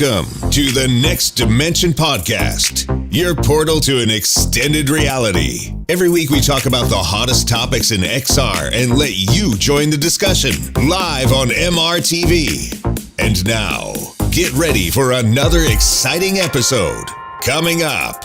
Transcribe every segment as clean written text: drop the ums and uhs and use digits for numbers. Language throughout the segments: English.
Welcome to the Next Dimension Podcast, your portal to an extended reality. Every week we talk about the hottest topics in XR and let you join the discussion live on MRTV. And now, get ready for another exciting episode coming up.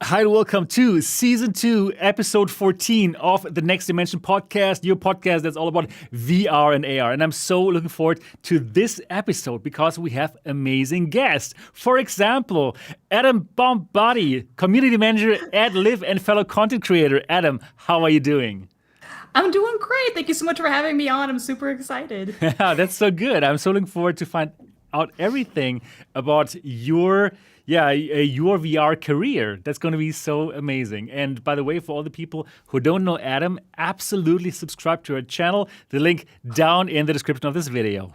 Hi, and welcome to Season 2, Episode 14 of the Next Dimension Podcast, your podcast that's all about VR and AR. And I'm so looking forward to this episode because we have amazing guests. For example, AtomBombBody, community manager at Live and fellow content creator. Adam, how are you doing? I'm doing great. Thank you so much for having me on. I'm super excited. That's so good. I'm so looking forward to find out everything about your VR career. That's going to be so amazing. And by the way, for all the people who don't know Adam, absolutely subscribe to our channel. The link down in the description of this video.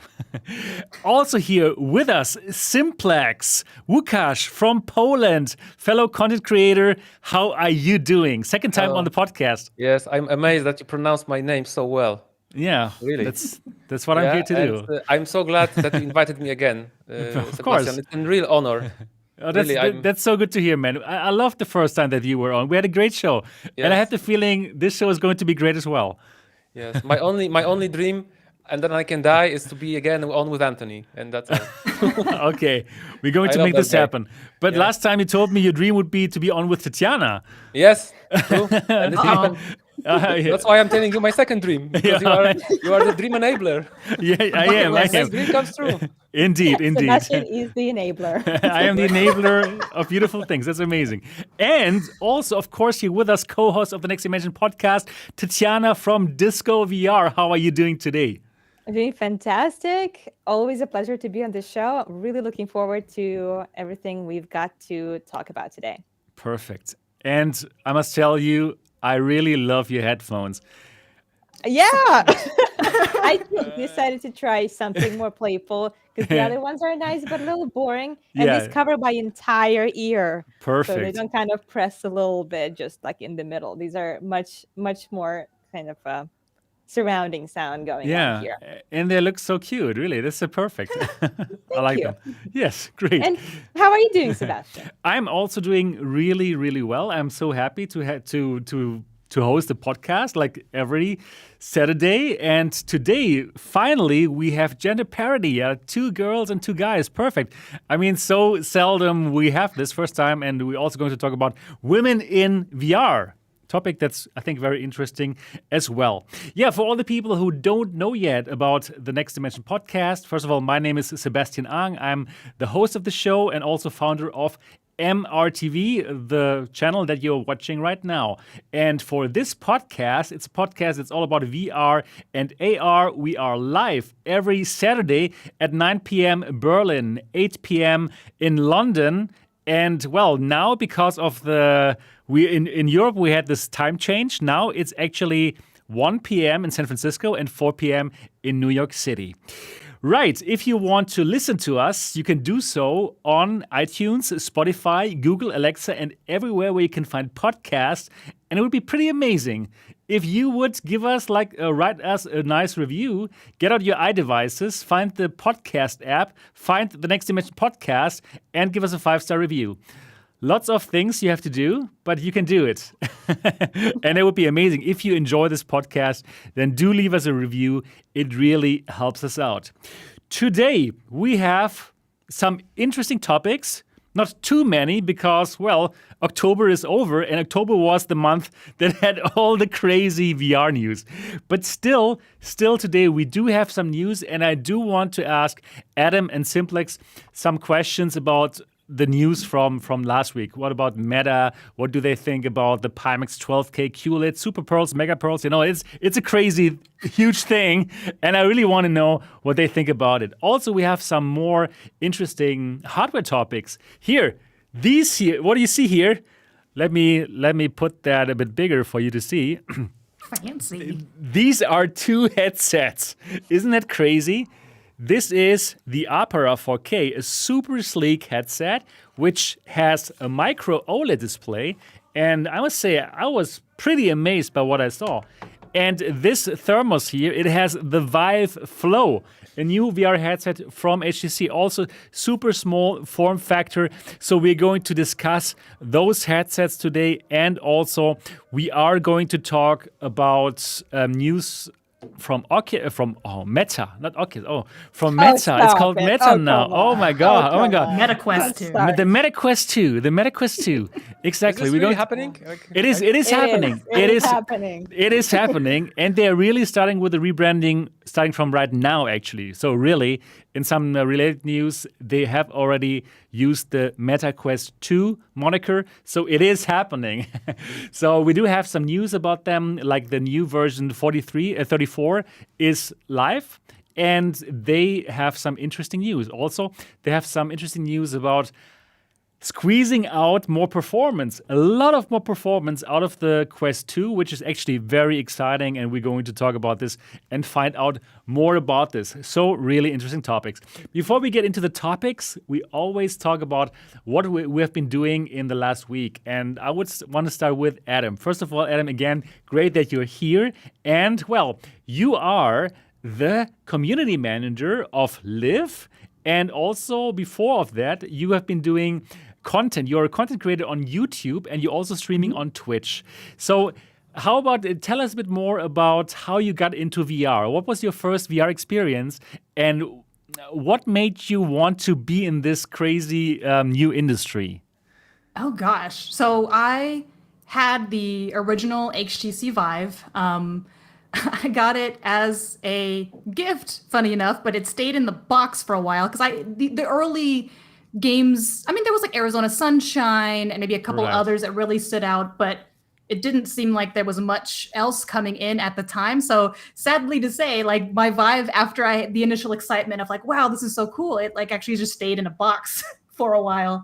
Also here with us, Simplex, Łukasz from Poland, fellow content creator. How are you doing? Second time on the podcast. Yes, I'm amazed that you pronounce my name so well. Yeah, really. That's what I'm here to do. I'm so glad that you invited me again, Of course. Sebastian. It's a real honor. Oh, that's so good to hear, man. I loved the first time that you were on. We had a great show, and I had the feeling this show is going to be great as well. Yes, my only dream, and then I can die, is to be again on with Anthony, and that's all. Okay, we're going to make this happen. But last time you told me your dream would be to be on with Tetiana. Yes, true. And this happened. That's why I'm telling you my second dream, because you are the dream enabler. Yeah, I am. My dream comes true. Indeed. Sebastian is the enabler. I am the enabler of beautiful things. That's amazing. And also, of course, here with us, co-host of the Next Dimension podcast, Tetiana from Disco VR. How are you doing today? I'm doing fantastic. Always a pleasure to be on this show. Really looking forward to everything we've got to talk about today. Perfect. And I must tell you, I really love your headphones. Yeah, I decided to try something more playful because the other ones are nice but a little boring. And these cover my entire ear. Perfect. So they don't kind of press a little bit, just like in the middle. These are much more kind of surrounding sound going on here. And they look so cute, really. That's so perfect. I like them. Yes, great. And how are you doing, Sebastian? I'm also doing really, really well. I'm so happy to host a podcast like every Saturday. And today, finally, we have gender parity. 2 girls and 2 guys. Perfect. I mean, so seldom we have this first time. And we're also going to talk about women in VR. Topic that's, I think, very interesting as well. Yeah, for all the people who don't know yet about the Next Dimension podcast, first of all, my name is Sebastian Ang. I'm the host of the show and also founder of MRTV, the channel that you're watching right now. And for this podcast, it's a podcast that's all about VR and AR. We are live every Saturday at 9 p.m. Berlin, 8 p.m. in London. And well, now because of in Europe we had this time change. Now it's actually 1 p.m. in San Francisco and 4 p.m. in New York City. Right, if you want to listen to us, you can do so on iTunes, Spotify, Google, Alexa, and everywhere where you can find podcasts. And it would be pretty amazing if you would give us write us a nice review, get out your iDevices, find the podcast app, find the Next Dimension podcast, and give us a 5-star review. Lots of things you have to do, but you can do it. And it would be amazing. If you enjoy this podcast, then do leave us a review. It really helps us out. Today, we have some interesting topics. Not too many because, well, October is over and October was the month that had all the crazy VR news. But still today we do have some news, and I do want to ask Adam and Simplex some questions about the news from last week. What about Meta? What do they think about the Pimax 12K QLED Super Pearls, Mega Pearls? You know, it's a crazy, huge thing, and I really want to know what they think about it. Also, we have some more interesting hardware topics. Here, what do you see here? Let me put that a bit bigger for you to see. Fancy. These are 2 headsets. Isn't that crazy? This is the arpara 4K, a super sleek headset which has a micro OLED display. And I must say, I was pretty amazed by what I saw. And this thermos here, it has the Vive Flow, a new VR headset from HTC, also super small form factor. So we're going to discuss those headsets today, and also we are going to talk about news from Meta, not Oculus. From Meta. It's called Meta now. Oh my god. Meta Quest 2. The Meta Quest 2. The Meta Quest 2. Exactly. Is this really happening? It is happening. It is happening. It is happening, and they're really starting with the rebranding, starting from right now, actually. So really, in some related news, they have already used the Meta Quest 2 moniker. So it is happening. So we do have some news about them, like the new version 34 is live, and they have some interesting news. Also, they have some interesting news about squeezing out more performance, a lot of more performance out of the Quest 2, which is actually very exciting, and we're going to talk about this and find out more about this. So really interesting topics. Before we get into the topics, we always talk about what we have been doing in the last week, and I would want to start with Adam. First of all, Adam, again, great that you're here, and well, you are the community manager of Live, and also before of that, you have been doing content. You're a content creator on YouTube, and you're also streaming on Twitch. So how about tell us a bit more about how you got into VR? What was your first VR experience, and what made you want to be in this crazy new industry? Oh gosh. So I had the original HTC Vive. I got it as a gift, funny enough, but it stayed in the box for a while because the early games, I mean, there was like Arizona Sunshine and maybe a couple others that really stood out, but it didn't seem like there was much else coming in at the time. So sadly to say, like my Vive, after the initial excitement of like, wow, this is so cool, it like actually just stayed in a box for a while.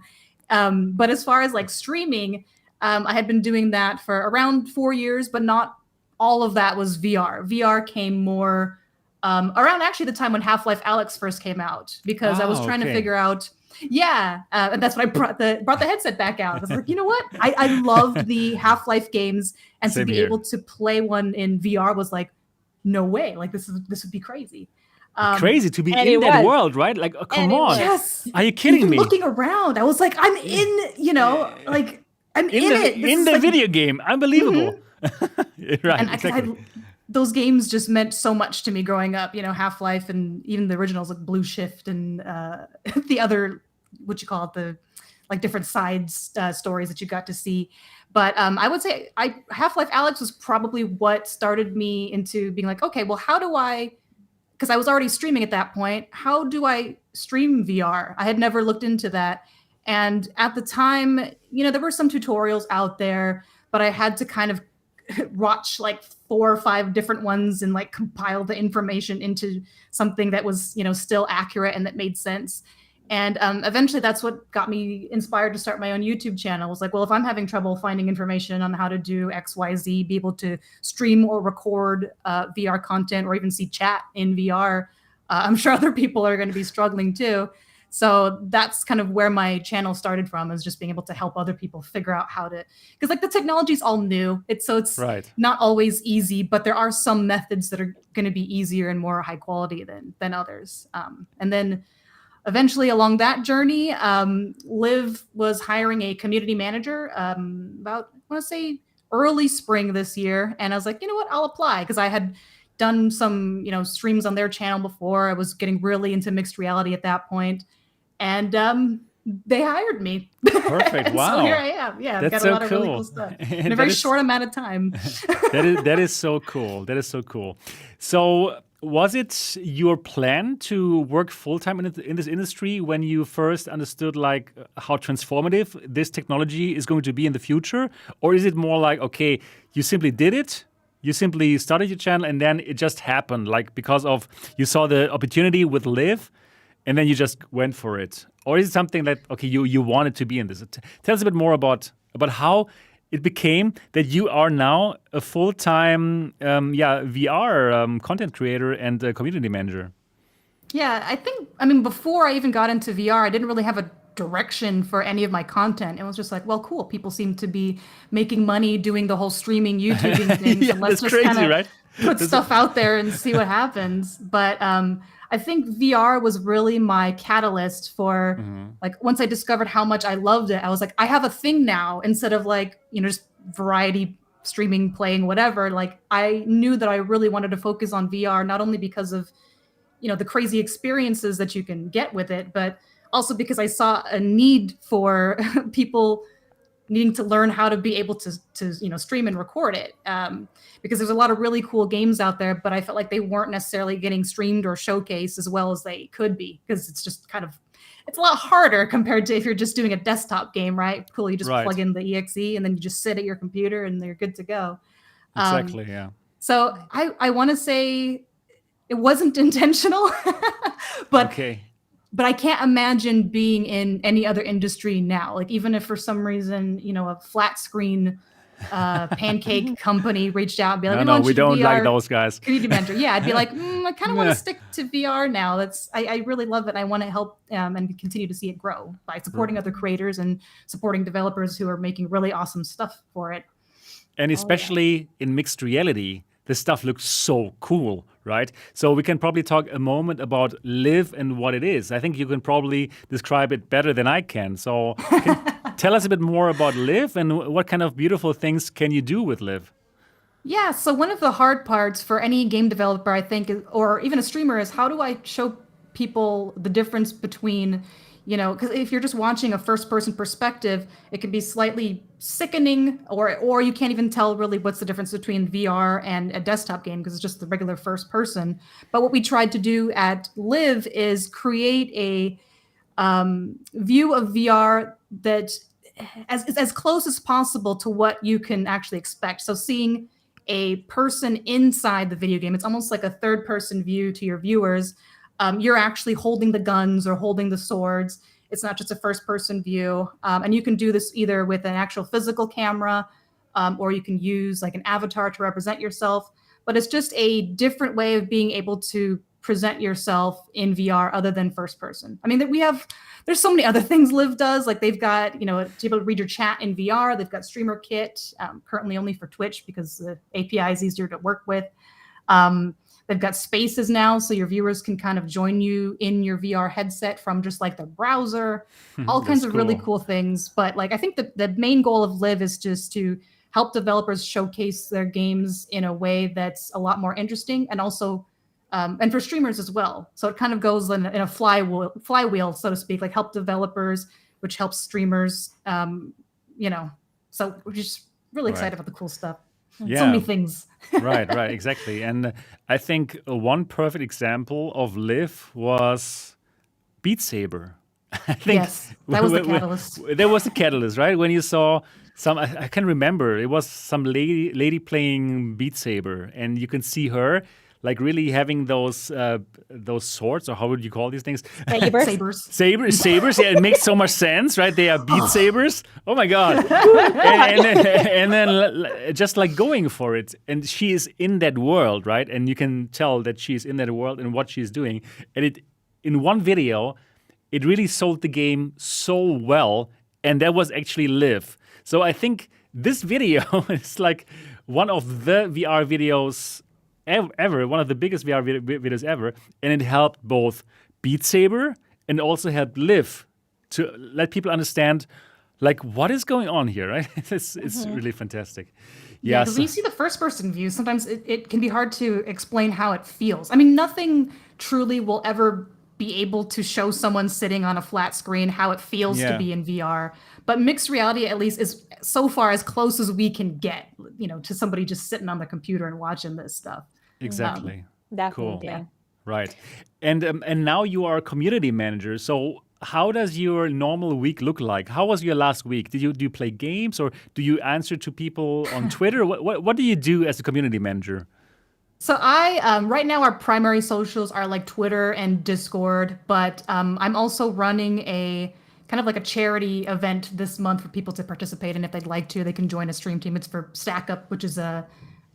But as far as like streaming, I had been doing that for around 4 years, but not all of that was VR. VR came more around actually the time when Half-Life Alyx first came out, because I was trying to figure out, and that's when I brought the headset back out. I was like, you know what? I loved the Half-Life games, and to be able to play one in VR was like, no way. Like this would be crazy. Crazy to be in that world, right? Like, come on. Yes. Are you kidding me? Looking around, I was like, I'm in, like I'm in it. In the video game. Unbelievable. Right, and exactly. Those games just meant so much to me growing up, Half-Life and even the originals like Blue Shift and the other, the like different side stories that you got to see. But I would say Half-Life Alyx was probably what started me into being like, okay, well, how do I, because I was already streaming at that point, how do I stream VR? I had never looked into that. And at the time, there were some tutorials out there, but I had to kind of watch like 4 or 5 different ones and like compile the information into something that was, still accurate and that made sense. And eventually that's what got me inspired to start my own YouTube channel. I was like, well, if I'm having trouble finding information on how to do X, Y, Z, be able to stream or record VR content or even see chat in VR, I'm sure other people are going to be struggling too. So that's kind of where my channel started from, is just being able to help other people figure out how to, because like the technology is all new. It's not always easy, but there are some methods that are going to be easier and more high quality than others. And then eventually along that journey, Liv was hiring a community manager about, I want to say early spring this year. And I was like, you know what, I'll apply, because I had done some, streams on their channel before. I was getting really into mixed reality at that point. And they hired me. Perfect. Wow. So here I am. Yeah, that's I've got so a lot of really cool. cool stuff in a very short amount of time. That is so cool. That is so cool. So was it your plan to work full-time in this industry when you first understood like how transformative this technology is going to be in the future? Or is it more like, okay, you simply did it, you simply started your channel, and then it just happened, like because of you saw the opportunity with Liv, and then you just went for it? Or is it something that, okay, you wanted to be in this? Tell us a bit more about how it became that you are now a full-time VR content creator and community manager. Yeah, before I even got into VR, I didn't really have a direction for any of my content. It was just like, well, cool, people seem to be making money doing the whole streaming YouTubing thing. Yeah, so let's just crazy, right? put stuff out there and see what happens. But I think VR was really my catalyst for like once I discovered how much I loved it, I was like, I have a thing now instead of like, just variety streaming, playing, whatever. Like I knew that I really wanted to focus on VR, not only because of, the crazy experiences that you can get with it, but also because I saw a need for people needing to learn how to be able to stream and record it, because there's a lot of really cool games out there, but I felt like they weren't necessarily getting streamed or showcased as well as they could be, because it's just it's a lot harder compared to if you're just doing a desktop game, right? Cool, you just plug in the exe and then you just sit at your computer and you're good to go. Exactly, yeah. So I want to say it wasn't intentional, but But I can't imagine being in any other industry now. Like even if for some reason, a flat screen pancake company reached out and be like, no, we don't like those guys. Community manager. Yeah, I'd be like, I kind of want to stick to VR now. I really love it. I want to help and continue to see it grow by supporting other creators and supporting developers who are making really awesome stuff for it. And especially in mixed reality, this stuff looks so cool, right? So we can probably talk a moment about Live and what it is. I think you can probably describe it better than I can. So tell us a bit more about Live and what kind of beautiful things can you do with Live? Yeah, so one of the hard parts for any game developer, I think, or even a streamer, is how do I show people the difference between, because if you're just watching a first-person perspective, it can be slightly sickening, or you can't even tell really what's the difference between VR and a desktop game because it's just the regular first person. But what we tried to do at Live is create a view of VR that is as close as possible to what you can actually expect. So seeing a person inside the video game, it's almost like a third-person view to your viewers. You're actually holding the guns or holding the swords. It's not just a first-person view. And you can do this either with an actual physical camera, or you can use like an avatar to represent yourself. But it's just a different way of being able to present yourself in VR other than first person. I mean, there's so many other things Live does. Like they've got, to be able to read your chat in VR. They've got Streamer Kit, currently only for Twitch because the API is easier to work with. They've got spaces now, so your viewers can kind of join you in your VR headset from just like the browser, all kinds of really cool things. But like, I think the main goal of Live is just to help developers showcase their games in a way that's a lot more interesting, and also, and for streamers as well. So it kind of goes in a flywheel, so to speak, like help developers, which helps streamers, so we're just really excited about the cool stuff. Yeah. So many things. right, exactly. And I think one perfect example of Live was Beat Saber. I think yes, that was the catalyst. There was a catalyst, right? When you saw I can remember, it was some lady playing Beat Saber, and you can see her like really having those swords, or how would you call these things? Sabers. Yeah, it makes so much sense, right? They are Beat Sabers. Oh my God! and then just like going for it, and she is in that world, right? And you can tell that she's in that world and what she's doing. And in one video, it really sold the game so well, and that was actually Live. So I think this video is like one of the VR videos ever, one of the biggest VR videos ever, and it helped both Beat Saber and also helped Live to let people understand like what is going on here, right? It's really fantastic. Yeah, because when you see the first-person view, sometimes it can be hard to explain how it feels. I mean, nothing truly will ever be able to show someone sitting on a flat screen how it feels to be in VR. But mixed reality, at least, is so far as close as we can get, to somebody just sitting on the computer and watching this stuff. Exactly. Definitely. Cool. Yeah. Right. And now you are a community manager. So how does your normal week look like? How was your last week? Do you play games, or do you answer to people on Twitter? What do you do as a community manager? So I right now our primary socials are like Twitter and Discord, but I'm also running a kind of like a charity event this month for people to participate in. If they'd like to, they can join a stream team. It's for Stack Up, which is a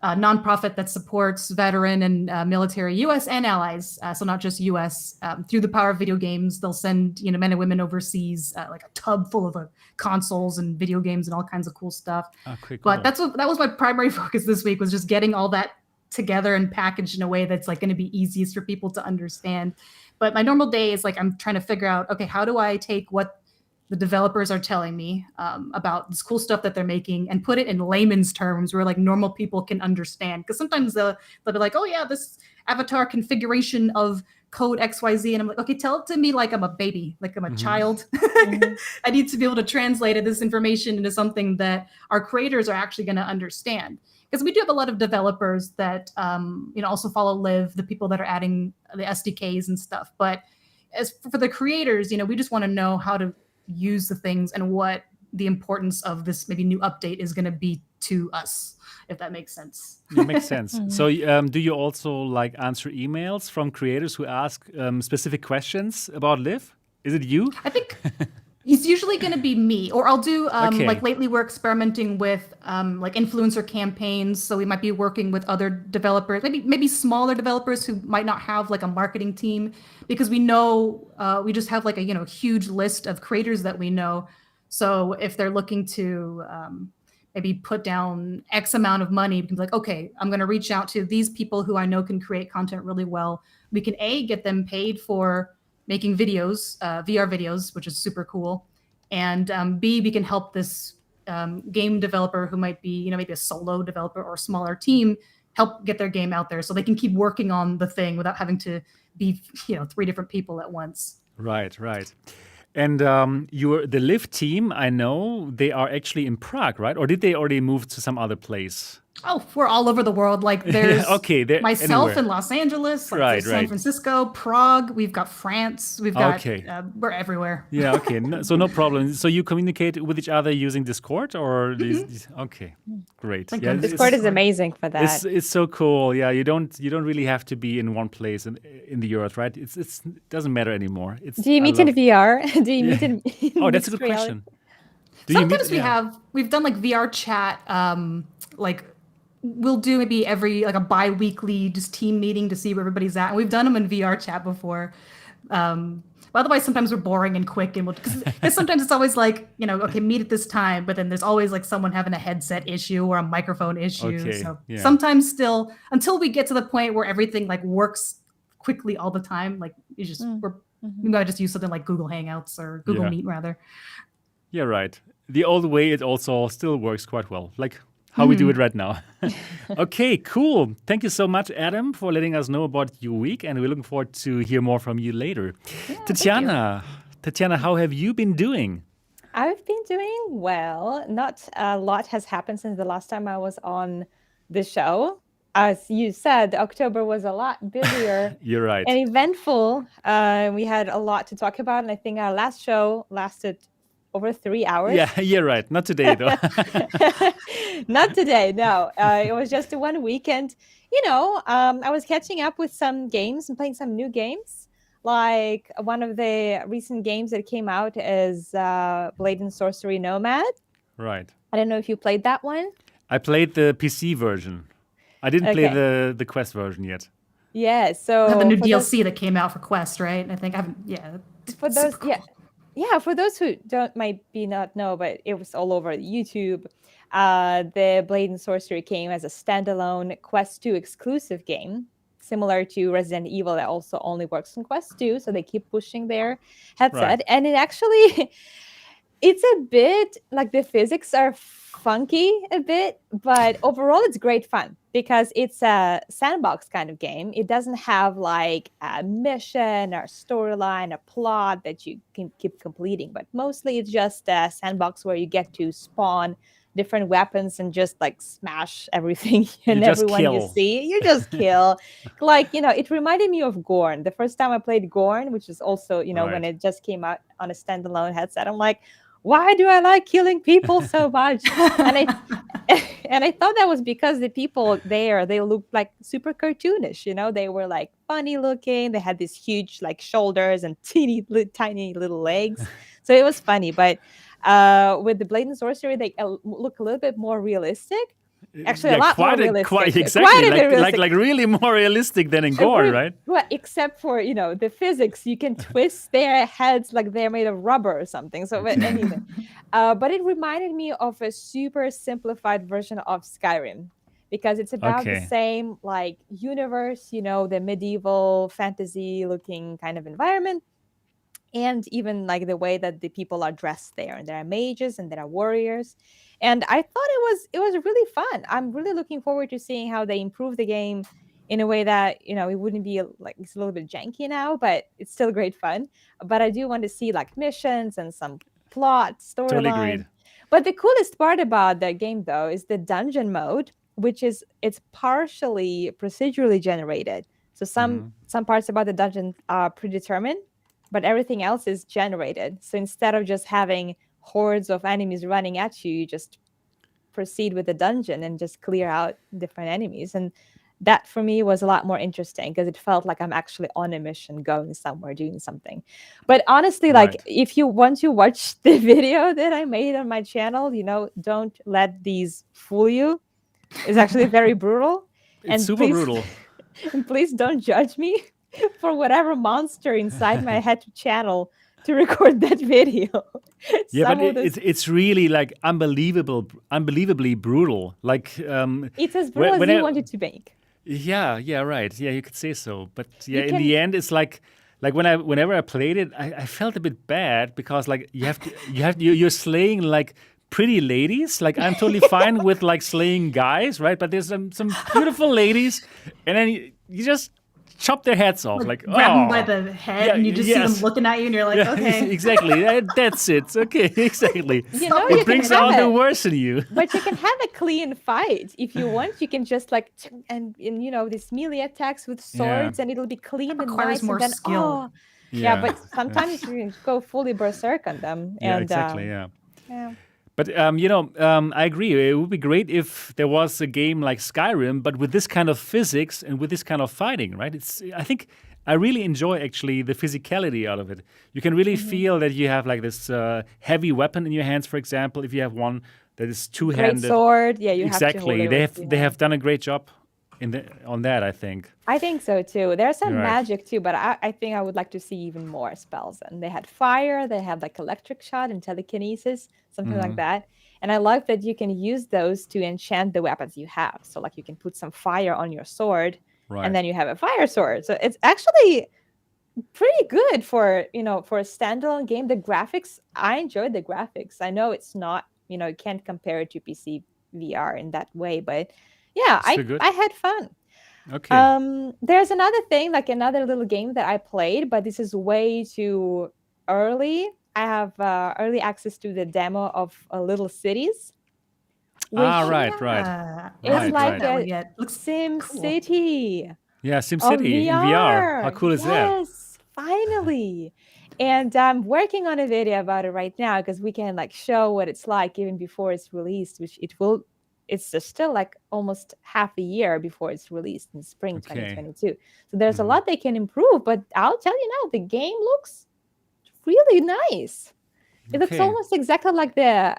nonprofit that supports veteran and military U.S. and allies, so not just U.S. Through the power of video games, they'll send men and women overseas like a tub full of consoles and video games and all kinds of cool stuff. Okay, cool. But that was my primary focus this week, was just getting all that together and packaged in a way that's like going to be easiest for people to understand. But my normal day is like I'm trying to figure out, okay, how do I take what the developers are telling me about this cool stuff that they're making and put it in layman's terms where like normal people can understand. Because sometimes they'll be like, oh yeah, this avatar configuration of code XYZ. And I'm like, okay, tell it to me like I'm a baby, like I'm a child. I need to be able to translate this information into something that our creators are actually going to understand. Because we do have a lot of developers that also follow Live, the people that are adding the SDKs and stuff. But as for the creators, we just want to know how to use the things and what the importance of this maybe new update is going to be to us, if that makes sense. It makes sense. So do you also like answer emails from creators who ask specific questions about Live? Is it you? I think it's usually going to be me, or I'll do like lately we're experimenting with like influencer campaigns. So we might be working with other developers, maybe smaller developers who might not have like a marketing team, because we know we just have like a huge list of creators that we know. So if they're looking to maybe put down X amount of money, we can be like, okay, I'm going to reach out to these people who I know can create content really well. We can get them paid for making videos, VR videos, which is super cool. And B, we can help this game developer who might be, maybe a solo developer or a smaller team, help get their game out there so they can keep working on the thing without having to be, 3 different people at once. Right. And the Live team, I know they are actually in Prague, right? Or did they already move to some other place? Oh, we're all over the world. Like there's myself anywhere. in Los Angeles, like San Francisco, Prague. We've got France. We've got we're everywhere. Yeah. Okay. So no problem. So you communicate with each other using Discord, or okay, great. Yeah, Discord is amazing for that. It's so cool. Yeah. You don't really have to be in one place in the earth, right? It doesn't matter anymore. Do you meet in VR? Do you meet in? Oh, that's a good question. Sometimes we've done like VR chat, like. We'll do maybe every like a bi-weekly just team meeting to see where everybody's at. And we've done them in VR chat before. Otherwise, sometimes we're boring and quick, and because sometimes it's always like, okay, meet at this time, but then there's always like someone having a headset issue or a microphone issue. Sometimes still, until we get to the point where everything like works quickly all the time, like we gotta just use something like Google Hangouts or Google Meet rather. Yeah, right. The old way, it also still works quite well. Like how we do it right now. Okay, cool. Thank you so much, Adam, for letting us know about your week, and we're looking forward to hear more from you later. Yeah, Tetiana, how have you been doing? I've been doing well. Not a lot has happened since the last time I was on the show. As you said, October was a lot busier. You're right. And eventful. We had a lot to talk about, and I think our last show lasted over 3 hours. Yeah, you're right. Not today, though. Not today, no. It was just one weekend. I was catching up with some games and playing some new games. Like one of the recent games that came out is Blade and Sorcery Nomad. Right. I don't know if you played that one. I played the PC version. I didn't play the Quest version yet. Yeah, so the new DLC that came out for Quest, right? I think I haven't. Yeah. For those, cool. Yeah, for those who might not know, but it was all over YouTube. The Blade and Sorcery came as a standalone Quest 2 exclusive game, similar to Resident Evil that also only works on Quest 2, so they keep pushing their headset. Right. And it actually, it's a bit, like the physics are funky a bit, but overall it's great fun because it's a sandbox kind of game. It doesn't have like a mission or storyline, a plot that you can keep completing, but mostly it's just a sandbox where you get to spawn different weapons and just like smash everything and everyone you see. You just kill. Like, it reminded me of Gorn. The first time I played Gorn, which is also, when it just came out on a standalone headset, I'm like, why do I like killing people so much? and I thought that was because the people there, they looked like super cartoonish, they were like funny looking. They had these huge like shoulders and tiny little legs. So it was funny. But with the Blade and Sorcery, they look a little bit more realistic. Actually, a lot more realistic. Exactly. Like really more realistic than in Gore, right? Well, except for, the physics. You can twist their heads like they're made of rubber or something. So, but anyway. But it reminded me of a super simplified version of Skyrim. because it's about the Okay. same like universe, the medieval fantasy looking kind of environment. And even like the way that the people are dressed there, and there are mages and there are warriors, and I thought it was really fun. I'm really looking forward to seeing how they improve the game in a way that it wouldn't be like, it's a little bit janky now, but it's still great fun. But I do want to see like missions and some plot Totally storyline. agreed. But the coolest part about the game though is the dungeon mode, which is it's partially procedurally generated. So some parts about the dungeon are predetermined, but everything else is generated. So instead of just having hordes of enemies running at you, you just proceed with the dungeon and just clear out different enemies. And that for me was a lot more interesting because it felt like I'm actually on a mission, going somewhere, doing something. But honestly, like Right. if you want to watch the video that I made on my channel, don't let these fool you. It's actually very brutal. It's super brutal. And please don't judge me for whatever monster inside my head to channel to record that video. Yeah, but it's really like unbelievably brutal. Like it's as brutal as you want it to make. Yeah, right. Yeah, you could say so. But yeah, in the end, it's like whenever I played it, I felt a bit bad because like you're slaying like pretty ladies. Like I'm totally fine with like slaying guys, right? But there's some beautiful ladies, and then you just chop their heads off, like grab them by the head, and you just see them looking at you, and you're like, okay, exactly, that's it. Okay, exactly. It brings out the worst in you. But you can have a clean fight if you want. You can just like and these melee attacks with swords, and it'll be clean and requires nice. more and then, skill. But sometimes you can go fully berserk on them. Yeah, and, exactly. Yeah. But I agree. It would be great if there was a game like Skyrim, but with this kind of physics and with this kind of fighting, right? I think I really enjoy actually the physicality out of it. You can really feel that you have like this heavy weapon in your hands, for example. If you have one that is two-handed, great sword. Yeah, you exactly. have to They have done a great job on that, I think. I think so too. There's some magic too, but I think I would like to see even more spells. And they had fire, they had like electric shot and telekinesis, something like that. And I like that you can use those to enchant the weapons you have. So like you can put some fire on your sword, and then you have a fire sword. So it's actually pretty good for for a standalone game. The graphics, I enjoyed the graphics. I know it's not, you can't compare it to PC VR in that way, but yeah, I had fun. Okay. There's another thing, like another little game that I played, but this is way too early. I have early access to the demo of Little Cities. Right. It's like a Sim City. Yeah, Sim City in VR. How cool is that? Yes, finally. And I'm working on a video about it right now because we can like show what it's like even before it's released, which it will. It's just still like almost half a year before it's released in spring 2022. So there's a lot they can improve, but I'll tell you now, the game looks really nice. It looks almost exactly like the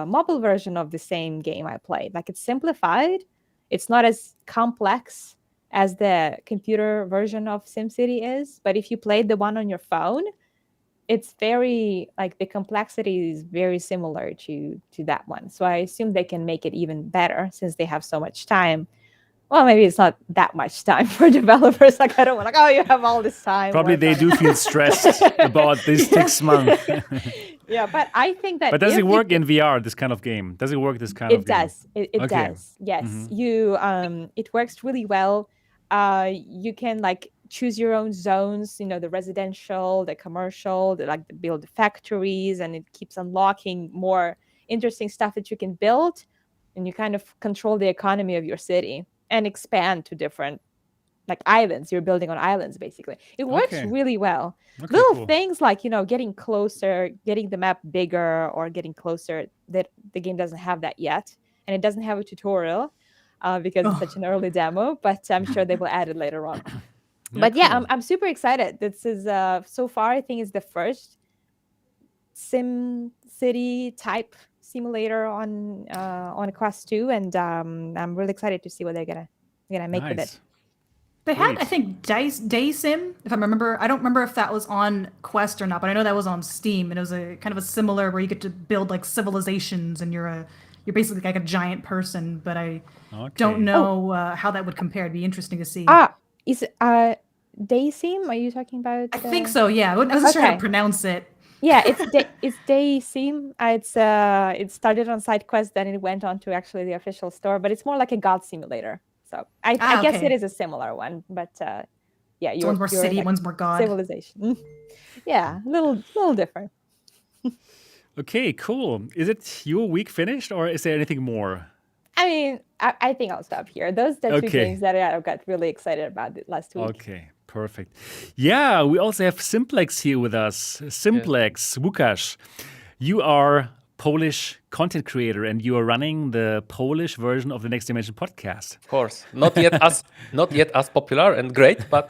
mobile version of the same game I played. Like it's simplified. It's not as complex as the computer version of SimCity is. But if you played the one on your phone, it's very like the complexity is very similar to that one. So I assume they can make it even better since they have so much time. Well, maybe it's not that much time for developers. Like I don't want you have all this time. Probably they do feel stressed about this 6 months. Yeah, but I think that. But does it work in VR? This kind of game? Does it work this kind of game? It does. Yes, you. It works really well. You can like choose your own zones. The residential, the commercial, build the factories, and it keeps unlocking more interesting stuff that you can build, and you kind of control the economy of your city and expand to different like islands. You're building on islands basically. It works really well. Little things like getting closer, getting the map bigger, or getting closer, that the game doesn't have that yet, and it doesn't have a tutorial because it's such an early demo, but I'm sure they will add it later on. But yeah, I'm super excited. This is so far I think it's the first Sim City type simulator on Quest 2, and I'm really excited to see what they're gonna make with it. They had, I think, Day Sim, if I remember. I don't remember if that was on Quest or not, but I know that was on Steam, and it was a kind of a similar where you get to build like civilizations, and you're you're basically like a giant person, but I Okay. don't know how that would compare. It'd be interesting to see. Is Dayseam? Are you talking about? I think so. Yeah, I wasn't sure how to pronounce it. Yeah, it's Dayseam. It started on SideQuest, then it went on to actually the official store, but it's more like a god simulator. So I guess it is a similar one, but yeah, so one's more city, one's more god. Civilization. Yeah, a little different. Okay, cool. Is it your week finished, or is there anything more? I mean, I think I'll stop here. Those are two games that I got really excited about last week. Okay, perfect. Yeah, we also have Simplex here with us. Simplex, Łukasz, you are Polish content creator and you are running the Polish version of the Next Dimension podcast. Of course, not yet as popular and great, but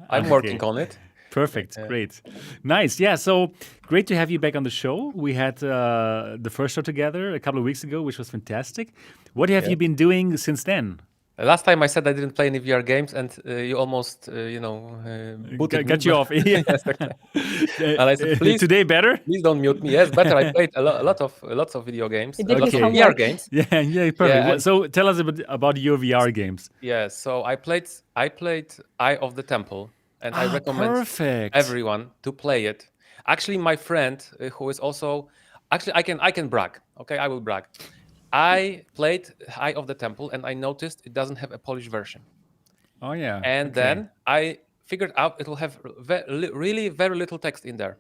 I'm working on it. Perfect. Great. Nice. Yeah. So great to have you back on the show. We had the first show together a couple of weeks ago, which was fantastic. What have you been doing since then? Last time I said I didn't play any VR games, and you almost, booted got me. you off. Yes, exactly. And I said, please, today better? Please don't mute me. Yes, better. I played lots of video games, lots of VR games. Yeah, perfect. Yeah, so tell us about your VR games. Yeah, so I played Eye of the Temple, and I recommend everyone to play it. Actually, my friend who is also I can brag. Okay, I will brag. I played Eye of the Temple, and I noticed it doesn't have a Polish version. Oh yeah. And then I figured out it will have really very little text in there,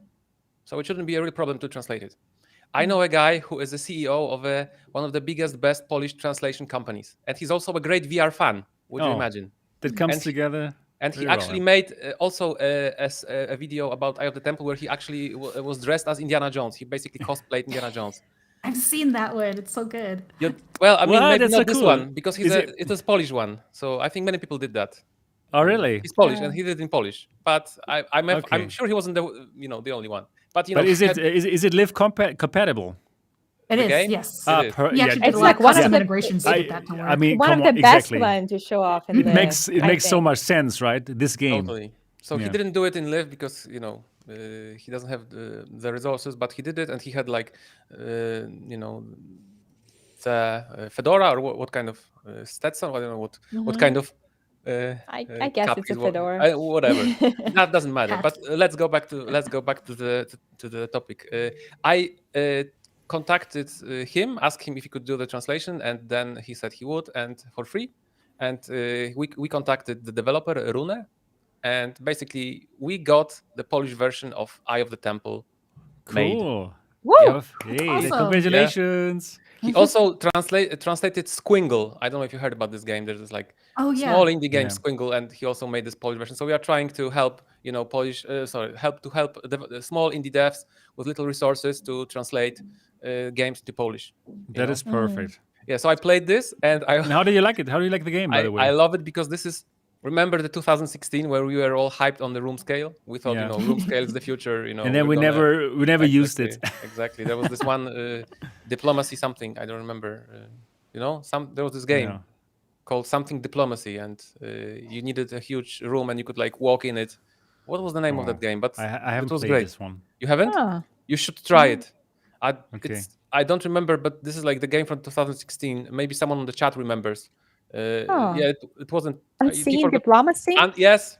so it shouldn't be a real problem to translate it. I know a guy who is the CEO of one of the biggest, best Polish translation companies, and he's also a great VR fan. Would you imagine? That comes together. And he actually made also a video about Eye of the Temple where he actually was dressed as Indiana Jones. He basically cosplayed Indiana Jones. I've seen that one. It's so good. Well, I mean, maybe not this one because it's a Polish one. So I think many people did that. Oh, really? He's Polish and he did it in Polish. But I'm sure he wasn't the only one. But is it Live compatible? It is, yes. It's like one of the integrations. I mean, one of the best ones to show off. It makes so much sense, right? This game. Totally. So he didn't do it in Live because he doesn't have the resources, but he did it, and he had like the fedora or what kind of Stetson? I don't know what kind of. I guess it's a fedora. Whatever. That doesn't matter. But let's go back to the topic. I contacted him, asked him if he could do the translation, and then he said he would, and for free. And we contacted the developer Rune, and basically we got the Polish version of Eye of the Temple made. Cool. Woo! Hey, awesome. Congratulations. He also translated Squingle. I don't know if you heard about this game. There's this small indie game Squingle, and he also made this Polish version. So we are trying to help, help the small indie devs with little resources to translate games to Polish. That is perfect. Yeah, so I played this, and how do you like it? How do you like the game, by the way? I love it because this is. Remember the 2016 where we were all hyped on the room scale? We thought, room scale is the future. And then we never used it. Exactly. There was this one diplomacy something. I don't remember. There was this game called something diplomacy, and you needed a huge room, and you could walk in it. What was the name of that game? But I haven't played great. This one. You haven't? You should try it. I don't remember, but this is the game from 2016. Maybe someone on the chat remembers. It wasn't Unseen Diplomacy. Yes,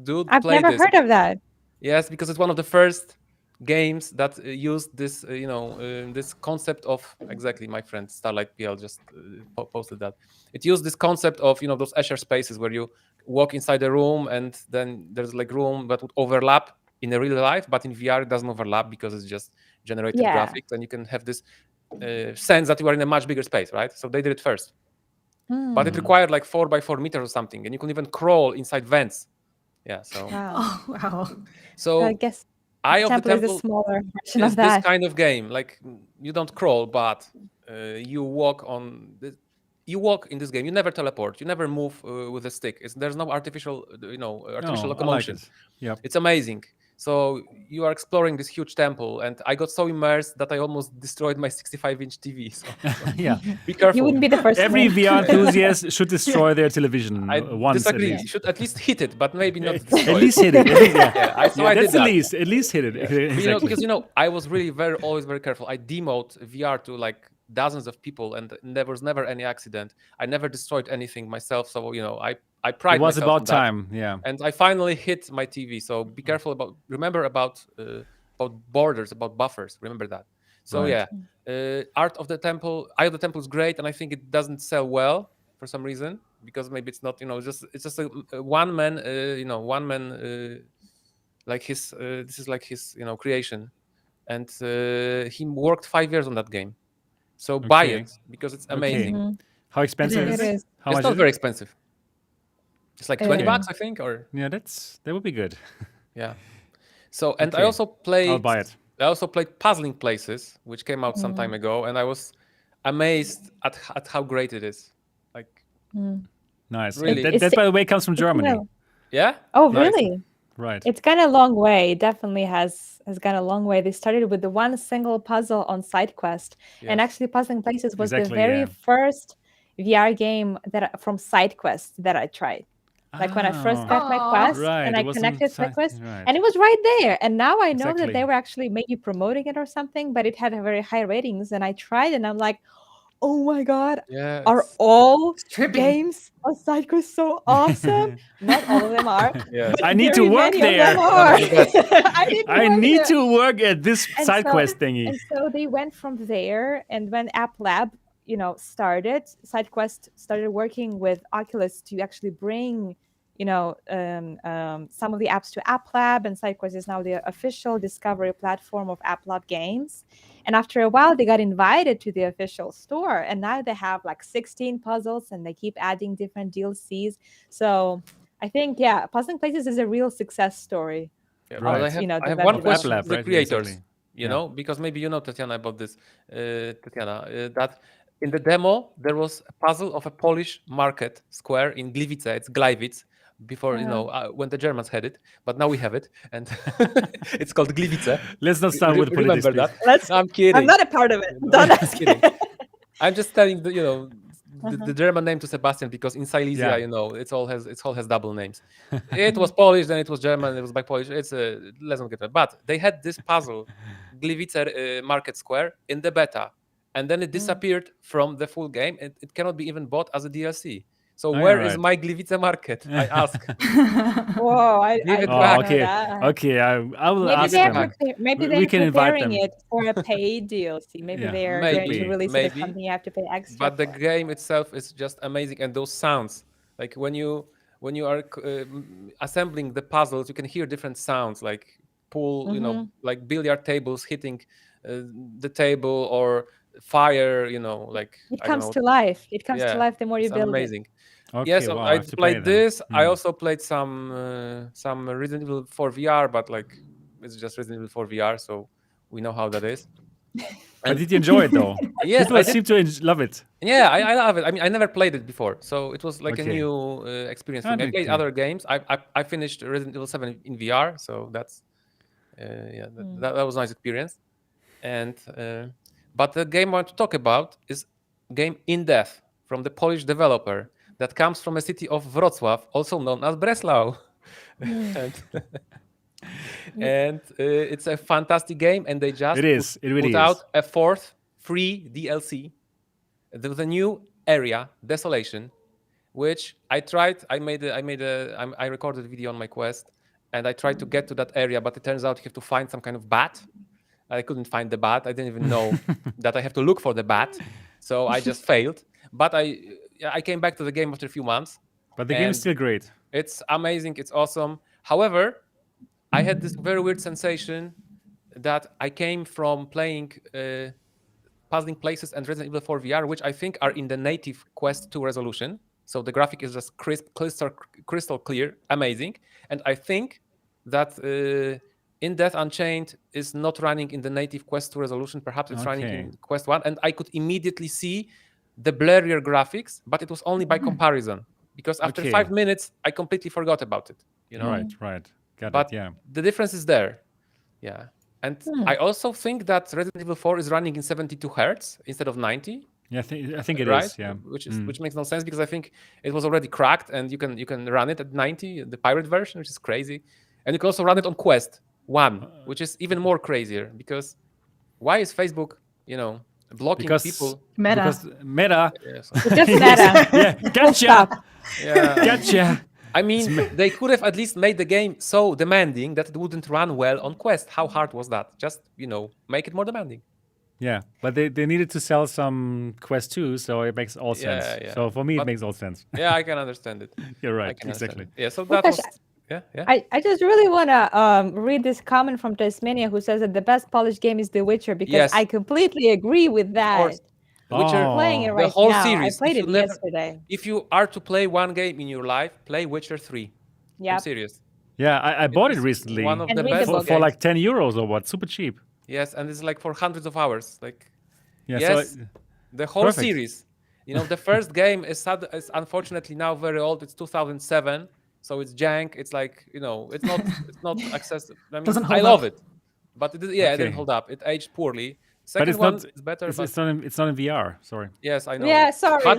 dude. I've never heard of that. Yes, because it's one of the first games that used this, this concept of exactly. My friend Starlight PL just posted that it used this concept of those Escher spaces where you walk inside a room and then there's room that would overlap in a real life, but in VR it doesn't overlap because it's just generated graphics, and you can have this sense that you are in a much bigger space, right? So they did it first. But it required 4x4 meters or something, and you can even crawl inside vents. Yeah. So. Wow. Oh wow. So I guess Eye of the Temple is a smaller version is of that. this kind of game. You don't crawl, but you walk on. You walk in this game. You never teleport. You never move with a stick. There's no artificial, locomotion. Yeah. It's amazing. So you are exploring this huge temple, and I got so immersed that I almost destroyed my 65-inch TV. So be careful. You wouldn't be the first. Every VR enthusiast should destroy their television once. Disagree. At least. You should at least hit it, but maybe not destroy at least hit it. That's at least hit it. Exactly. Because I was really always very careful. I demoed VR to dozens of people, and there was never any accident. I never destroyed anything myself, so I pride It was myself on about that. time. Yeah. And I finally hit my TV. So be careful remember about borders, about buffers. Remember that. So Right. Art of the Temple, Eye of the Temple is great, and I think it doesn't sell well for some reason, because maybe it's not, it's just a one man, like his this is like his creation, and he worked 5 years on that game. So buy Okay. it because it's amazing. Mhm. How expensive It is It it? is. How It's much not is very it? expensive. It's like 20 Okay. bucks, I think, or Yeah, that would be good. yeah. So, and I Okay. also I'll buy it. played Puzzling Places, which came out some time ago, and I was amazed at how great it is. Like, Nice. And Really? that, by the way, comes from Germany. yeah. Oh, Nice. really? Right. It's gone a long way. It definitely has gone a long way. They started with the one single puzzle on SideQuest, and Yes. actually, Puzzling Places was the Exactly, very yeah. first VR game from SideQuest that I tried. Like when I first got my Aw. Quest Right, and it I wasn't connected my side- Quest, right. and it was right there. And now I know that Exactly. they were actually maybe promoting it or something, but it had a very high ratings. And I tried, and I'm like, oh my god, Yeah. are it's- all trippy. games on SideQuest so awesome? Not all of them are. Yeah. But I need to very work many there. Of them are. Yes. I I work there. need to work at this And side so- quest thingy. And so they went from there, and when App Lab, started, SideQuest started working with Oculus to actually bring, some of the apps to App Lab, and SideQuest is now the official discovery platform of App Lab games. And after a while, they got invited to the official store, and now they have like 16 puzzles, and they keep adding different DLCs. So I think, Puzzling Places is a real success story. Yeah, Right. but I of, have the one web question Lab, to the right? creators, Exactly. Yeah. because maybe Tatiana, about this, that in the demo there was a puzzle of a Polish market square in Gliwice. It's Gliwice before, when the Germans had it, but now we have it, and it's called Gliwice. Let's not start with politics, Remember please. that? No, I'm kidding. I'm not a part of it. Don't ask. Kidding. I'm just telling the German name to Sebastian, because in Silesia, Yeah. it all has double names. It was Polish, then it was German, it was by Polish. Let's not get that. But they had this puzzle, Gliwice Market Square, in the beta, and then it disappeared from the full game. It cannot be even bought as a DLC. So Oh, where yeah, is right. my Gliwice Market? I ask. Whoa, I Give it didn't back. Oh, know okay. that. Okay, I will Maybe ask they're them. maybe We they're can invite preparing them. it for a paid DLC. Maybe Yeah. they're going Maybe, to release it as maybe. something you have to pay extra But the for. game itself is just amazing, and those sounds, like when you are assembling the puzzles, you can hear different sounds, like pool, like billiard tables hitting the table, or fire, like It I don't comes know. to life. It comes to Yeah, life the more you it's build amazing. Okay, Yes, wow, I I have to play played them. this. I also played some Resident Evil 4 VR, but like it's just Resident Evil 4 VR, so we know how that is. But did you enjoy it though? Yes, People I did. seem to love it. Yeah, I love it. I mean, I never played it before, so it was like a Okay. new experience for me. I Okay. played other games. I finished Resident Evil 7 in VR, so that's that was a nice experience. And but the game I want to talk about is game In Death from the Polish developer that comes from a city of Wrocław, also known as Breslau. and it's a fantastic game, and they just It is. It really put is. out a fourth free DLC. There was a new area, Desolation, which I tried. I recorded a video on my Quest, and I tried to get to that area, but it turns out you have to find some kind of bat. I couldn't find the bat. I didn't even know that I have to look for the bat, so I just failed. But I came back to the game after a few months. But the game is And still great. It's amazing. It's awesome. However, I had this very weird sensation that I came from playing Puzzling Places and Resident Evil 4 VR, which I think are in the native Quest 2 resolution. So the graphic is just crystal clear, amazing. And I think that In Death Unchained is not running in the native Quest 2 resolution. Perhaps it's running in Quest 1. And I could immediately see the blurrier graphics, but it was only by comparison. Because after 5 minutes, I completely forgot about it. Right. Got But it. Yeah. the difference is there. Yeah. And I also think that Resident Evil 4 is running in 72 hertz instead of 90. Yeah, I think it right? is. Yeah. Which makes no sense, because I think it was already cracked, and you can run it at 90, the pirate version, which is crazy. And you can also run it on Quest 1, which is even more crazier, because why is Facebook, blocking because people. Meta. because meta. Yes. It's just meta. Yeah, Full gotcha, stop. Yeah. gotcha. I mean, they could have at least made the game so demanding that it wouldn't run well on Quest. How hard was that? Just, make it more demanding. Yeah, but they needed to sell some Quest 2, so it makes all sense. Yeah. So for me, it But- makes all sense. Yeah, I can understand it. You're I right, can understand exactly. it. Yeah, so Oh, that gosh, was... Yeah. I just really want to read this comment from Tasmania who says that the best polished game is The Witcher because Yes. I completely agree with that. course. The Witcher, Oh. Playing it the right whole now. series. I played if it you never- yesterday. If you are to play one game in your life, play Witcher 3. I'm Yep. serious. Yeah, I bought it is recently one of And the read the best book. for like games. 10 euros or what, super cheap. Yes, and it's like for hundreds of hours. Like, Yeah, yes, so the whole perfect. series. The first game is unfortunately now very old. It's 2007, so it's jank. It's like it's not accessible. I mean, Doesn't I hold love up. it, but it didn't Okay. hold up. It aged poorly. but Second it's one not is better. it's, But it's not in, it's not in VR. Sorry, yes, I know. Yeah, sorry. But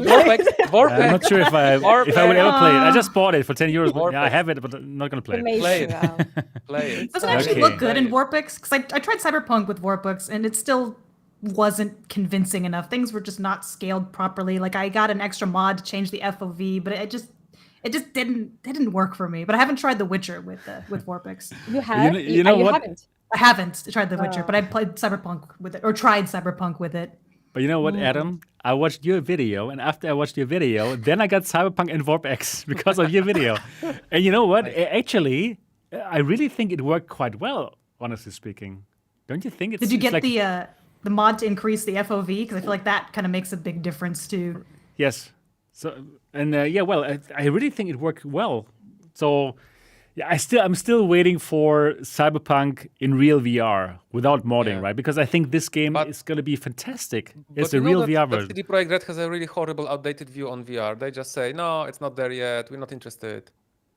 Vortex, I'm not sure if I would ever play it. I just bought it for 10 euros. But yeah, I Vortex. have it, but I'm not gonna play it. Play it. Amazing. play it. Doesn't actually Okay. look good in Play it. Warpix because I tried Cyberpunk with Warpix and it still wasn't convincing enough. Things were just not scaled properly. Like I got an extra mod to change the FOV, but it just didn't work for me. But I haven't tried The Witcher with Warpix. You have? you know you what? haven't. I haven't tried The Witcher, but I played Cyberpunk with it or tried Cyberpunk with it. But you know what, Adam? I watched your video, and after I watched your video, then I got Cyberpunk and Warp-X because of your video. And you know what? Actually, I really think it worked quite well, honestly speaking. Don't you think? Did you it's get like, the mod to increase the FOV? Because I feel like that kind of makes a big difference too. Yes. So and yeah, well, I really think it worked well. So yeah, I'm still waiting for Cyberpunk in real VR without modding, Yeah. right? Because I think this game But- is gonna be fantastic. But It's a you know real that, VR that version. CD Projekt Red has a really horrible, outdated view on VR. They just say, no, it's not there yet. We're not interested.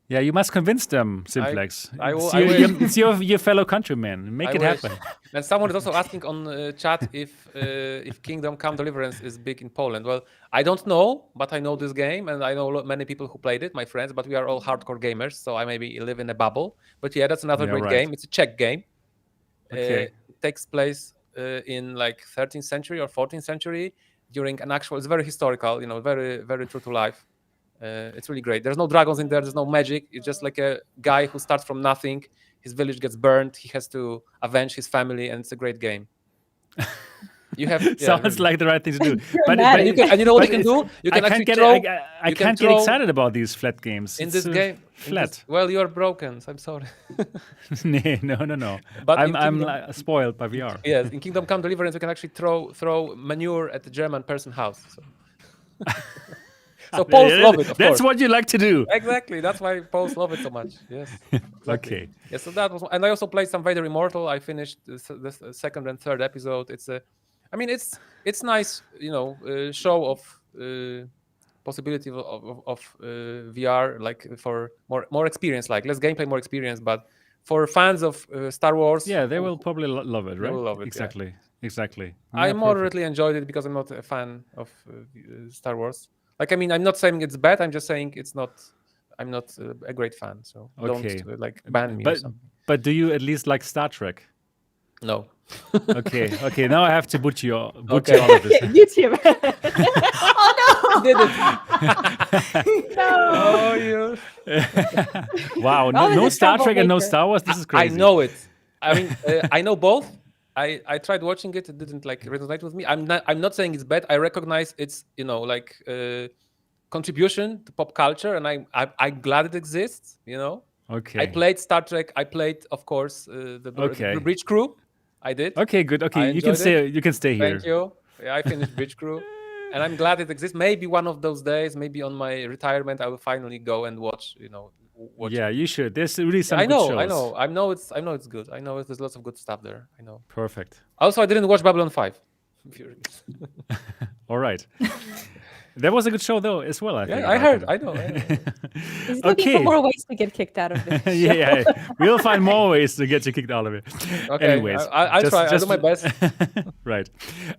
Yeah, you must convince them, Simplex. I will- It's I your, will. it's your fellow countrymen. Make I it wish. happen. And someone is also asking on chat if Kingdom Come Deliverance is big in Poland. Well, I don't know, but I know this game, and I know many people who played it, my friends. But we are all hardcore gamers, so I maybe live in a bubble. But yeah, that's another Yeah, great right. game. It's a Czech game. Okay. It takes place in like 13th century or 14th century during an actual. It's very historical, very very true to life. It's really great. There's no dragons in there. There's no magic. It's just like a guy who starts from nothing. His village gets burned. He has to avenge his family, and it's a great game. You have Sounds like the right thing to do. but Dramatic. and you know what but you can do? You I can can't actually get throw. I you can can't get throw excited about these flat games. in It's, this game. flat. Well, you are broken. So I'm sorry. no. But I'm in I'm Kingdom- spoiled by VR. Yes, in Kingdom Come Deliverance, you can actually throw manure at the German person's house. So Poles Yeah, love it. Of That's course. what you like to do. Exactly. That's why Poles love it so much. Yes. Exactly. Okay. Yeah. So that was, and I also played some Vader Immortal. I finished the second and third episode. It's nice, show of possibility of VR, like for more experience, like less gameplay, more experience. But for fans of Star Wars, Yeah, they will probably love it, right? will love it, yeah. Exactly. I Yeah, perfect. moderately enjoyed it because I'm not a fan of Star Wars. Like, I mean, I'm not saying it's bad. I'm just saying I'm not a great fan. So Okay. don't ban me or But something. but do you at least like Star Trek? No. Okay. Now I have to boot you out of this. YouTube. Oh Did it? No. Oh, you. Wow, Oh, no this is Star Trek and no troublemaker. Star Wars. This is I crazy. know it. I mean, I know both. I tried watching it. It didn't resonate with me. I'm not saying it's bad. I recognize its contribution to pop culture, and I'm glad it exists. Okay. I played Star Trek. I played, of course, the Bridge Crew. I did. Okay, good. I Okay, you can enjoyed stay. You can stay here. Thank you. Yeah, I finished Bridge Crew, and I'm glad it exists. Maybe one of those days, maybe on my retirement, I will finally go and watch. Watch. Yeah, you should. There's really some I good know, shows. I know it's good. I know there's lots of good stuff there. I know. Perfect. Also, I didn't watch Babylon 5. All right. That was a good show, though, as well. I think. Yeah, I heard. I know. He's looking Okay. for more ways to get kicked out of this. yeah. We'll find more ways to get you kicked out of it. Okay, Anyways, I'll try. I'll do my best. Right.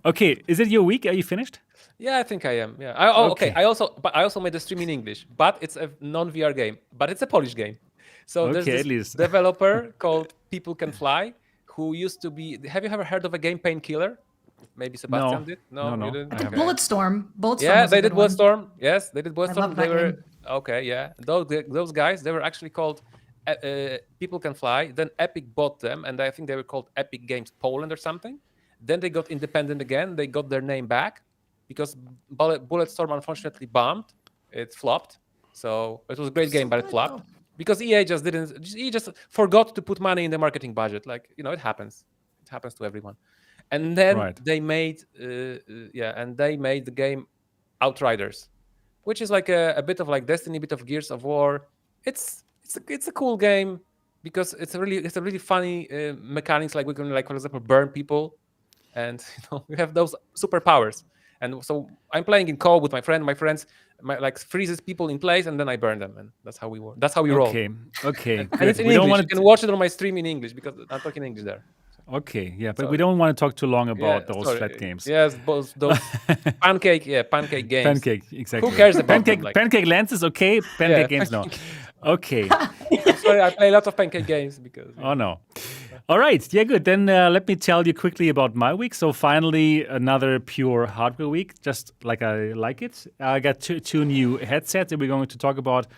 Okay. Is it your week? Are you finished? Yeah, I think I am. Yeah. Okay. Okay. I also made a stream in English, but it's a non-VR game, but it's a Polish game. So there's Okay, this at least. developer called People Can Fly, who used to be. Have you ever heard of a game Painkiller? Maybe Sebastian No. did. No, No, no. you didn't. I did Okay. Bulletstorm. Bulletstorm Yeah, was a they good did one. Bulletstorm. Yes, they did Bulletstorm. love that They were game. okay. Yeah, those guys, they were actually called People Can Fly. Then Epic bought them, and I think they were called Epic Games Poland or something. Then they got independent again. They got their name back because Bulletstorm unfortunately bombed. It flopped. So it was a great game, but it flopped because EA just didn't. He just forgot to put money in the marketing budget. Like, it happens. It happens to everyone. And then they made the game Outriders, which is like a bit of like Destiny, a bit of Gears of War. It's a cool game because it's a really funny mechanics. Like we can, like, for example, burn people, and we have those superpowers. And so I'm playing in co-op with my friend. My friends like freezes people in place, and then I burn them, and that's how we work. That's how we roll. Okay. And Good. it's in We don't English. want You can watch it on my stream in English because I'm talking English there. Okay, yeah, but So- we don't want to talk too long about those sorry. flat games. Yes, those pancake games. Pancake, exactly. Who cares about pancake? them, like- Pancake lenses, okay. Pancake Yeah. games, no. Okay. Sorry, I play a lot of pancake games because. Oh no. All right. Yeah, good. Then let me tell you quickly about my week. So finally, another pure hardware week, just like I like it. I got two new headsets that we're going to talk about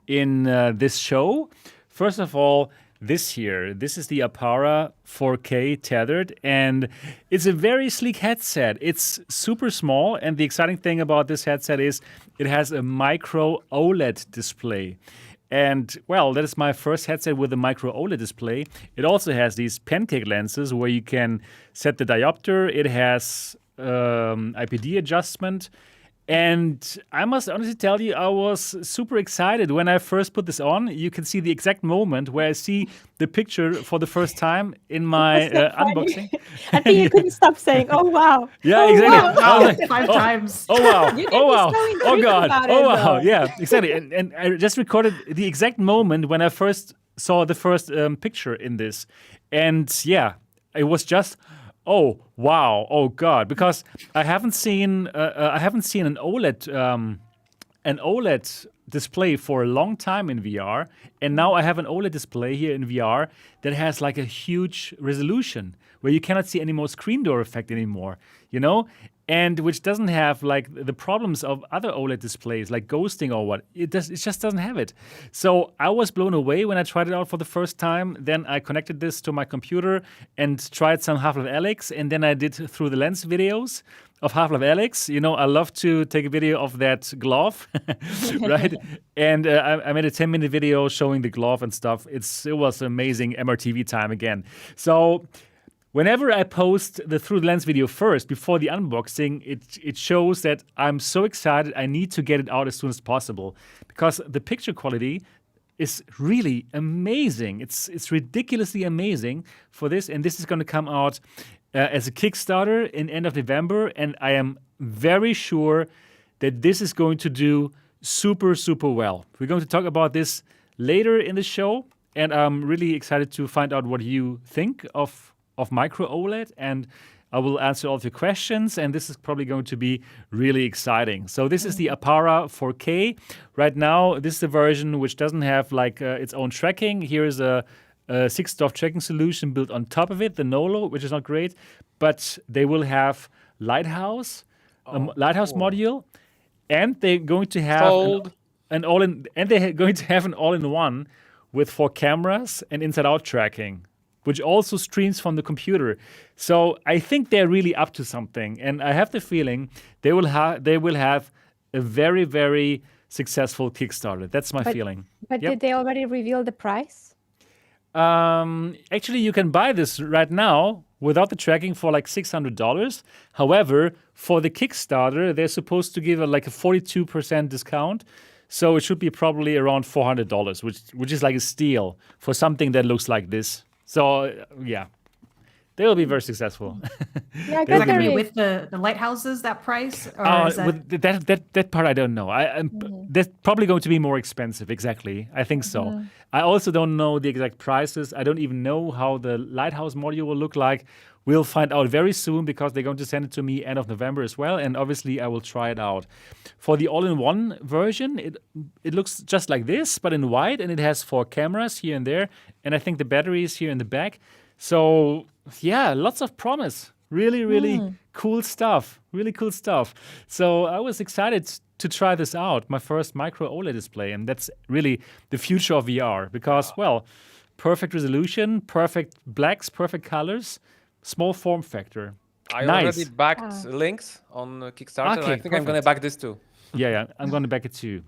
in this show. First of all, this is the Arpara 4K tethered, and it's a very sleek headset. It's super small, and the exciting thing about this headset is it has a micro OLED display. And, well, that is my first headset with a micro OLED display. It also has these pancake lenses where you can set the diopter. It has IPD adjustment. And I must honestly tell you, I was super excited when I first put this on. You can see the exact moment where I see the picture for the first time in my unboxing. I think you couldn't stop saying, "Oh wow!" Yeah, Oh, exactly. wow. I was like, 5 times. oh wow! You Oh can be wow! so Oh intrigued god! about Oh it, wow! though. Yeah, exactly. And I just recorded the exact moment when I first saw the first picture in this, and yeah, it was just. Oh wow! Oh god! Because I haven't seen an OLED display for a long time in VR, and now I have an OLED display here in VR that has like a huge resolution where you cannot see any more screen door effect anymore, and which doesn't have like the problems of other OLED displays like ghosting or what. It just doesn't have it. So I was blown away when I tried it out for the first time. Then I connected this to my computer and tried some Half-Life Alyx, and then I did through the lens videos of Half-Life Alyx. I love to take a video of that glove, right? And I made a 10-minute video showing the glove and stuff. It was amazing MRTV time again. So whenever I post the Through the Lens video first, before the unboxing, it shows that I'm so excited. I need to get it out as soon as possible because the picture quality is really amazing. It's ridiculously amazing for this, and this is going to come out as a Kickstarter in end of November, and I am very sure that this is going to do super, super well. We're going to talk about this later in the show, and I'm really excited to find out what you think of micro OLED, and I will answer all of your questions, and this is probably going to be really exciting. So this is the Arpara 4K. Right now, this is the version which doesn't have like its own tracking. Here is a 6-DoF tracking solution built on top of it, the Nolo, which is not great, but they will have Lighthouse, Lighthouse module, and they're going to have an all-in, and they're going to have an all-in-one with 4 cameras and inside-out tracking, which also streams from the computer. So I think they're really up to something, and I have the feeling they will have a very, very successful Kickstarter. That's my feeling. But Yep. did they already reveal the price? Actually, you can buy this right now without the tracking for like $600. However, for the Kickstarter, they're supposed to give like a 42% discount. So it should be probably around $400, which is like a steal for something that looks like this. So yeah, they will be very successful. Yeah, I Is guess that going there to be is. with the lighthouses, that price? Or is that... With that part, I don't know. That's probably going to be more expensive. Exactly, I think so. I also don't know the exact prices. I don't even know how the Lighthouse module will look like. We'll find out very soon because they're going to send it to me end of November as well, and obviously I will try it out. For the all-in-one version, it looks just like this, but in white, and it has 4 cameras here and there, and I think the battery is here in the back. So yeah, lots of promise. Really, really cool stuff. Really cool stuff. So I was excited to try this out, my first micro OLED display. And that's really the future of VR because, well, perfect resolution, perfect blacks, perfect colors, small form factor. I Nice. already backed links on Kickstarter. Okay, I think I'm going to perfect. back this too. Yeah, I'm going to back it too.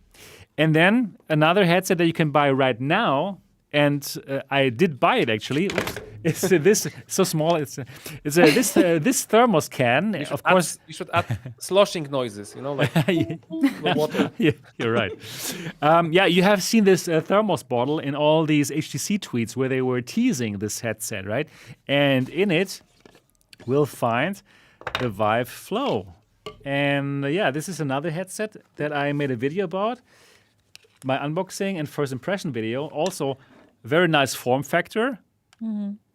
And then another headset that you can buy right now, and I did buy it actually. Oops. It's this so small. It's this thermos can. Of course, you should add sloshing noises. Like water. yeah, you're right. Yeah, you have seen this thermos bottle in all these HTC tweets where they were teasing this headset, right? And in it, we'll find the Vive Flow. And yeah, this is another headset that I made a video about. My unboxing and first impression video. Also, very nice form factor.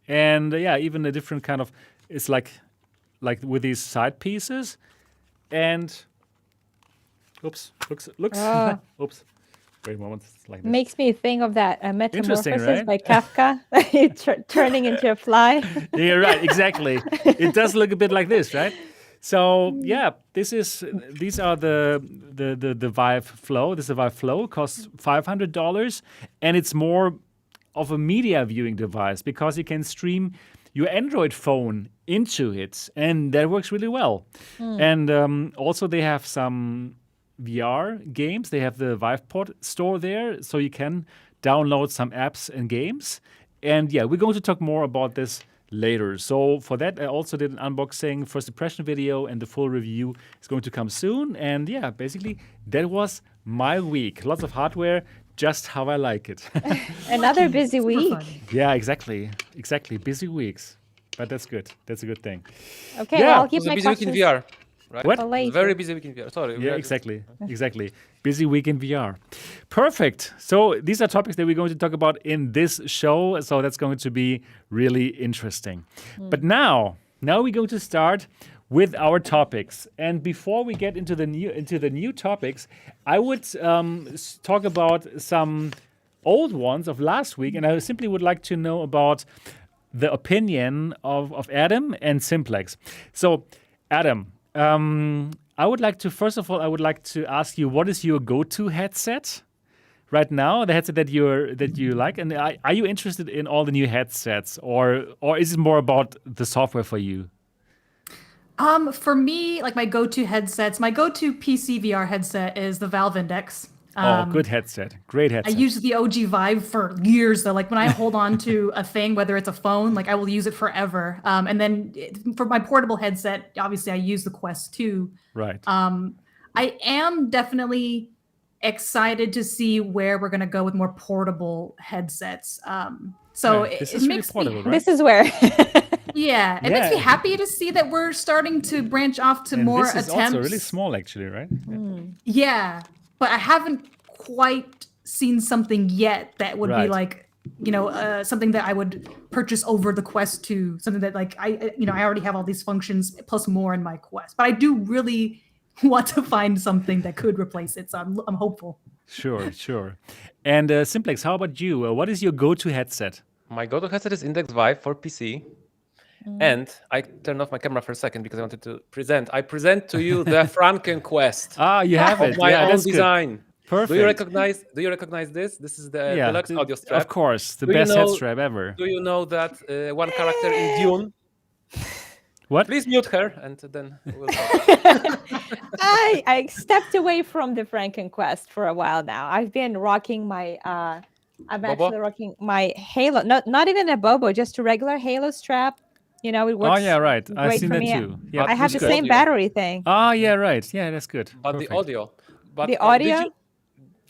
And yeah, even a different kind of, it's like with these side pieces. And, oops. Oops. Wait a moment. It's like this. Makes me think of that Metamorphosis right? by Kafka, turning into a fly. Yeah, you're right. Exactly. It does look a bit like this, right? So yeah, these are the Vive Flow. This is a Vive Flow. Costs $500, and it's more of a media viewing device because you can stream your Android phone into it, and that works really well. And also they have some VR games. They have the VivePort store there, so you can download some apps and games. And yeah, we're going to talk more about this later. So for that, I also did an unboxing, first impression video, and the full review is going to come soon. And yeah, basically that was my week. Lots of hardware, just how I like it. Another busy Super week. fun. Yeah, exactly. Busy weeks. But that's good. That's a good thing. Okay, Yeah, well, I'll It keep was a my busy week in questions. VR, right? What? for It was later. a very busy week in VR. Sorry. we Yeah, are- exactly. Busy week in VR. Perfect. So these are topics that we're going to talk about in this show. So that's going to be really interesting. But now we're going to start with our topics. And before we get into the new topics, I would talk about some old ones of last week, and I simply would like to know about the opinion of Adam and Simplex. So, Adam, I would like to ask you, what is your go-to headset right now? The headset that you like, and are you interested in all the new headsets, or is it more about the software for you? For me, like my go-to PC VR headset is the Valve Index. Good headset, great I headset. used the OG Vive for years though. Like when I hold on to a thing, whether it's a phone, like I will use it forever. And then for my portable headset, obviously I use the Quest 2. Right. I am definitely excited to see where we're gonna go with more portable headsets. So Right. This it is really makes portable, me, right? This is where. yeah, it makes me Yeah. happy to see that we're starting to branch off to And more this is attempts. also really small, actually, right? Yeah, but I haven't quite seen something yet that would be Right. like, something that I would purchase over the Quest 2. Something that like I already have all these functions plus more in my Quest. But I do really want to find something that could replace it. So I'm hopeful. Sure. And Simplex, how about you? What is your go-to headset? My go-to headset is Index Vive for PC. And I turned off my camera for a second because I wanted to present. I present to you the Franken Quest Ah, you have of it. my Yeah, own that's good. design. Perfect. Do you recognize this? This is the Yeah, deluxe audio strap. of course, the Do you best head know- strap ever. Do you know that one character in Dune? What? Please mute her, and then we'll talk. I stepped away from the Franken Quest for a while now. I've been rocking my I'm Bobo? actually rocking my Halo, not even a Bobo, just a regular Halo strap. It works. Oh yeah, right. I've great seen for that me. too. Yeah, I have the that's good. same battery thing. Ah, yeah, right. Yeah, that's good. But Perfect. the audio. But The did audio? you-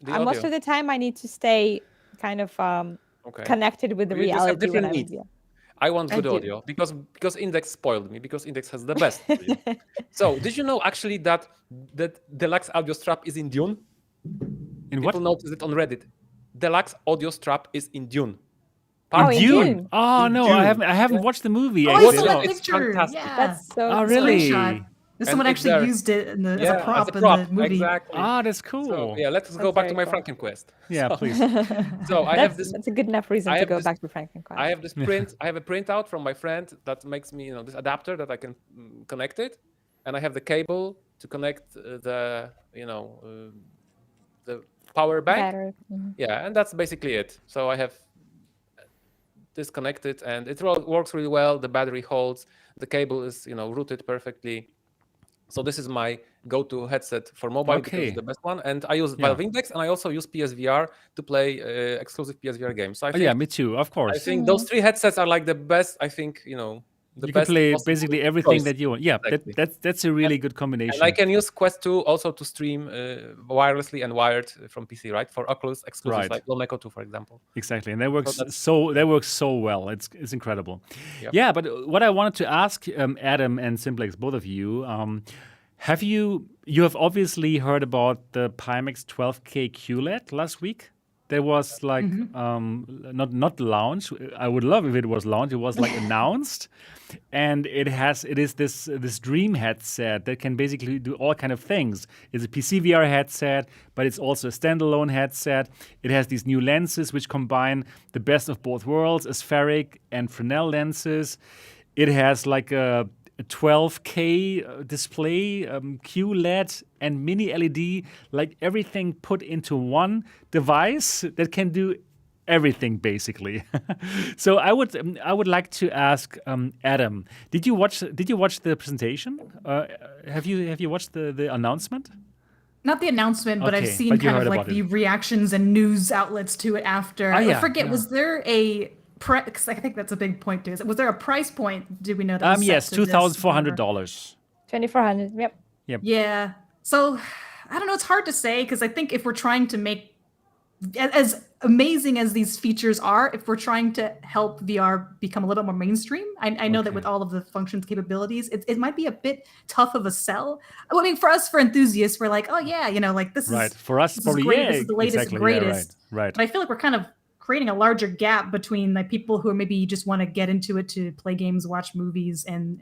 the Most audio. of the time, I need to stay kind of Okay. connected with the You just have reality when different I'm needs. yeah. I want I good do. audio because Index spoiled me, because Index has the best. for you. So did you know actually that deluxe audio strap is in Dune? In what? People noticed it on Reddit. Deluxe audio strap is in Dune. Oh, In in Dune. Dune. Oh In no, Dune. I haven't watched the movie. Oh, I actually. saw no, that it's picture. fantastic. Yeah. That's so. Oh really? Screenshot. Someone it's actually there. used it as a Yeah, as a prop in prop, the movie. exactly. Ah, that's So cool. yeah, let's go That's back to very my cool. Frankenquest. Yeah, So, please. so I have this. That's a good enough reason I to have go this. back to Frankenquest. I have this print. I have a printout from my friend that makes me, this adapter that I can connect it, and I have the cable to connect the power bank. Better. Mhm. Yeah, and that's basically it. So I have disconnected, and it works really well. The battery holds. The cable is routed perfectly. So this is my go-to headset for mobile because Okay. it's the best one. And I use Yeah. Valve Index, and I also use PSVR to play exclusive PSVR games. So I Oh, think yeah, me too, of I course. think those three headsets are like the best. I think the You can best play possible basically everything choice. that you want. Yeah, Exactly. that's a really good And combination. I can use Quest 2 also to stream wirelessly and wired from PC, right? For Oculus exclusives Right. like Lomeko 2, for example. Exactly, and that works that's- that works so well. It's incredible. Yep. Yeah, but what I wanted to ask Adam and Simplex, both of you, have you have obviously heard about the Pimax 12K QLED last week? There was like not launch. I would love if it was launched. It was like announced, and it is this dream headset that can basically do all kind of things. It's a PC VR headset, but it's also a standalone headset. It has these new lenses which combine the best of both worlds, aspheric and Fresnel lenses. It has like a 12K display, QLED and mini LED, like everything put into one device that can do everything basically. So I would like to ask Adam, did you watch the presentation? Have you watched the announcement? Not the announcement, but I've Okay, seen but you kind of heard like about the it. reactions and news outlets to it after. Oh, I yeah, forget, yeah. was there a price? I think that's a big point too. Was there a price point? Did we know that? Was set Yes, to this? $2,400. 2,400. Yep. Yeah. So I don't know. It's hard to say because I think if we're trying to make as amazing as these features are, if we're trying to help VR become a little bit more mainstream, I know that Okay. with all of the functions, capabilities, it might be a bit tough of a sell. I mean, for us, for enthusiasts, we're like, oh yeah, like this Right. is For us, this probably is great. yeah, This is the latest exactly. and greatest. Yeah, right. But I feel like we're kind of creating a larger gap between like people who maybe just want to get into it to play games, watch movies, and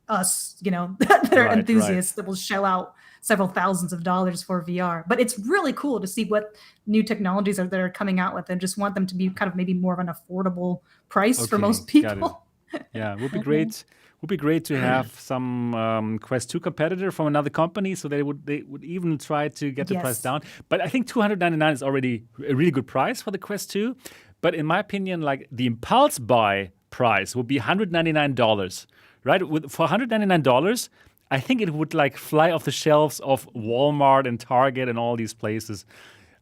us, that are Right, enthusiasts that will shell out several thousands of dollars for VR. But it's really cool to see what new technologies that are coming out with, and just want them to be kind of maybe more of an affordable price for Okay, most got it. people. Yeah, it would be great. Would be great to have some Quest 2 competitor from another company, so they would even try to get the price Yes. down. But I think $299 is already a really good price for the Quest 2. But in my opinion, like the impulse buy price would be $199, right? For $199, I think it would like fly off the shelves of Walmart and Target and all these places.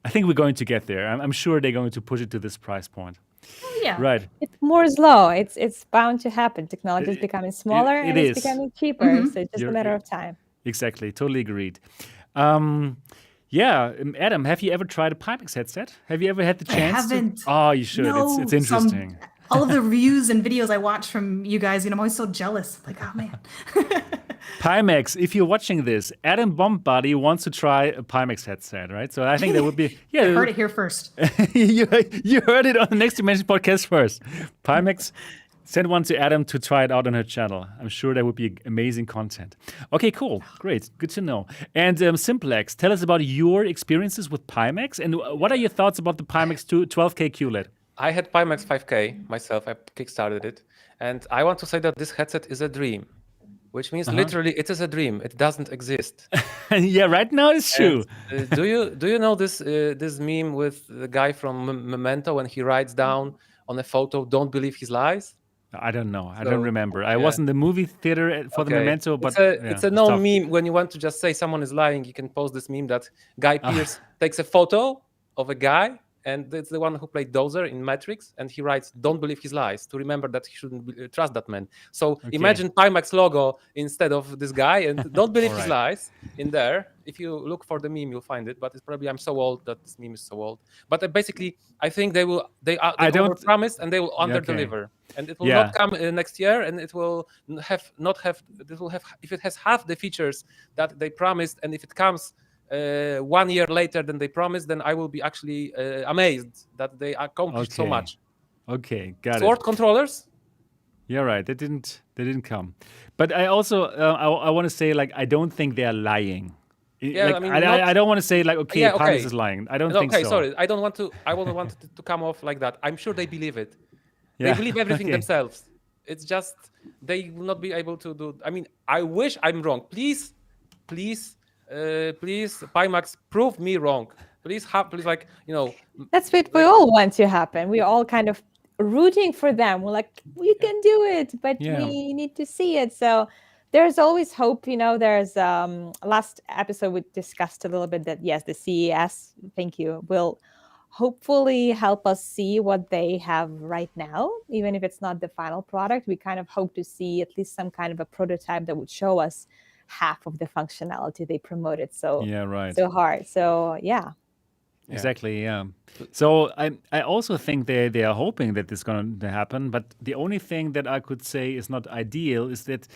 I think we're going to get there. I'm sure they're going to push it to this price point. Yeah. Right. It's Moore's law. It's bound to happen. Technology is becoming smaller it and is. it's becoming cheaper. So it's just a matter of time. Exactly. Totally agreed. Adam, have you ever tried a Pimax headset? Have you ever had the chance haven't. to? Oh, you should. No, It's interesting. all of the reviews and videos I watch from you guys, I'm always so jealous. Like, oh man. Pimax, if you're watching this, AtomBombBody wants to try a Pimax headset, right? So I think that would be Heard it here first. you heard it on the Next Dimension podcast first. Pimax, send one to Adam to try it out on her channel. I'm sure that would be amazing content. Okay, cool. Great. Good to know. And Simplex, tell us about your experiences with Pimax and what are your thoughts about the Pimax 12K QLED? I had Pimax 5K myself. I kickstarted it, and I want to say that this headset is a dream, which means literally it is a dream. It doesn't exist. Yeah, right now it's true. And, do you know this meme with the guy from Memento when he writes down on a photo, "Don't believe his lies"? I don't know. I So, don't remember. I yeah. was in the movie theater for the Okay. Memento, but it's a known meme. When you want to just say someone is lying, you can post this meme that Guy Pearce takes a photo of a guy, and it's the one who played Dozer in Matrix, and he writes, "Don't believe his lies," to remember that he shouldn't trust that man. So imagine Pimax logo instead of this guy, and "Don't believe his lies" in there. If you look for the meme, you'll find it. But it's probably I'm so old that this meme is so old. But basically, I think they overpromise and they will underdeliver, and it will not come next year, and it will have if it has half the features that they promised, and if it comes 1 year later than they promised, then I will be actually amazed that they accomplished so much. Okay, got Sword it. controllers? Yeah, right. They didn't come. But I also I want to say like I don't think they're lying. Yeah, Like, I mean, I don't want to say like okay, Yeah, Pimax okay. is lying. I don't No, think okay, so. sorry. I don't want it to come off like that. I'm sure they believe it. They Yeah. believe everything Okay. themselves. It's just they will not be able to do. I mean, I wish I'm wrong. Please, Pimax, prove me wrong. Please, like That's what we all want to happen. We're all kind of rooting for them. We're like, we can do it, but Yeah. we need to see it. So there's always hope. There's last episode we discussed a little bit that yes, the CES, thank you, will hopefully help us see what they have right now, even if it's not the final product. We kind of hope to see at least some kind of a prototype that would show us half of the functionality they promoted so hard. So yeah. Exactly, yeah. So I also think they are hoping that this is going to happen, but the only thing that I could say is not ideal is that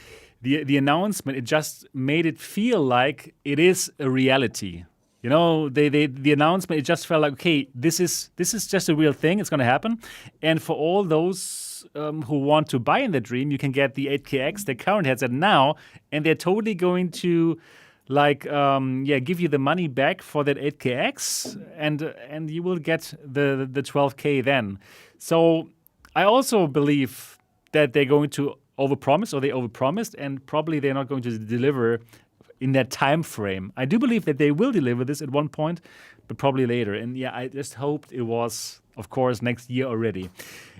the announcement, it just made it feel like it is a reality. The announcement, it just felt like, okay, this is just a real thing. It's going to happen. And for all those who want to buy in the dream, you can get the 8KX, the current headset now, and they're totally going to give you the money back for that 8KX, and you will get the 12K then. So I also believe that they're going to overpromise, or they overpromised, and probably they're not going to deliver in that time frame. I do believe that they will deliver this at one point, but probably later. And yeah, I just hoped it was, of course, next year already.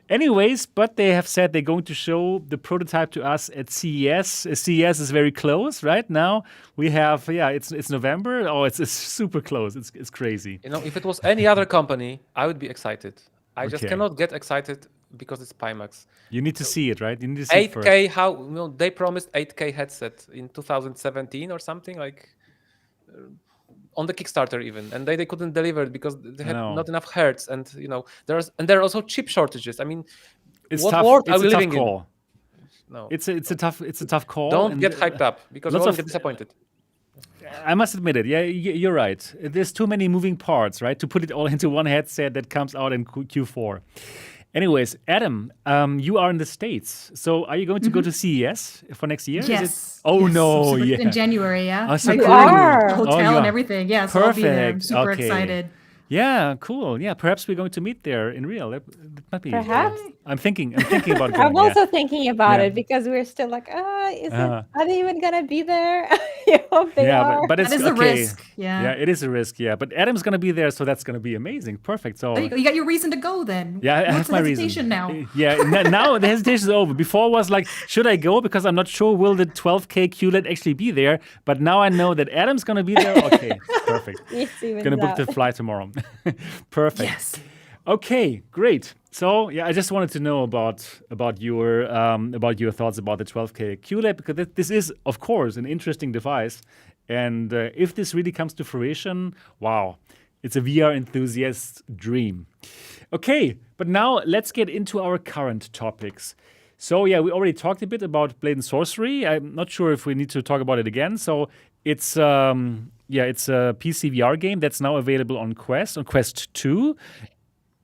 Anyways, but they have said they're going to show the prototype to us at CES. CES is very close right now. We have, it's November. Oh, it's super close. It's crazy. if it was any other company, I would be excited. I just cannot get excited because it's Pimax. You need to see it, right? You need to see 8K, it first. They promised 8K headset in 2017 or something, like on the Kickstarter even, and they couldn't deliver it because they had not enough hertz, and there are also chip shortages. I mean, it's what tough. world It's are we a tough living call. in? No, it's a tough call. Don't get hyped up because you'll get disappointed. I must admit it. Yeah, you're right. There's too many moving parts, right, to put it all into one headset that comes out in Q4. Anyways, Adam, you are in the States. So are you going to go to CES for next year? Yes. No, in January, yeah. Oh, so My cool. hotel and everything. Yeah, so I'll be there. I'm super excited. Yeah, cool. Yeah, perhaps we're going to meet there in real. That might be. Perhaps. I'm thinking about going. I'm also thinking about it because we're still like, are they even gonna be there? I hope they are. But it's that is a risk. Yeah, it is a risk. Yeah, but Adam's gonna be there, so that's gonna be amazing. Perfect. So you got your reason to go then. Yeah, I have my reason now. Yeah, now the hesitation is over. Before was like, should I go because I'm not sure will the 12K QLED actually be there? But now I know that Adam's gonna be there. Okay, perfect. Gonna book the flight tomorrow. Perfect. Yes. Okay, great. So I just wanted to know about your thoughts about the 12K QLED, because this is, of course, an interesting device, and if this really comes to fruition, wow, it's a VR enthusiast's dream. Okay, but now let's get into our current topics. So we already talked a bit about Blade and Sorcery. I'm not sure if we need to talk about it again. So it's it's a PC VR game that's now available on Quest 2.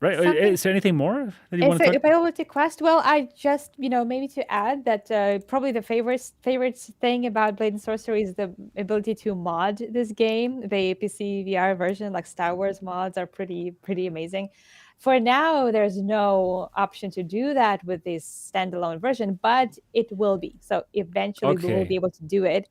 Right? Is there anything more that you want to talk about? Available to Quest? Well, I just, maybe to add that probably the favorite thing about Blade and Sorcery is the ability to mod this game. The PC VR version, like Star Wars mods, are pretty amazing. For now, there's no option to do that with this standalone version, but it will be. So eventually we will be able to do it.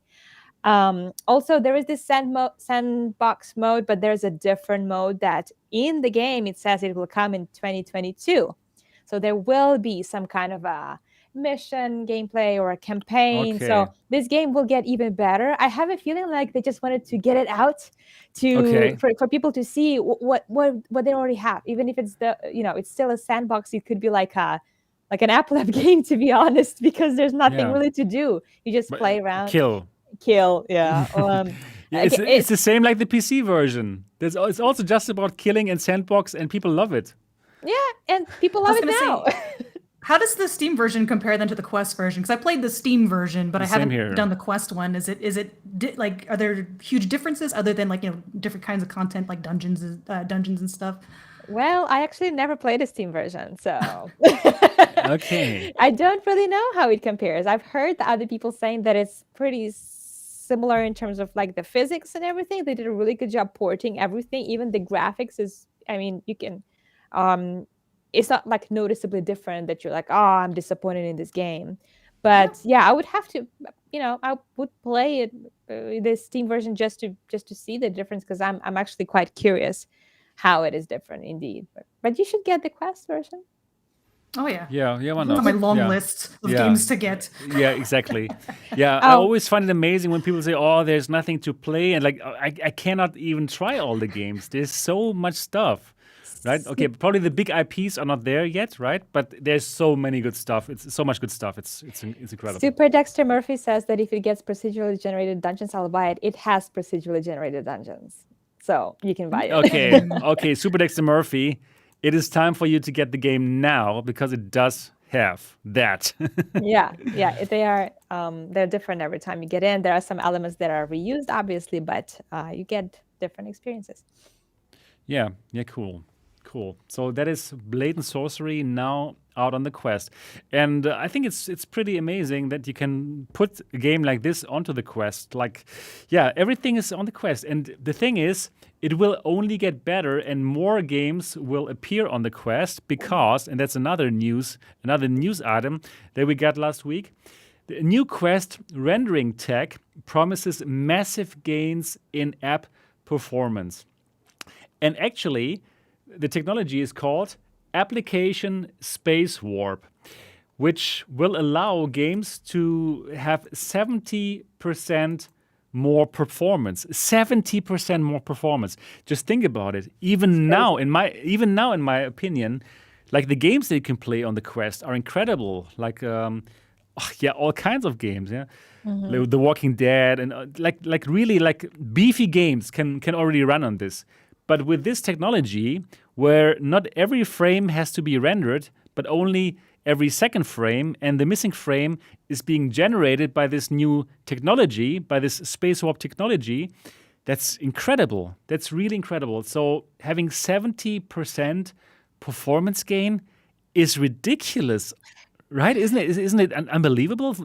Also, there is this sandbox mode, but there's a different mode that in the game, it says it will come in 2022. So there will be some kind of a mission gameplay or a campaign. Okay. So this game will get even better. I have a feeling like they just wanted to get it out for people to see what they already have. Even if it's it's still a sandbox, it could be like an Apple app game, to be honest, because there's nothing really to do. You just play around. Kill, yeah. It's the same like the PC version. It's also just about killing and sandbox, and people love it. Yeah, and people love it now. How does the Steam version compare then to the Quest version? Because I played the Steam version, but I haven't done the Quest one. Is it like, are there huge differences other than different kinds of content like dungeons and stuff? Well, I actually never played a Steam version, so Okay. I don't really know how it compares. I've heard the other people saying that it's pretty similar in terms of like the physics and everything. They did a really good job porting everything. Even the graphics is, I mean, you can, it's not like noticeably different that you're like, oh, I'm disappointed in this game. But yeah, I would have to, I would play it, the Steam version just to see the difference, because I'm actually quite curious how it is different indeed. But you should get the Quest version. Oh yeah. Yeah, why On not? my long Yeah. list of Yeah. games to get. Yeah, exactly. Yeah, I always find it amazing when people say, "Oh, there's nothing to play," and like I cannot even try all the games. There's so much stuff, right? Okay, probably the big IPs are not there yet, right? But there's so many good stuff. It's so much good stuff. It's incredible. Super Dexter Murphy says that if it gets procedurally generated dungeons, I'll buy it. It has procedurally generated dungeons, so you can buy it. Okay, Super Dexter Murphy. It is time for you to get the game now because it does have that. yeah, they are they're different every time you get in. There are some elements that are reused, obviously, but you get different experiences. Yeah, cool. So that is Blade and Sorcery now out on the Quest, and I think it's pretty amazing that you can put a game like this onto the Quest. Like, yeah, everything is on the Quest, and the thing is, it will only get better, and more games will appear on the Quest because, and that's another news item that we got last week. The new Quest rendering tech promises massive gains in app performance. And actually, the technology is called Application Space Warp, which will allow games to have 70% more performance. 70% more performance. Just think about it. Even now, in my opinion, like the games that you can play on the Quest are incredible. Like, all kinds of games. Yeah. Like The Walking Dead and like really like beefy games can already run on this. But with this technology, where not every frame has to be rendered, but only every second frame, and the missing frame is being generated by this new technology, by this space warp technology, that's incredible. That's really incredible. So having 70% performance gain is ridiculous, right? Isn't it unbelievable?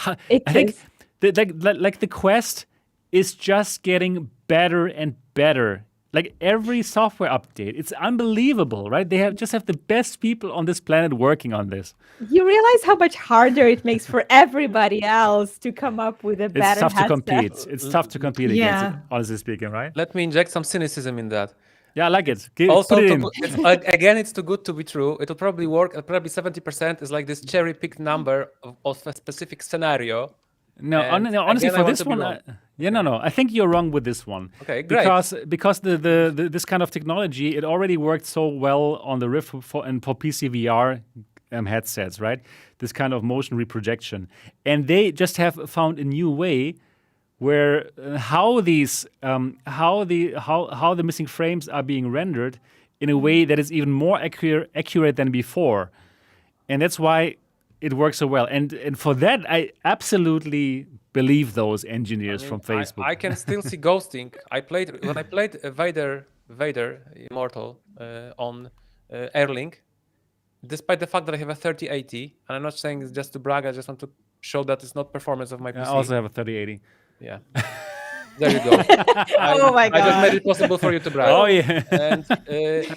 I think the Quest is just getting better and better. Like every software update, it's unbelievable, right? They just have the best people on this planet working on this. You realize how much harder it makes for everybody else to come up with a better It's tough headset. to compete. It's tough to compete against it, honestly speaking, right? Let me inject some cynicism in that. Yeah, I like it. Also, put it in. It's too good to be true. It'll probably work. Probably 70% is like this cherry-picked number of a specific scenario. No, honestly, for this one, I think you're wrong with this one. Okay, great. Because the this kind of technology, it already worked so well on the Rift and for PC VR headsets, right? This kind of motion reprojection, and they just have found a new way where how the missing frames are being rendered in a way that is even more accurate than before, and that's why it works so well, and for that, I absolutely believe those engineers from Facebook. I can still see ghosting. When I played Vader Immortal on Airlink, despite the fact that I have a 3080, and I'm not saying it's just to brag, I just want to show that it's not performance of my PC. I also have a 3080. Yeah. There you go. Oh my God. I just made it possible for you to brag. Oh yeah. And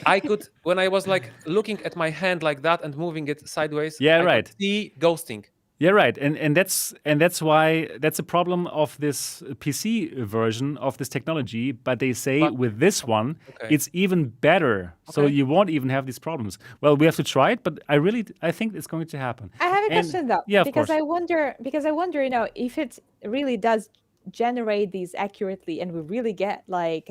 I could, when I was like looking at my hand like that and moving it sideways, Yeah, I right. could see ghosting. Yeah, right, and that's why that's a problem of this PC version of this technology. But they say with this one, it's even better, so you won't even have these problems. Well, we have to try it, but I think it's going to happen. I have a question though, yeah, of because course. I wonder, if it really does generate these accurately, and we really get like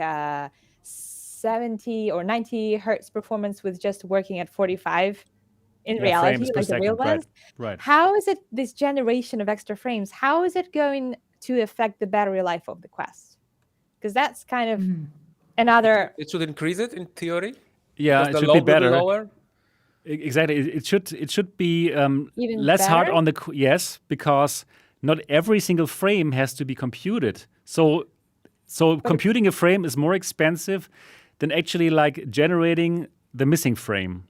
70 or 90 hertz performance with just working at 45. In reality, like the real ones, right? How is it this generation of extra frames? How is it going to affect the battery life of the Quest? Because that's kind of another. It should increase it in theory. Yeah, it should be better. Lower. Exactly, it should be Even less hard better? on the because not every single frame has to be computed. So computing a frame is more expensive than actually like generating the missing frame.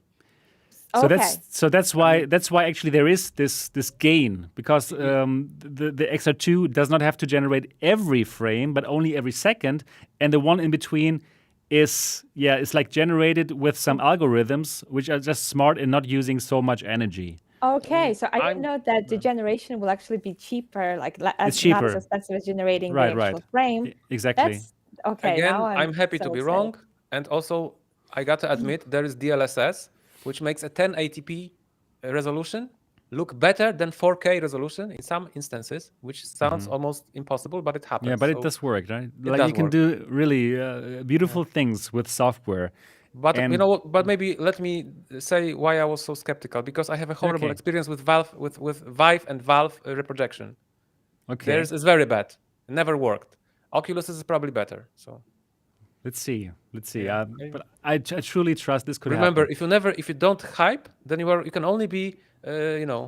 So Okay. that's why actually there is this gain, because the XR2 does not have to generate every frame, but only every second, and the one in between is it's like generated with some algorithms which are just smart and not using so much energy. Okay, so I didn't I'm- know that the generation will actually be cheaper, like not as cheaper. expensive as generating Right, the actual right. frame. Exactly. That's okay. Again, Now I'm happy so to be excited. wrong. And also, I got to admit, there is DLSS, which makes a 1080p resolution look better than 4K resolution in some instances, which sounds almost impossible, but it happens. Yeah, but it So- does work, right? Like does you can work. do really beautiful things with software. But And- you know what? But maybe let me say why I was so skeptical, because I have a horrible Okay. experience with Valve, with Vive and Valve reprojection. Okay, Theirs is very bad. It never worked. Oculus is probably better. So let's see. Yeah. But I truly trust this could remember, happen. if you don't hype, then you can only be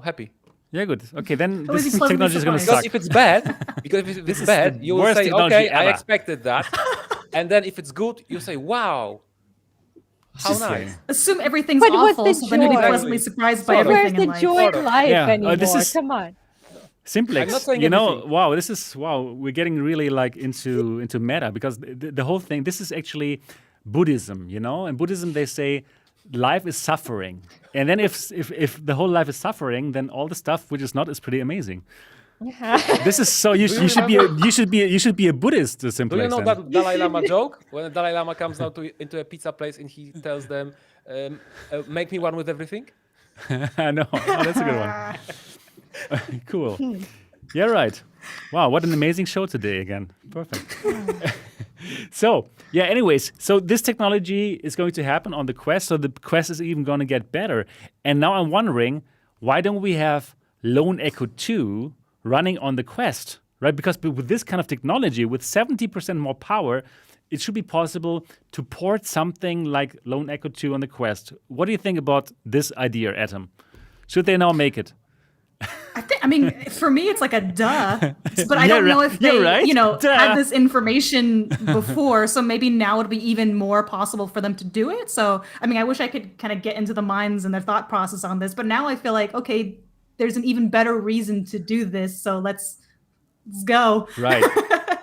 happy. Yeah, good. Okay, then At least this you're pleasantly technology is going to surprised. suck. Because if it's bad, because if it's bad, the you will worst say, technology okay, I ever." expected that. And then if it's good, you say, wow, how Just nice. assume everything's But what's awful, the so then you'll be joy? pleasantly surprised by Sort of. Where's everything in the life. joy in life Yeah, anymore? this is- Come on. Simplex. I'm not saying you know, anything. we're getting really like into meta, because the whole thing, this is actually Buddhism, you know? In Buddhism they say life is suffering. And then if the whole life is suffering, then all the stuff which is not is pretty amazing. This is so you should be a Buddhist, Do Simplex. you know then. that Dalai Lama joke? When the Dalai Lama comes now into a pizza place and he tells them, make me one with everything? I know. Oh, that's a good one. Cool. Yeah, right. Wow, what an amazing show today again. Perfect. So, yeah, anyways, so this technology is going to happen on the Quest. So the Quest is even going to get better. And now I'm wondering, why don't we have Lone Echo 2 running on the Quest, right? Because with this kind of technology, with 70% more power, it should be possible to port something like Lone Echo 2 on the Quest. What do you think about this idea, Atom? Should they now make it? I mean, for me, it's like a duh. But I Yeah, don't know right. if You're they, right. Duh. had this information before. So maybe now it'd be even more possible for them to do it. So, I mean, I wish I could kind of get into the minds and their thought process on this. But now I feel like, okay, there's an even better reason to do this. So let's go. Right.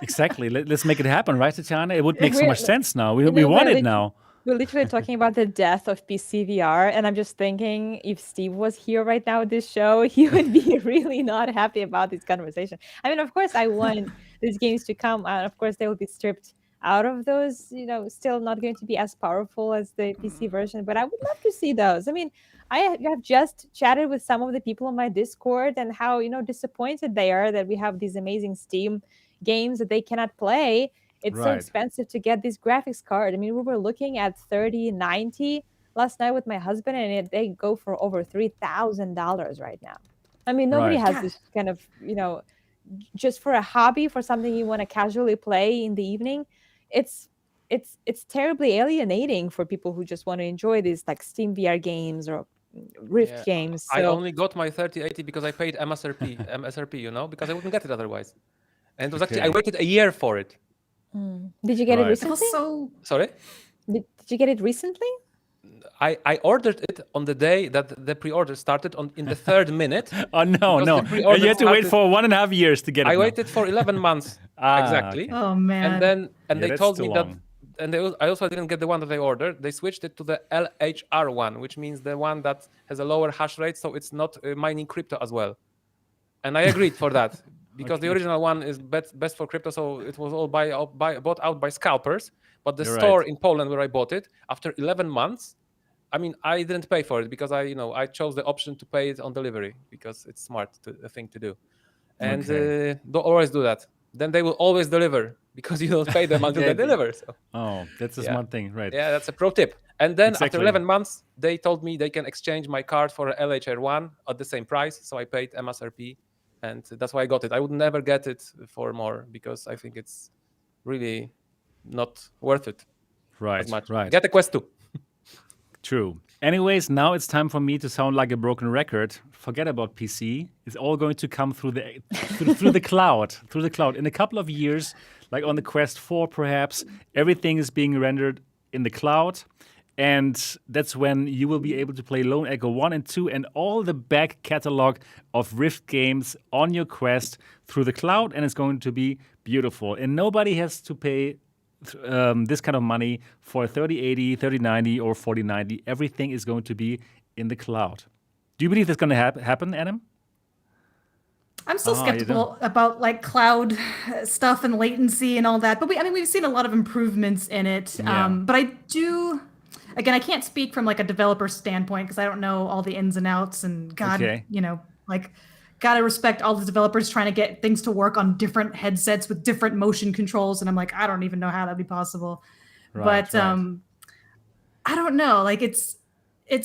Exactly. Let's make it happen, right, Tetiana? It would make so We're- much sense now. We You know, want we're it now. We're literally talking about the death of PC VR, and I'm just thinking if Steve was here right now at this show, he would be really not happy about this conversation. I mean, of course, I want these games to come, and of course, they will be stripped out of those, still not going to be as powerful as the PC version, but I would love to see those. I mean, I have just chatted with some of the people on my Discord and how, disappointed they are that we have these amazing Steam games that they cannot play. It's so Right. expensive to get this graphics card. I mean, we were looking at 3090 last night with my husband, and they go for over $3,000 right now. I mean, nobody Right. has this kind of, just for a hobby, for something you want to casually play in the evening. It's terribly alienating for people who just want to enjoy these like Steam VR games or Rift Yeah, games. I So only got my 3080 because I paid MSRP, because I wouldn't get it otherwise. And it was actually, I Okay. waited a year for it. did you get it Right. It was recently? so Sorry? Did you get it recently? I ordered it on the day that the pre-order started in the third minute. Oh, no, Because no. the pre-order You had to wait started- for 1.5 years to get it. I now. waited for 11 months exactly. okay. oh man. And then Yeah, they that's told too me that, long. and I also didn't get the one that I ordered. They switched it to the LHR one, which means the one that has a lower hash rate, so it's not mining crypto as well. And I agreed for that because the Okay. original one is best for crypto, so it was all bought out by scalpers. But the You're store right. in Poland where I bought it, after 11 months, I mean, I didn't pay for it because I chose the option to pay it on delivery because it's a thing to do. And Okay. don't always do that. Then they will always deliver because you don't pay them until Yeah, they deliver. So Oh, that's a Yeah. smart thing, right? yeah, that's a pro tip. And then Exactly. after 11 months, they told me they can exchange my card for a LHR1 at the same price. So I paid MSRP, and that's why I got it. I would never get it for more because I think it's really not worth it Right, as much. right. Get a Quest 2. True. Anyways, now it's time for me to sound like a broken record. Forget about PC. It's all going to come through the cloud. Through the cloud. In a couple of years, like on the Quest 4 perhaps, everything is being rendered in the cloud. And that's when you will be able to play Lone Echo 1 and 2 and all the back catalog of Rift games on your Quest through the cloud, and it's going to be beautiful. And nobody has to pay this kind of money for 3080, 3090, or 4090. Everything is going to be in the cloud. Do you believe that's going to happen, Adam? I'm still skeptical about like cloud stuff and latency and all that, but we've seen a lot of improvements in it. But I do, again, I can't speak from like a developer standpoint because I don't know all the ins and outs, and gotta respect all the developers trying to get things to work on different headsets with different motion controls, and I'm like, I don't even know how that'd be possible. But I don't know, like it's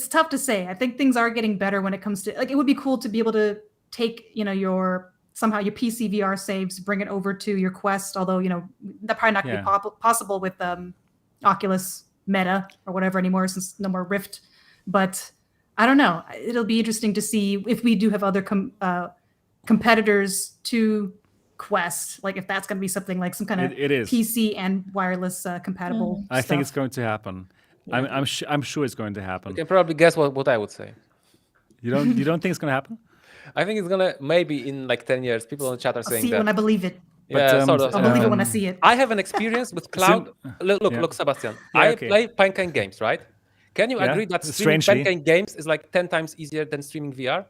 tough to say. I think things are getting better when it comes to, like, it would be cool to be able to take, your PC VR saves, bring it over to your Quest, although, that probably not going to be possible with Oculus Meta or whatever anymore, since no more Rift. But I don't know. It'll be interesting to see if we do have other competitors to Quest, like if that's going to be something like some kind of PC and wireless compatible I stuff. think it's going to happen. I'm sure it's going to happen. You can probably guess what I would say. You don't think it's going to happen? I think it's gonna, maybe in like 10 years, people in the chat are saying see that. It when I believe it. Yeah, sort of. I'll believe it when I see it. I have an experience with cloud. Look, Sebastian. I play Pancake games, right? Can you agree that streaming Pancake games is like 10 times easier than streaming VR?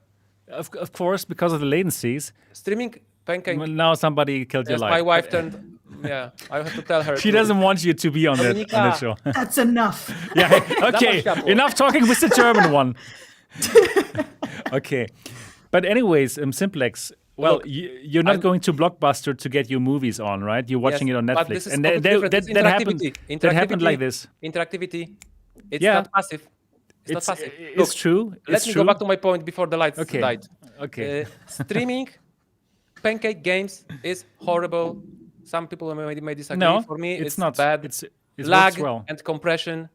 Of course, because of the latencies. Streaming Pancake. Well, now somebody killed your life. My wife turned. Yeah, I have to tell her. She doesn't want you to be on that show. That's enough. Yeah. Okay. Enough talking with the German one. Okay. But anyways, Simplex, well, you're not going to Blockbuster to get your movies on, right? You're watching it on Netflix. But this is and that happened like this. Interactivity. It's not passive. It's not passive. It's true. Let me go back to my point before the lights died. Okay. Streaming Pancake games is horrible. Some people may disagree. No, for me, it's not bad. It lag well. and compression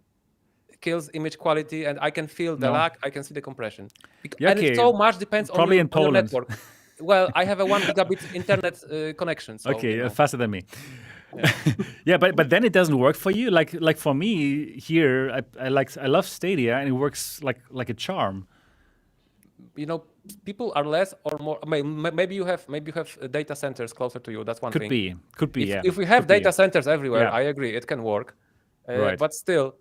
kills image quality, and I can feel the lag, I can see the compression. And it so much depends on your network. Well, I have a 1 gigabit internet connection. So, faster than me. Yeah, but then it doesn't work for you. Like for me here, I love Stadia, and it works like a charm. People are less or more. Maybe you have data centers closer to you. That's one thing. Could be. If we have data centers everywhere, I agree, it can work. Right. But still,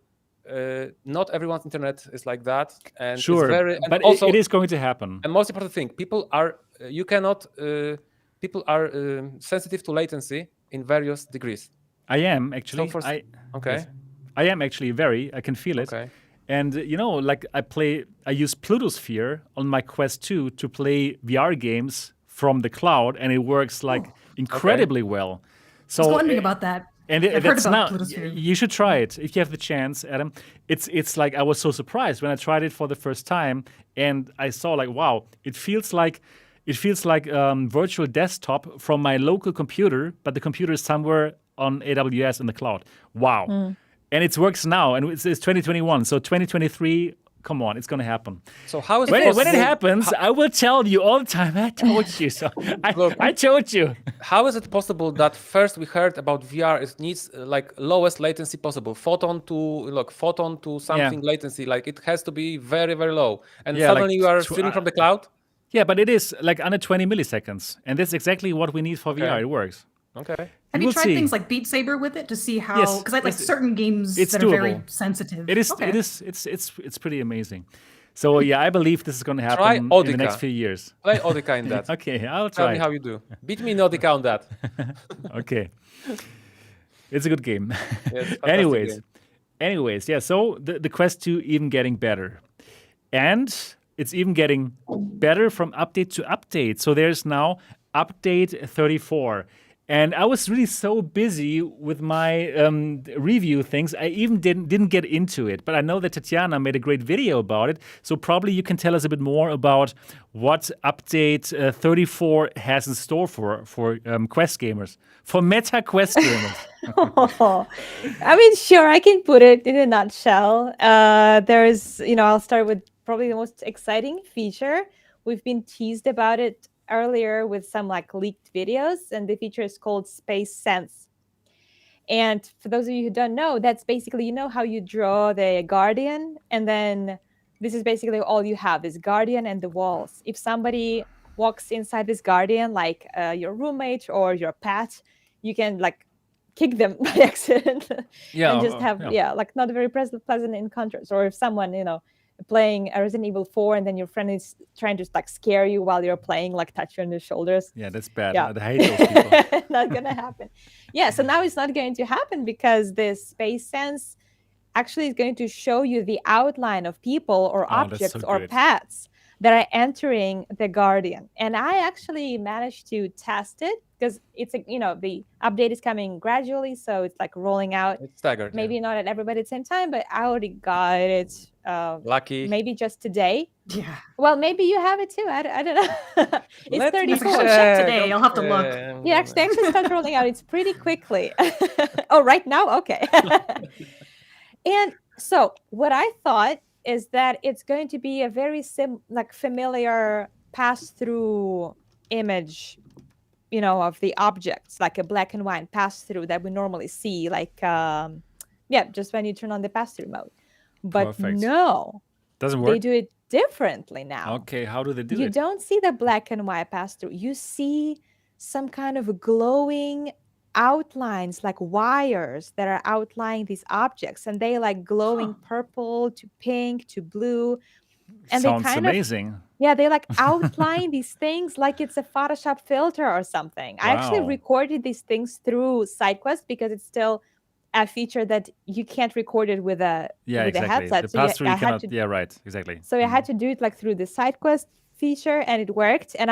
not everyone's internet is like that. And sure, but also, it is going to happen. And most important thing, people are sensitive to latency in various degrees. I am actually. I am actually I can feel it. Okay. And I use Plutosphere on my Quest 2 to play VR games from the cloud, and it works incredibly well. So I was wondering about that. And that's now, you should try it if you have the chance, Adam. It's like, I was so surprised when I tried it for the first time, and I saw wow, it feels like virtual desktop from my local computer, but the computer is somewhere on AWS in the cloud. Wow. And it works now, and it's 2021, so 2023. Come on, it's going to happen. So how is when it happens, I will tell you all the time. I told you so. I told you. How is it possible that first we heard about VR? It needs lowest latency possible, photon to something latency. It has to be very, very low. And suddenly you are streaming from the cloud. Yeah, but it is under 20 milliseconds, and that's exactly what we need for VR. It works. Okay. Have you tried things like Beat Saber with it to see how? Because I like certain games that doable. are very sensitive. It is. Okay. It's pretty amazing. So I believe this is going to happen in the next few years. Play Odica in that. Okay, I'll try. Tell me how you do. Beat me in Odica on that. Okay. It's a good game. Yes, anyways, yeah. So the Quest 2 even getting better, and it's even getting better from update to update. So there's now update 34. And I was really so busy with my review things, I even didn't get into it. But I know that Tetiana made a great video about it. So probably you can tell us a bit more about what update 34 has in store for Quest gamers, for Meta Quest gamers. Sure, I can put it in a nutshell. There's, I'll start with probably the most exciting feature. We've been teased about it earlier with some leaked videos, and the feature is called Space Sense. And for those of you who don't know, that's basically, how you draw the guardian, and then this is basically all you have, this guardian and the walls. If somebody walks inside this guardian, like your roommate or your pet, you can like kick them by accident and just have like not very pleasant encounters. Or if someone playing a Resident Evil 4 and then your friend is trying to like scare you while you're playing, like touch you on the shoulders. Yeah, that's bad. I hate those people. Not gonna happen. Yeah, so now it's not going to happen because this Space Sense actually is going to show you the outline of people or objects or pets that are entering the Guardian. And I actually managed to test it because it's the update is coming gradually, so it's like rolling out. It's staggered. Maybe not at everybody at the same time, but I already got it. Lucky. Maybe just today. Yeah. Well, maybe you have it too. I don't know. It's 34. Check today. I'll have to look. Yeah, actually start rolling out. It's pretty quickly. Oh, right now? Okay. And so what I thought is that it's going to be a very familiar pass-through image, of the objects, like a black and white pass-through that we normally see, like, just when you turn on the pass-through mode. But no, doesn't work. They do it differently now. Okay, how do they do it? You don't see the black and white pass-through. You see some kind of glowing outlines, like wires that are outlining these objects, and they like glowing purple to pink to blue, and Sounds they kind amazing. they like outline these things like it's a Photoshop filter or something. I actually recorded these things through SideQuest because it's still a feature that you can't record it with a headset. The pass-through you cannot. Right, exactly. So I had to do it like through the SideQuest feature, and it worked. And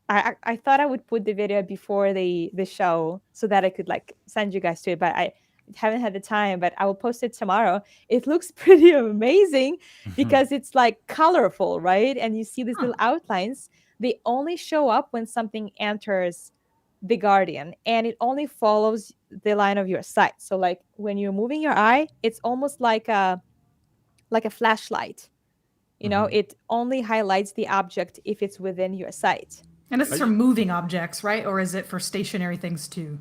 I thought I would put the video before the show so that I could like send you guys to it, but I haven't had the time. But I will post it tomorrow. It looks pretty amazing because it's like colorful, right? And you see these little outlines. They only show up when something enters the Guardian, and it only follows the line of your sight. So like when you're moving your eye, it's almost like a flashlight. It only highlights the object if it's within your sight. And this is for moving objects, right? Or is it for stationary things too?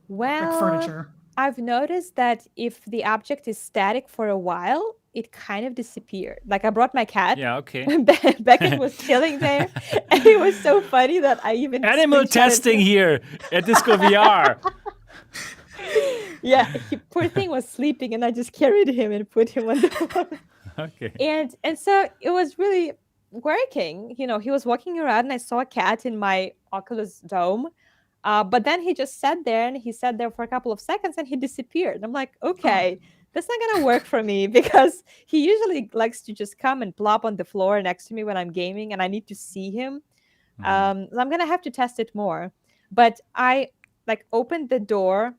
Well, like furniture. I've noticed that if the object is static for a while, it kind of disappeared. Like I brought my cat. Yeah, okay. Beckett was chilling there. And it was so funny that I even animal testing here at Disco VR. Yeah, poor thing was sleeping, and I just carried him and put him on the floor. Okay. And so it was really working. He was walking around, and I saw a cat in my Oculus Dome. But then he just sat there, and he sat there for a couple of seconds, and he disappeared. I'm like, okay, that's not going to work for me because he usually likes to just come and plop on the floor next to me when I'm gaming, and I need to see him. So I'm going to have to test it more. But I opened the door,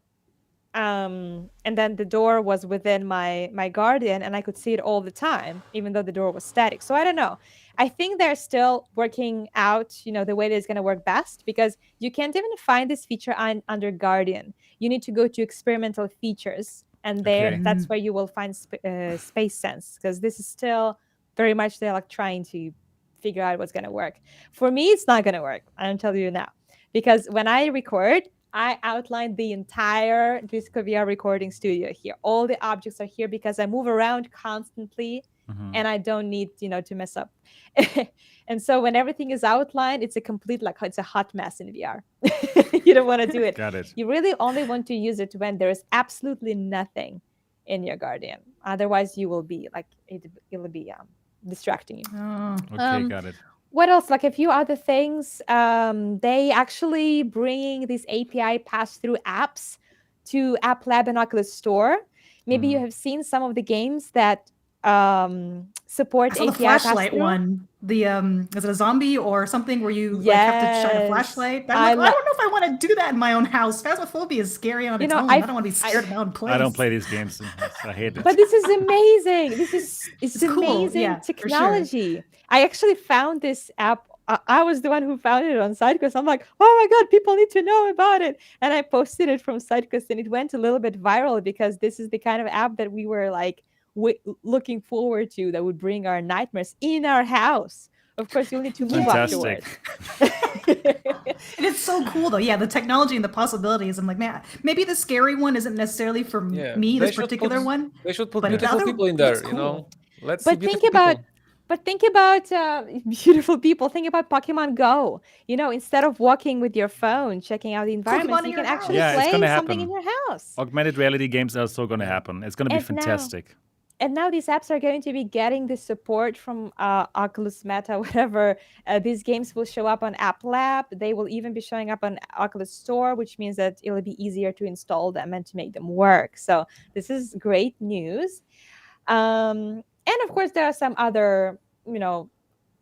and then the door was within my Guardian, and I could see it all the time, even though the door was static. So I don't know. I think they're still working out, the way that it's going to work best, because you can't even find this feature under Guardian. You need to go to experimental features, and that's where you will find Space Sense, because this is still very much they're like trying to figure out what's going to work. For me, it's not going to work. I'll tell you now, because when I record, I outlined the entire Disco VR recording studio here. All the objects are here because I move around constantly, and I don't need, to mess up. And so when everything is outlined, it's a complete, it's a hot mess in VR. You don't want to do it. Got it. You really only want to use it when there is absolutely nothing in your Guardian. Otherwise, you will be it'll be distracting you. Oh. Okay, got it. What else? Like a few other things. They actually bringing these API pass-through apps to App Lab and Oculus Store. Maybe you have seen some of the games that support I saw API the flashlight pass-through. one. The is it a zombie or something where you have to shine a flashlight? But I don't know if I want to do that in my own house. Phasmophobia is scary on its own. I don't want to be scared in my own place. I don't play these games. I hate it. But this is amazing. It's amazing cool. technology. Sure. I actually found this app. I was the one who found it on SideQuest. I'm like, oh my God, people need to know about it. And I posted it from SideQuest, and it went a little bit viral because this is the kind of app that we were looking forward to, that would bring our nightmares in our house. Of course, you'll need to move Fantastic. afterwards. And it's so cool though. Yeah, the technology and the possibilities. I'm like, man, maybe the scary one isn't necessarily for Yeah, me, they this should particular put- one. They should put But the beautiful other people in looks there, you know. cool. Let's see But think beautiful about people. beautiful people. Think about Pokemon Go. You know, instead of walking with your phone, checking out the environments, in you your can actually house. Yeah, it's play gonna something in happen. your house. Augmented reality games are so going to happen. It's going to be And now- fantastic. And now these apps are going to be getting the support from Oculus, Meta, whatever. These games will show up on App Lab. They will even be showing up on Oculus Store, which means that it'll be easier to install them and to make them work. So this is great news. And of course, there are some other,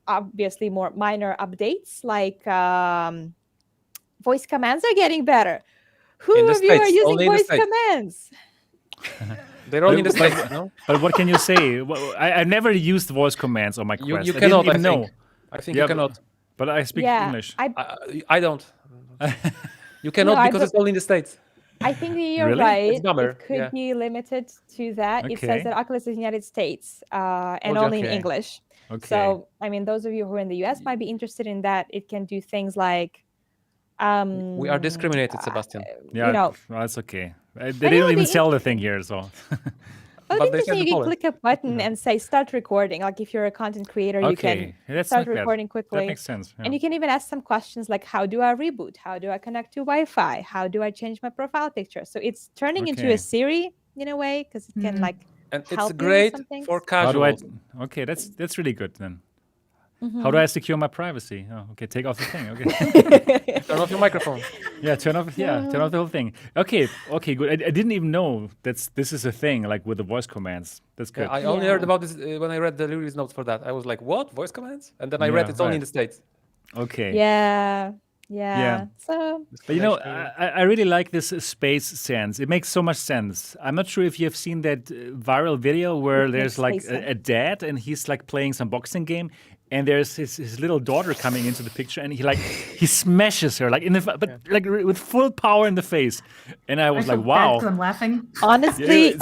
obviously more minor updates, like voice commands are getting better. Who In the of you are States, using only in the voice States. commands? They're only in the But- States, no? But what can you say? Well, I've never used voice commands on my You- Quest. you I cannot, didn't even I know. think. I think Yeah, you cannot. But I speak Yeah, English. I don't. You cannot I because it's don't- only in the States. I think that you're Really? right. It's bummer, It could yeah. be limited to that. It Okay. says that Oculus is in the United States and Oh, only in okay. English. Okay. So, I mean, those of you who are in the US might be interested in that. It can do things like. We are discriminated, Sebastian. yeah, know- well, that's okay. They it didn't will even be sell the thing here, so. Well, But it's they interesting. said You the can Poland. click a button and say start recording. Like if you're a content creator, you Okay, can that's start not bad. recording quickly. That makes sense. Yeah. And you can even ask some questions like, how do I reboot? How do I connect to Wi-Fi? How do I change my profile picture? So it's turning into Okay. a Siri in a way because it can like And help it's you with great some things. for How do I? casuals. Okay, that's really good then. Mm-hmm. How do I secure my privacy? Oh, okay, take off the thing. Okay. Turn off your microphone. Yeah, turn off the whole thing. Okay, good. I didn't even know this is a thing, like with the voice commands. That's good. Yeah, I only Yeah. heard about this when I read the release notes for that. I was like, what? Voice commands? And then I read Yeah, it's only in right. the States. Okay. Yeah. Yeah. So But you know, I really like this space sense. It makes so much sense. I'm not sure if you have seen that viral video where It there's makes like space a dad and he's like playing some boxing game, and there's his little daughter coming into the picture, and he smashes her like in the like with full power in the face, and I I was feel like, bad wow. 'cause I'm laughing. honestly,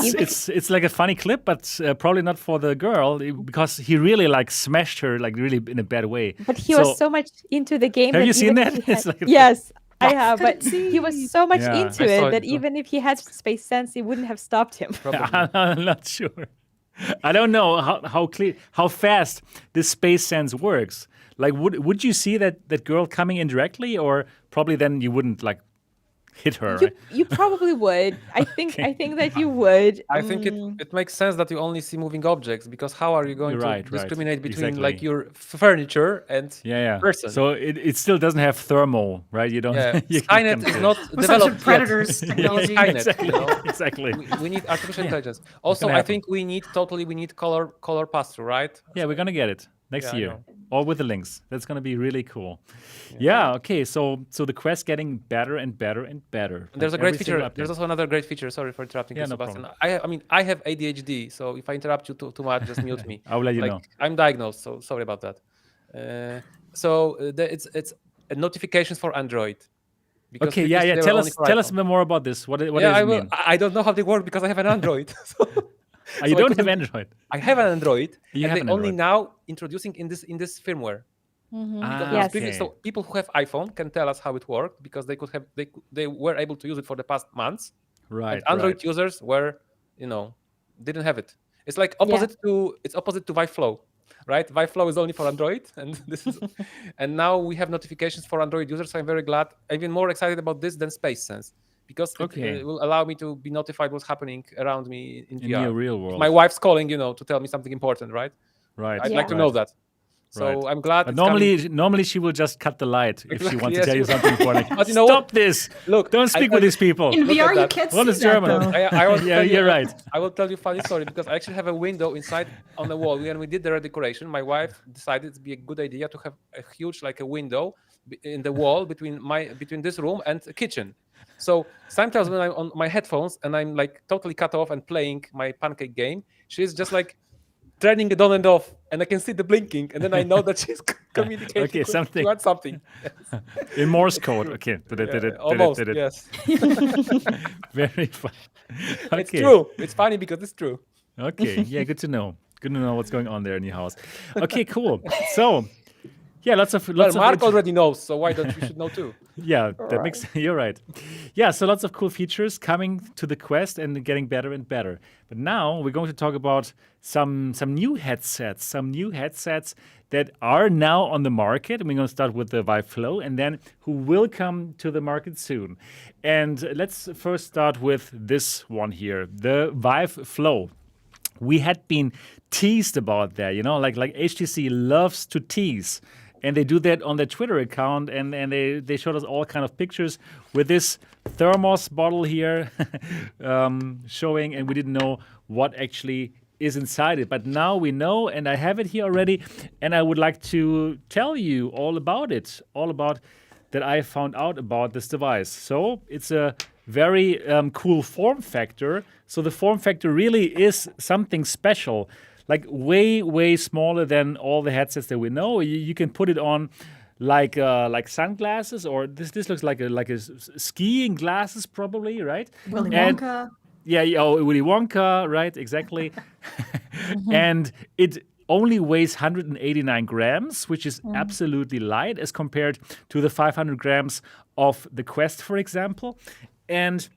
It's like a funny clip, but probably not for the girl because he really like smashed her like really in a bad way. but he was so much into the game. Have that you seen even that? if he It's had- like- yes, I have. But he was so much Yeah. into I saw it that it. even if he had space sense, it wouldn't have stopped him. I'm not sure. I don't know how fast this space sense works. Like, would you see that girl coming in directly, or probably then you wouldn't like hit her? You, Right? you probably would. I think that you would. I think it makes sense that you only see moving objects because how are you going You're to right, discriminate between exactly. like your furniture and Yeah. person? So it still doesn't have thermal, right? You don't. yeah, you Skynet can't is do not We're such a developed predators yet. technology. Skynet, exactly. you know? Exactly. We need artificial intelligence. Also, gonna I think we need color pass-through, right? Yeah, we're gonna get it next Yeah, I year, know. all with the links. That's gonna be really cool. Yeah. Okay. So the Quest getting better and better and better. And there's a Like great every single feature. There's update. also another great feature. Sorry for interrupting Yeah, you, no Sebastian. problem. I have ADHD, so if I interrupt you too much, just mute me. I will let you like, know. I'm diagnosed, so sorry about that. It's notifications for Android. Because Okay. previously Yeah. they were Tell only us for iPhone. more about this. What Yeah, does I it will. mean? I don't know how they work because I have an Android. Oh, you I don't have couldn't- Android. I have an Android, You and have they an only Android. now introducing in this firmware. Because Yes. previous- so people who have iPhone can tell us how it worked because they were able to use it for the past months. Right. And Android right. users were, didn't have it. It's like opposite to Vive Flow, right? Vive Flow is only for Android, and and now we have notifications for Android users. So I'm very glad, even more excited about this than Space Sense because Okay. it will allow me to be notified what's happening around me in In VR. your real world. My wife's calling, to tell me something important, right? Right. I'd like to Yeah. know that. So Right. I'm glad. But it's coming. normally she will just cut the light if she Exactly, wants yes, to tell you she- something important. But you know Stop what? this! Look, Don't I speak tell with you- these people. In Look VR, at you that. can't What see is that, German? though. I will Yeah, tell you- you're right. I will tell you a funny story because I actually have a window inside on the wall. When we did the redecoration, my wife decided it'd be a good idea to have a huge, like a window in the wall between this room and the kitchen. So sometimes when I'm on my headphones and I'm like totally cut off and playing my pancake game, she's just like turning it on and off, and I can see the blinking, and then I know that she's communicating. Okay, with- something. to add something. In Morse code. Okay. Almost, yes. Very fun. It's Okay. true. It's funny because it's true. Okay. Yeah, good to know. Good to know what's going on there in your house. Okay, cool. So Yeah, lots Well, of Mark already knows, so why don't you should know too? Yeah, that makes you're right. Yeah, so lots of cool features coming to the Quest and getting better and better. But now we're going to talk about some new headsets, that are now on the market. And we're going to start with the Vive Flow, and then who will come to the market soon. And let's first start with this one here, the Vive Flow. We had been teased about that, like HTC loves to tease. And they do that on their Twitter account, and they showed us all kind of pictures with this thermos bottle here showing, and we didn't know what actually is inside it. But now we know, and I have it here already, and I would like to tell you all about it, that I found out about this device. So it's a very cool form factor. So the form factor really is something special. Like way, way smaller than all the headsets that we know. You can put it on like sunglasses, or this looks like a skiing glasses probably, right? Willy Wonka. Yeah, Willy Wonka, right? Exactly. And it only weighs 189 grams, which is absolutely light as compared to the 500 grams of the Quest, for example. And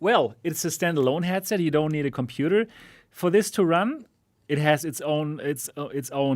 well, it's a standalone headset. You don't need a computer for this to run. It has its own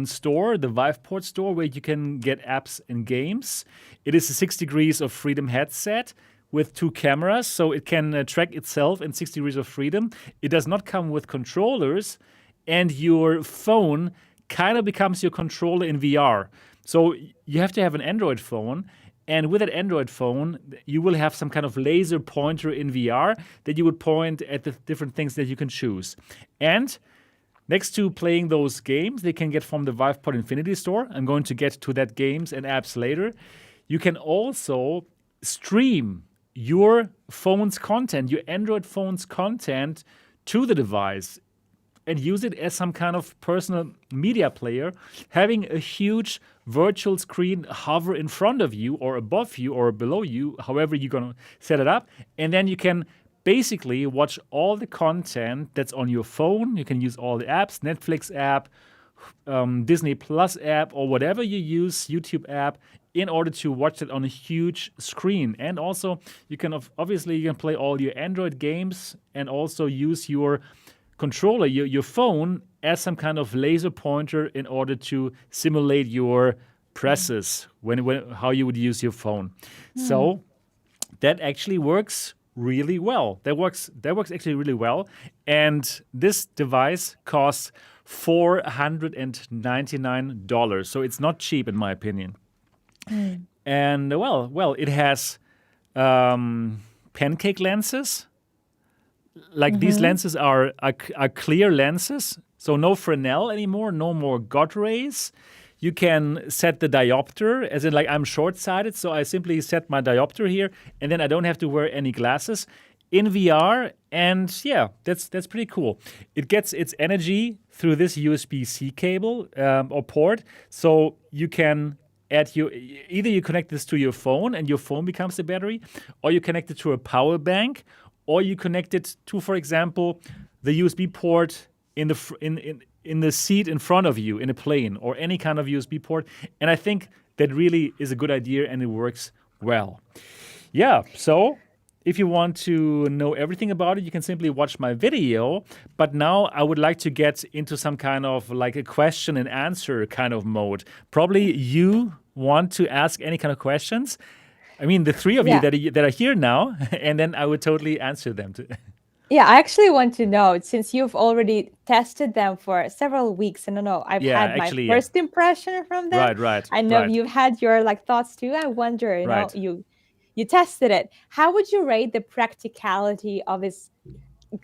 store, the Viveport store, where you can get apps and games. It is a 6 degrees of freedom headset with 2 cameras, so it can track itself in 6 degrees of freedom. It does not come with controllers, and your phone kind of becomes your controller in VR. So you have to have an Android phone, and with that Android phone, you will have some kind of laser pointer in VR that you would point at the different things that you can choose. And next to playing those games they can get from the Viveport Infinity Store, I'm going to get to that games and apps later, you can also stream your phone's content, your Android phone's content to the device and use it as some kind of personal media player, having a huge virtual screen hover in front of you or above you or below you, however you're going to set it up. And then you can basically watch all the content that's on your phone. You can use all the apps, Netflix app, Disney Plus app, or whatever you use, YouTube app, in order to watch it on a huge screen. And also, you can play all your Android games and also use your controller, your phone, as some kind of laser pointer in order to simulate your presses how you would use your phone. So that actually works really well. That works actually really well. And this device costs $499. So it's not cheap in my opinion. And well, it has pancake lenses. Like these lenses are clear lenses, so no Fresnel anymore, no more God rays. You can set the diopter, as in like I'm short-sighted, so I simply set my diopter here, and then I don't have to wear any glasses in VR. And yeah, that's pretty cool. It gets its energy through this USB-C cable or port, so you can either you connect this to your phone and your phone becomes the battery, or you connect it to a power bank, or you connect it to, for example, the USB port in the seat in front of you in a plane, or any kind of USB port. And I think that really is a good idea, and it works well. Yeah, so if you want to know everything about it, you can simply watch my video. But now I would like to get into some kind of like a question and answer kind of mode. Probably you want to ask any kind of questions. I mean, the three of you that are here now, and then I would totally answer them. Yeah, I actually want to know, since you've already tested them for several weeks, and I've had my first impression from them. Right. I know you've had your thoughts too. I wonder, you tested it. How would you rate the practicality of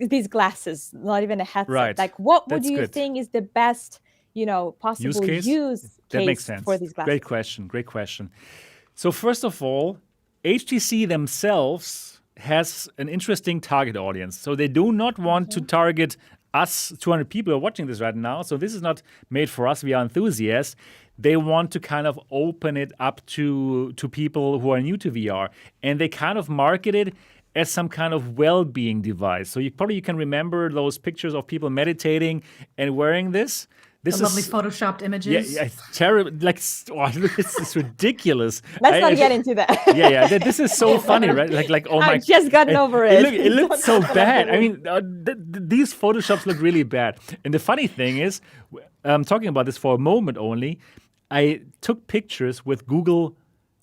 these glasses? Not even a headset. Right. Like, what would you think is the best, possible use case that makes sense for these glasses? Great question. So first of all, HTC themselves has an interesting target audience. So they do not want to target us 200 people who are watching this right now. So this is not made for us. We are enthusiasts. They want to kind of open it up to people who are new to VR. And they kind of market it as some kind of well-being device. So you can remember those pictures of people meditating and wearing this. This The lovely is photoshopped yeah, images. yeah, it's terrible. Like, look, it's ridiculous. Let's not get into that. Yeah. This is so funny, right? Like, oh my! I've just gotten over it. It looked Don't so talk about bad. it. I mean, these photoshops look really bad. And the funny thing is, talking about this for a moment only, I took pictures with Google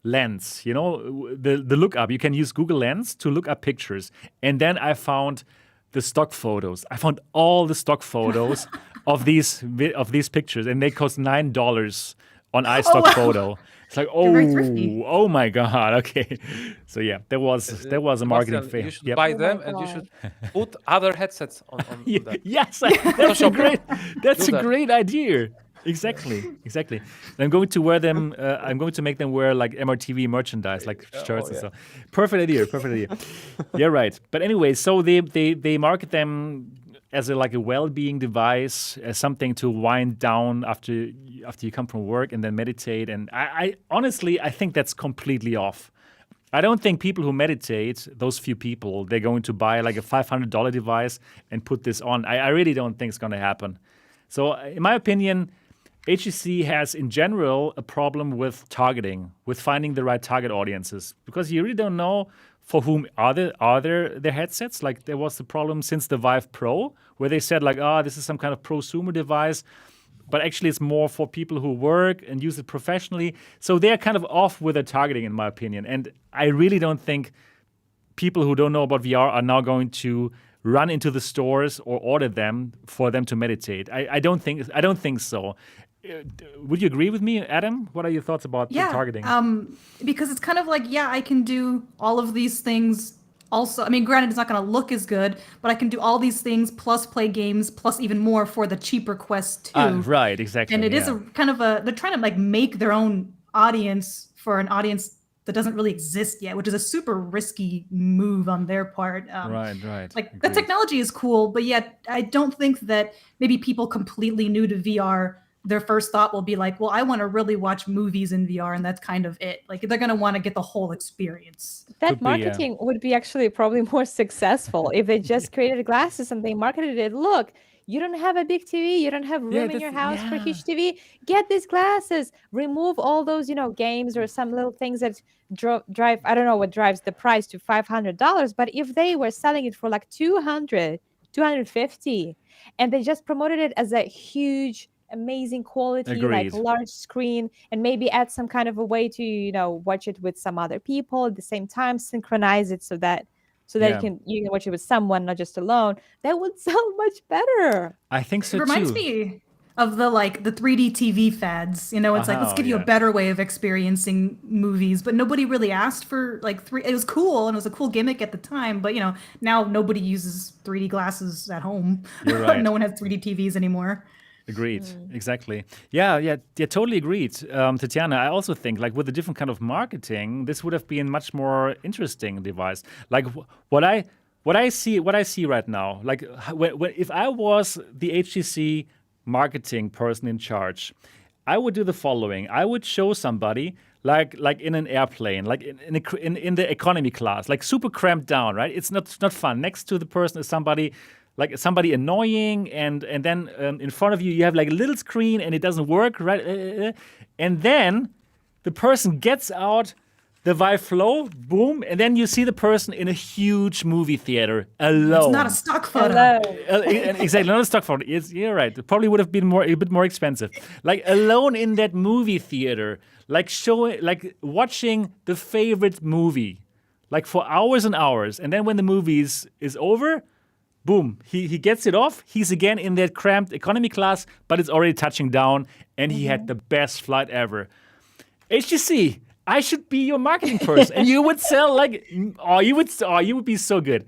Lens. You know, the lookup. You can use Google Lens to look up pictures, and then I found the stock photos. I found all the stock photos of these pictures, and they cost $9 on iStock wow. Photo. It's like, very thrifty. oh my god. Okay, so yeah, there was a marketing Sebastian, fail. you should Yep. buy Oh them, my and you God. should put other headsets on Yeah, that. yes, that's a great. That's Do a that. great idea. Exactly. And I'm going to wear them. I'm going to make them wear like MRTV merchandise, like shirts and stuff. Perfect idea. Yeah, right. But anyway, so they market them as a well-being device, as something to wind down after you come from work and then meditate. And I honestly think that's completely off. I don't think people who meditate, those few people, they're going to buy like a $500 device and put this on. I really don't think it's going to happen. So in my opinion, HTC has in general a problem with targeting, with finding the right target audiences, because you really don't know for whom are their headsets. Like there was the problem since the Vive Pro, where they said like, this is some kind of prosumer device, but actually it's more for people who work and use it professionally. So they're kind of off with their targeting, in my opinion. And I really don't think people who don't know about VR are now going to run into the stores or order them for them to meditate. I don't think so. Would you agree with me, Adam? What are your thoughts about the targeting? Because it's kind of like, I can do all of these things also. I mean, granted, it's not going to look as good, but I can do all these things plus play games plus even more for the cheaper Quest 2. Right, exactly. And it is a kind of they're trying to like make their own audience for an audience that doesn't really exist yet, which is a super risky move on their part. Right. Like Agreed. the technology is cool, but yet I don't think that maybe people completely new to VR, their first thought will be like, well, I want to really watch movies in VR, and that's kind of it. Like they're going to want to get the whole experience. That marketing would be actually probably more successful if they just created glasses and they marketed it. Look, you don't have a big TV, you don't have room in your house for a huge TV. Get these glasses. Remove all those, games or some little things that drive. I don't know what drives the price to $500. But if they were selling it for like $200, $250, and they just promoted it as a huge, amazing quality, like large screen, and maybe add some kind of a way to watch it with some other people at the same time, synchronize it so that you can watch it with someone, not just alone, that would sell much better. I think so too. It reminds me of the 3D TV fads. It's like, let's give you a better way of experiencing movies, but nobody really asked for it was cool and it was a cool gimmick at the time, but now nobody uses 3D glasses at home. You're right. No one has 3D TVs anymore. Agreed. Exactly. Yeah, totally agreed. Tetiana, I also think with a different kind of marketing, this would have been much more interesting device. Like what I see right now, if I was the HTC marketing person in charge, I would do the following. I would show somebody like in an airplane, like in the economy class, like super cramped down, right? It's not fun. Next to the person is somebody annoying, and then in front of you have like a little screen and it doesn't work, right? And then the person gets out the Vive Flow, boom, and then you see the person in a huge movie theater alone. It's not a stock photo. Exactly, not a stock photo. You're right. It probably would have been a bit more expensive. Like alone in that movie theater, watching the favorite movie, like for hours and hours, and then when the movie is over, boom, he gets it off. He's again in that cramped economy class, but it's already touching down, and he had the best flight ever. HTC, I should be your marketing person, and you would sell you would be so good.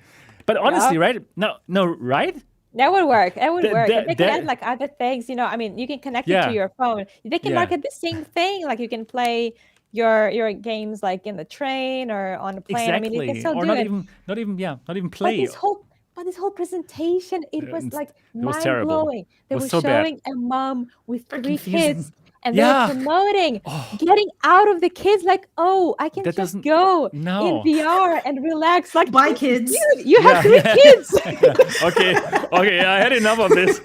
But honestly, right? No, right? That would work. They can add other things. You can connect it to your phone. They can market the same thing. Like you can play your games like in the train or on a plane. Exactly. You can still or do not it. even play. But this whole presentation, it was mind terrible. blowing. They were so showing bad. a mom with 3 confusing. kids. And they're promoting getting out of the kids, I can just go in VR and relax. Like, bye, kids. Dude, you have 3 kids. Okay, I had enough of this.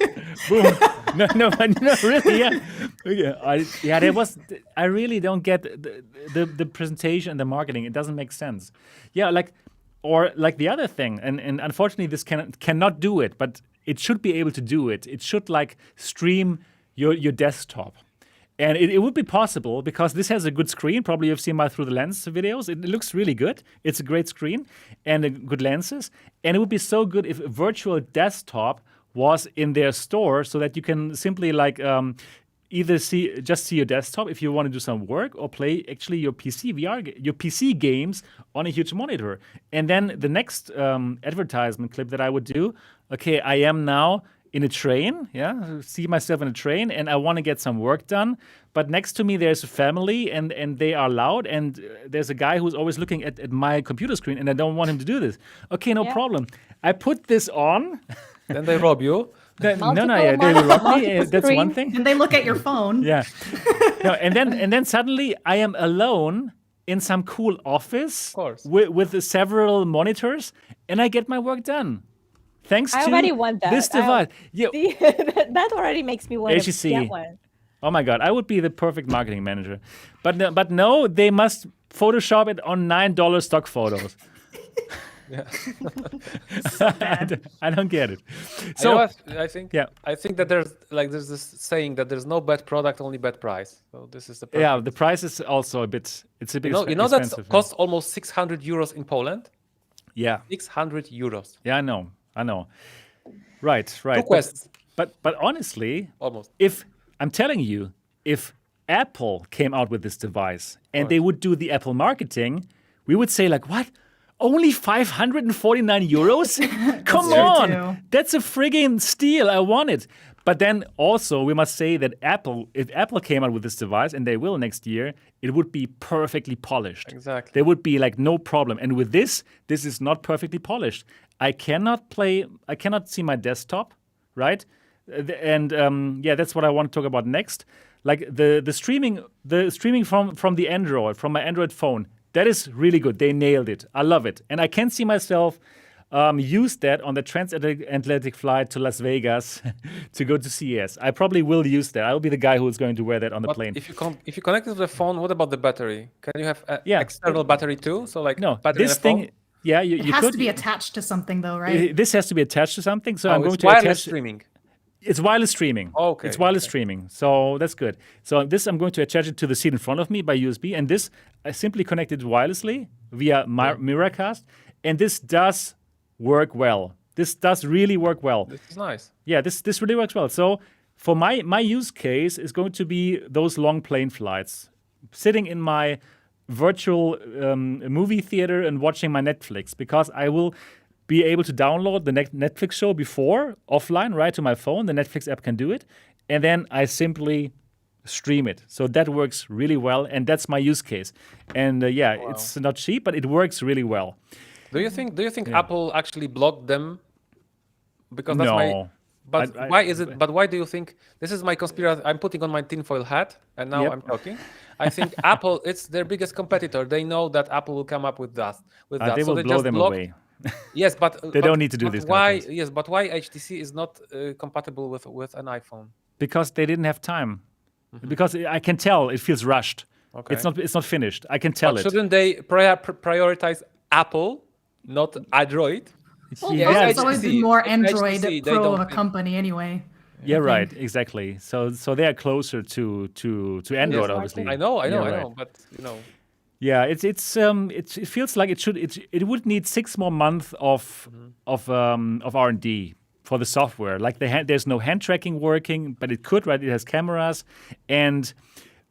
Boom. no, really, yeah. There was. I really don't get the presentation and the marketing. It doesn't make sense. Yeah, or the other thing, and unfortunately, this cannot do it, but it should be able to do it. It should stream your desktop. And it would be possible because this has a good screen. Probably you've seen my Through the Lens videos. It looks really good. It's a great screen and good lenses. And it would be so good if a virtual desktop was in their store so that you can simply either see your desktop if you want to do some work or play actually your PC games on a huge monitor. And then the next advertisement clip that I would do, okay, I am now in a train, see myself in a train, and I want to get some work done. But next to me, there's a family, and they are loud, and there's a guy who's always looking at my computer screen, and I don't want him to do this. Okay, no problem. I put this on. Then they rob you. They rob me. That's one thing. And they look at your phone. Yeah. No, and then suddenly I am alone in some cool office with several monitors, and I get my work done. Thanks I to already want that. this device. That already makes me want to get one. Oh my God, I would be the perfect marketing manager. But no, they must Photoshop it on $9 stock photos. So bad. I don't get it. So you know what? I think that there's this saying that there's no bad product, only bad price. So this is the perfect. Yeah, the price is also a bit expensive. You know that costs almost 600 euros in Poland? Yeah. 600 euros. Yeah, I know. Right. Two quests. But honestly, almost. If I'm telling you, if Apple came out with this device and they would do the Apple marketing, we would say what? Only 549 euros? Come on. That's a friggin' steal. I want it. But then also we must say that if Apple came out with this device, and they will next year, it would be perfectly polished. Exactly. There would be no problem. And with this is not perfectly polished. I cannot see my desktop, right? And that's what I want to talk about next. The streaming from the Android, from my Android phone, that is really good. They nailed it. I love it. And I can see myself use that on the transatlantic flight to Las Vegas to go to CES. I probably will use that. I will be the guy who is going to wear that on the plane. If you connect it to the phone, what about the battery? Can you have external battery too? So no, battery this thing. Yeah, it has to be attached to something, though, right? This has to be attached to something. So I'm going to wireless streaming. It's wireless streaming. Okay. It's wireless streaming. So that's good. So this I'm going to attach it to the seat in front of me by USB, and this I simply connected wirelessly via Miracast, and this does work well. This does really work well. This is nice. Yeah, this really works well. So for my use case is going to be those long plane flights, sitting in my virtual movie theater and watching my Netflix, because I will be able to download the Netflix show before offline right to my phone. The Netflix app can do it, and then I simply stream it. So that works really well, and that's my use case. And It's not cheap, but it works really well. Do you think Apple actually blocked them? Because that's no. Why is it? But why do you think this is my conspiracy? I'm putting on my tinfoil hat, and now I'm talking. I think Apple, it's their biggest competitor. They know that Apple will come up with that. They will blow them away. Yes, but they don't need to do this. Why? Yes, but why HTC is not compatible with an iPhone? Because they didn't have time. Mm-hmm. Because I can tell it feels rushed. Okay. It's not finished. I can tell it. Shouldn't they prioritize Apple, not Android? Well, it's always been more Android HTC, Pro of a company anyway. Yeah, right. Exactly. So they are closer to Android, obviously. I know, but Yeah, it feels like it would need 6 more months of R&D for the software. There's no hand tracking working, but it could, right? It has cameras, and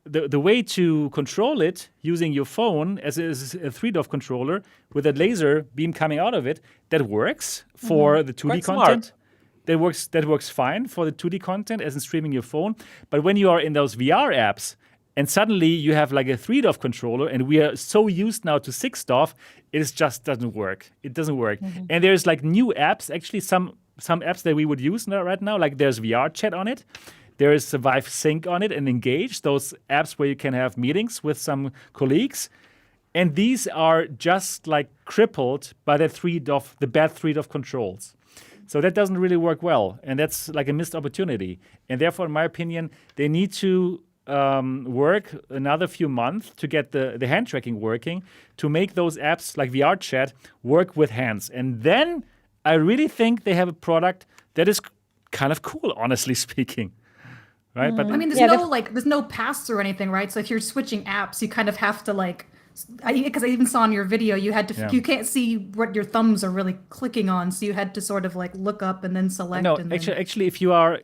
the way to control it using your phone as a 3DOF controller with a laser beam coming out of it, that works for the 2D Quite content. Smart. That works fine for the 2D content as in streaming your phone. But when you are in those VR apps, and suddenly you have a 3DOF controller, and we are so used now to 6DOF, it just doesn't work. It doesn't work. Mm-hmm. And there's new apps, actually some apps that we would use right now, there's VR chat on it. There is Vive Sync on it and Engage, those apps where you can have meetings with some colleagues. And these are just crippled by the bad 3DOF controls. So that doesn't really work well, and that's like a missed opportunity. And therefore, in my opinion, they need to work another few months to get the hand tracking working, to make those apps like VR chat work with hands. And then I really think they have a product that is kind of cool, honestly speaking. Right? But I mean, there's no pass through or anything, right? So if you're switching apps, you kind of have to because I even saw in your video, you had to, you can't see what your thumbs are really clicking on, so you had to sort of like look up and then select. No, and actually, if you are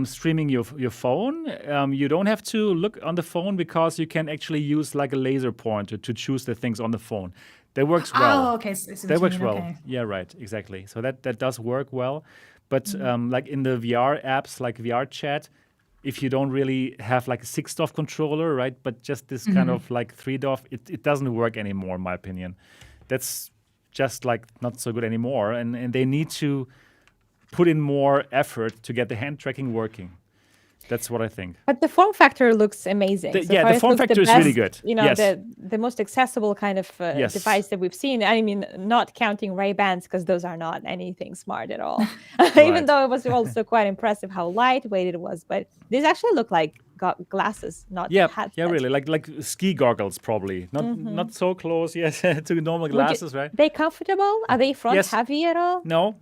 streaming your phone, you don't have to look on the phone because you can actually use like a laser pointer to choose the things on the phone. That works well. Oh, okay. So that works well. Okay. Yeah, right. Exactly. So that does work well. But like in the VR apps, like VR chat, if you don't really have like a 6-DOF controller, right, but just this kind of like 3-DOF, it doesn't work anymore, in my opinion. That's just like not so good anymore. And they need to put in more effort to get the hand tracking working. That's what I think. But the form factor looks amazing. The form factor is really good. You know, yes. the most accessible kind of device that we've seen. I mean, not counting Ray-Bans, because those are not anything smart at all. Even though it was also quite impressive how lightweight it was. But these actually look like glasses, not headsets. Yeah, really, like ski goggles, probably. Not so close, yes, to normal glasses, right? They comfortable? Are they front heavy at all? No.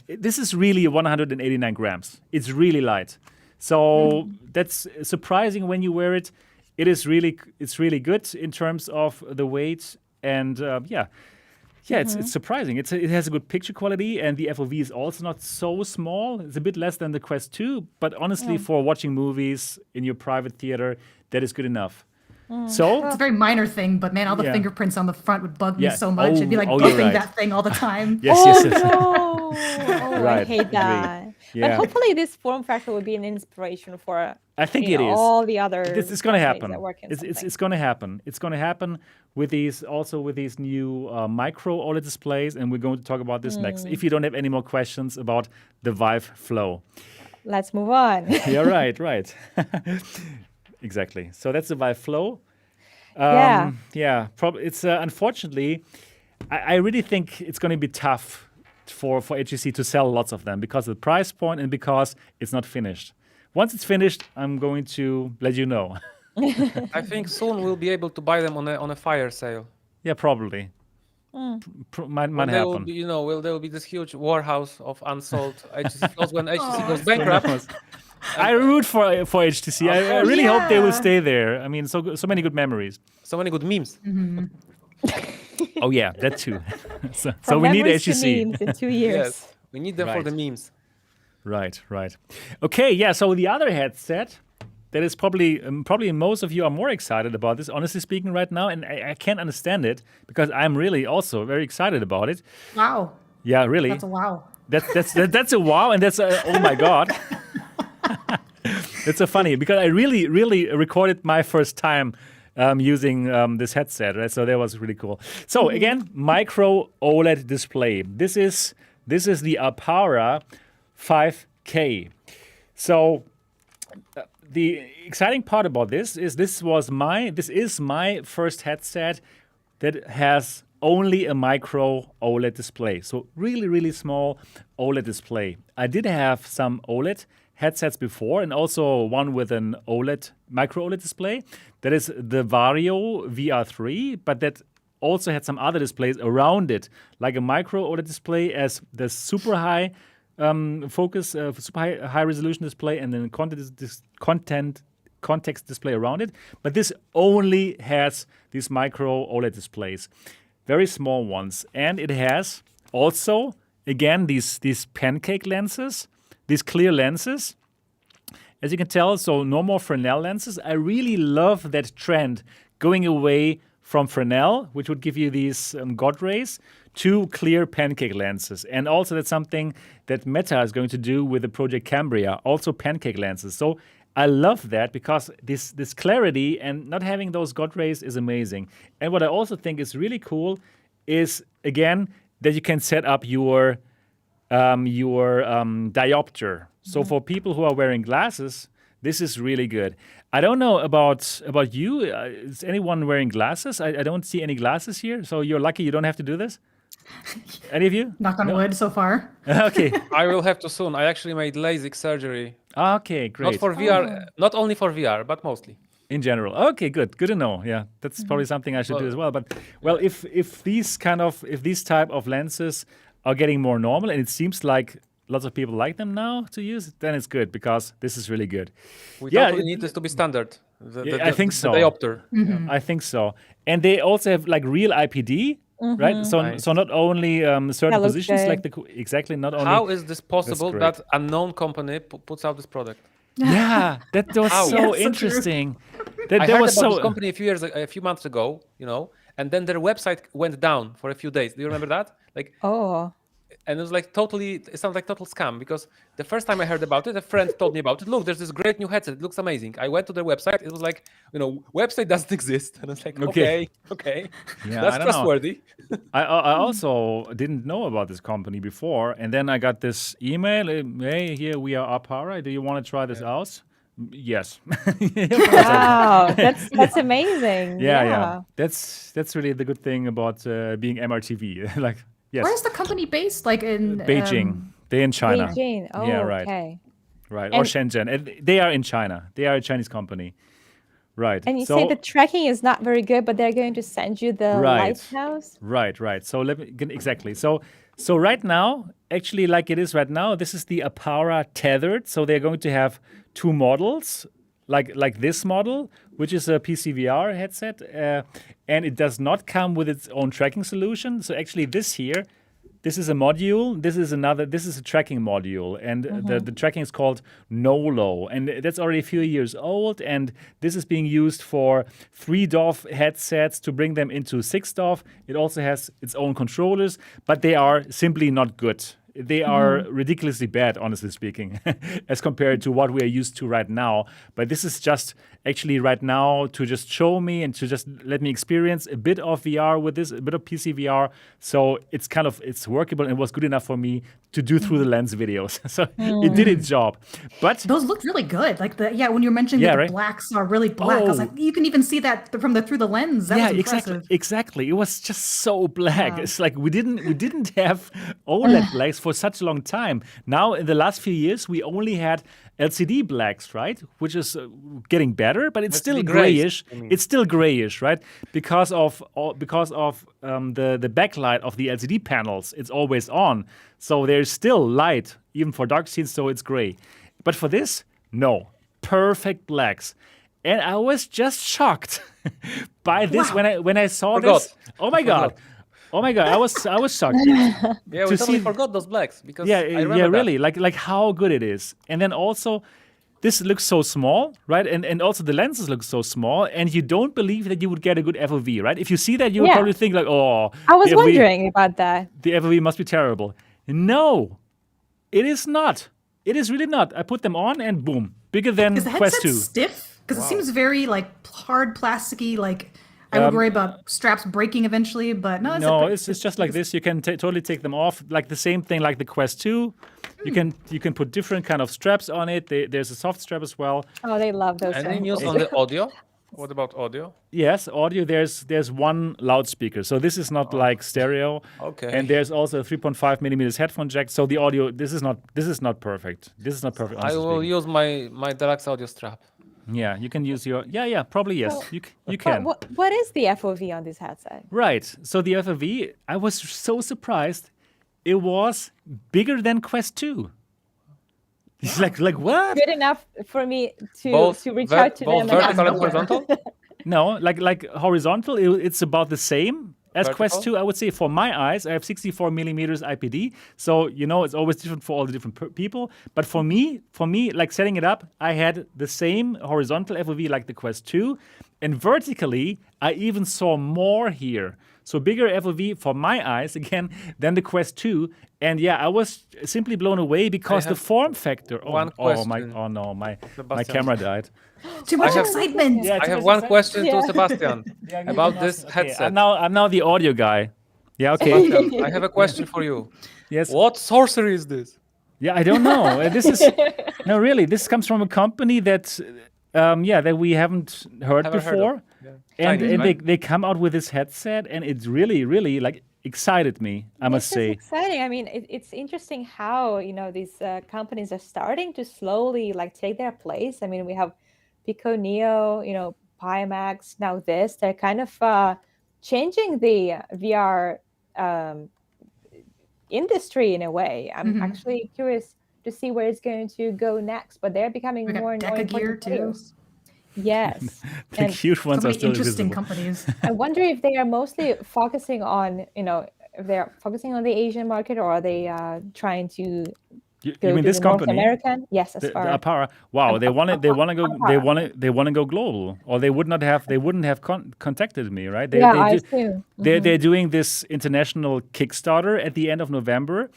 This is really 189 grams. It's really light. So that's surprising when you wear it. It's really good in terms of the weight, and it's surprising. It has a good picture quality, and the FOV is also not so small. It's a bit less than the Quest 2, but honestly, for watching movies in your private theater, that is good enough. So it's a very minor thing, but man, all the fingerprints on the front would bug me so much. It'd be like buffing buffing that thing all the time. Yes. No. Right. I hate that. Yeah. But hopefully this form factor will be an inspiration for I think it is. all the other It's going to happen. It's going to happen. It's going to happen with these new micro OLED displays, and we're going to talk about this next. If you don't have any more questions about the Vive Flow. Let's move on. Yeah, right. Exactly. So that's the Vive Flow. It's unfortunately, I really think it's going to be tough for HTC to sell lots of them because of the price point and because it's not finished. Once it's finished, I'm going to let you know. I think soon we'll be able to buy them on a fire sale. Yeah, probably. Might happen. There will be this huge warehouse of unsold HTC Flows when HTC goes bankrupt. I root for HTC. I really hope they will stay there. I mean, so many good memories. So many good memes. Oh yeah, that too. so we need HTC. Memes in 2 years. Yes, we need them for the memes. Right. Okay, yeah. So the other headset that is probably most of you are more excited about this, honestly speaking, right now, and I can't understand it because I'm really also very excited about it. Wow. Yeah, really. That's a wow. That's a wow, and that's a oh my god. It's so funny because I really recorded my first time using this headset, right? So that was really cool. So again, micro OLED display. This is the Arpara 5K. So the exciting part about this is this is my first headset that has only a micro OLED display. So really small OLED display. I did have some OLED headsets before, and also one with an OLED, micro OLED display. That is the Vario VR3, but that also had some other displays around it, like a micro OLED display as the super high focus, super high resolution display, and then context display around it. But this only has these micro OLED displays, very small ones, and it has also again these pancake lenses. These clear lenses, as you can tell, so no more Fresnel lenses. I really love that trend going away from Fresnel, which would give you these God rays, to clear pancake lenses. And also that's something that Meta is going to do with the Project Cambria, also pancake lenses. So I love that because this clarity and not having those God rays is amazing. And what I also think is really cool is, again, that you can set up your diopter. So for people who are wearing glasses, this is really good. I don't know about you. Is anyone wearing glasses? I don't see any glasses here. So you're lucky you don't have to do this. Any of you? Knock on wood so far. Okay. I will have to soon. I actually made LASIK surgery. Okay, Not great. for VR, not only for VR, but mostly. In general. Okay, good. Good to know. Yeah, that's probably something I should do as well. But well, if these type of lenses are getting more normal, and it seems like lots of people like them now to use, then it's good because this is really good. We Yeah, totally need this to be standard. I think so. The diopter. I think so. And they also have like real IPD, right? So Nice. so not only certain That looks positions, good. like exactly not only. How is this possible great. that unknown company puts out this product? Yeah, that was How? so Yeah, so true. interesting. I That heard was about so. this company a few months ago, and then their website went down for a few days. Do you remember that? Like, Oh. and it was like it sounds like total scam because the first time I heard about it, a friend told me about it. Look, there's this great new headset. It looks amazing. I went to their website. It was like, website doesn't exist. And I was like, okay. Yeah, That's I don't know. trustworthy. I also didn't know about this company before, and then I got this email. Hey, here we are, arpara. Do you want to try this out? Yes. Wow, that's amazing. Yeah. That's really the good thing about being MRTV. Like, yes, Where's the company based? Like in Beijing. They're in China. Beijing. Oh, Yeah, right. okay. Right, or And- Shenzhen. And they are in China. They are a Chinese company. Right. And you so, say the tracking is not very good, but they're going to send you the Right. lighthouse. Right. So exactly. So right now, actually, like it is right now, this is the Arpara tethered. So they're going to have two models, like this model, which is a PCVR headset, and it does not come with its own tracking solution. So actually, this is a module. This is a tracking module, and the tracking is called NOLO, and that's already a few years old. And this is being used for 3 DOF headsets to bring them into 6 DOF. It also has its own controllers, but they are simply not good. They are ridiculously bad, honestly speaking, as compared to what we are used to right now. But this is just actually right now to just show me and to just let me experience a bit of VR with this, a bit of PC VR. So it's workable and it was good enough for me to do through the lens videos. So it did its job. But those looked really good. Like when you were mentioning Yeah, the right? blacks are really black, I was Oh. like, you can even see that through the lens. That was impressive. exactly. It was just so black. Wow. It's like we didn't have OLED blacks for such a long time. Now in the last few years, we only had LCD blacks, right? Which is getting better, but it's still LCD grays, grayish. I mean. It's still grayish, right? Because of the backlight of the LCD panels. It's always on, so there's still light even for dark scenes. So it's gray. But for this, no, perfect blacks. And I was just shocked by this when I saw Forgot. this. Oh my god! Oh my god! I was shocked. Yeah, we To totally see- forgot those blacks because Yeah, I remember yeah, that. really. Like how good it is. And then also, this looks so small, right? And also the lenses look so small, and you don't believe that you would get a good FOV, right? If you see that, you would Yeah. probably think like, oh, I was the FOV wondering about that. the FOV must be terrible. No, it is not. It is really not. I put them on, and boom, bigger than Is the Quest headset 2. stiff? Because it seems very like hard, plasticky. Like I would worry about straps breaking eventually, but no. No, it's just like this. You can totally take them off, like the same thing like the Quest 2. You can put different kind of straps on it. There's a soft strap as well. Oh, they love those. Any things. news on the audio? What about audio? Yes, audio. There's one loudspeaker, so this is not like stereo. Okay. And there's also a 3.5 millimeters headphone jack. So the audio, this is not perfect. This is not perfect. I honestly will speaking. use my deluxe audio strap. Yeah, you can use your. Yeah, probably yes. Well, You But can. what is the FOV on this headset? Right. So the FOV, I was so surprised. It was bigger than Quest 2. It's like what? Good enough for me to reach ver- out to both them. vertical and nowhere. horizontal? No, like horizontal, it's about the same as Quest Vertical? 2. I would say for my eyes, I have 64 millimeters IPD. So, it's always different for all the different people. But for me, like setting it up, I had the same horizontal FOV like the Quest 2. And vertically, I even saw more here. So bigger FOV for my eyes, again, than the Quest 2. And yeah, I was simply blown away because the have form factor. one question. My Sebastian. camera died. Too much have- excitement. Yeah, I have one question to Yeah. Sebastian about this Okay, headset. I'm now the audio guy. Yeah, okay. Sebastian, I have a question for you. Yes. What sorcery is this? Yeah, I don't know. This is no, really. This comes from a company that, that we haven't heard Haven't heard before, of. Yeah. and, Chinese, and right? they come out with this headset, and it's really, really like excited me, I must This is say. exciting. I mean, it's interesting how these companies are starting to slowly like take their place. I mean, we have Pico Neo, Pimax. Now they're kind of changing the VR industry in a way. I'm actually curious to see where it's going to go next. But they're becoming We got more and more Deca Gear important too. players. Yes, The and cute So ones are many still interesting visible. companies. I wonder if they are mostly focusing on, if they're focusing on the Asian market, or are they trying to You go mean to this the North company? American? Yes, as The far arpara. Wow, they want to go. Arpara. They want to go global, or they wouldn't have contacted me, right? Yeah, I assume. They're doing this international Kickstarter at the end of November.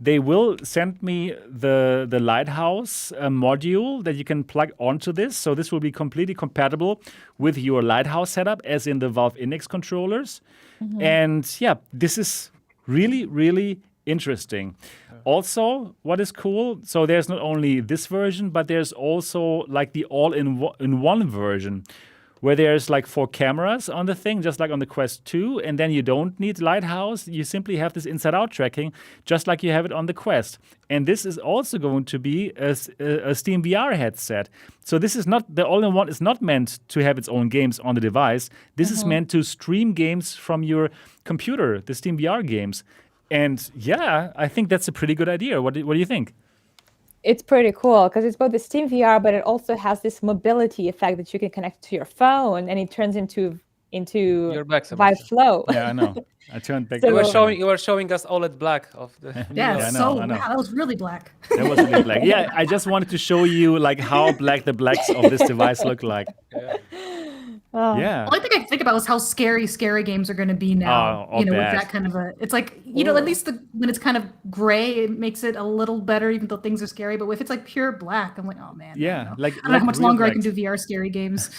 They will send me the Lighthouse module that you can plug onto this. So this will be completely compatible with your Lighthouse setup, as in the Valve Index controllers. And yeah, this is really, really interesting. Also, what is cool, so there's not only this version, but there's also like the all-in-one version, where there's like 4 cameras on the thing, just like on the Quest 2, and then you don't need Lighthouse. You simply have this inside-out tracking, just like you have it on the Quest. And this is also going to be a Steam VR headset. So this is not, the all-in-one is not meant to have its own games on the device. This is meant to stream games from your computer, the Steam VR games. And yeah, I think that's a pretty good idea. What do you think? It's pretty cool because it's both the Steam VR, but it also has this mobility effect that you can connect to your phone, and it turns into You're back, Vive Sebastian. Flow. Yeah, I know. I turned back. So- You were showing us OLED black of the. Yeah, I know, so I know. wow, that was really black. That was really black. Yeah, I just wanted to show you like how black the blacks of this device look like. Yeah. All I think I think about is how scary games are going to be now. Oh, with bad. that kind of it's like, at least when it's kind of gray, it makes it a little better, even though things are scary. But if it's like pure black, I'm like, oh man. Yeah, I don't know. like I don't know how much real longer I blacks. can do VR scary games.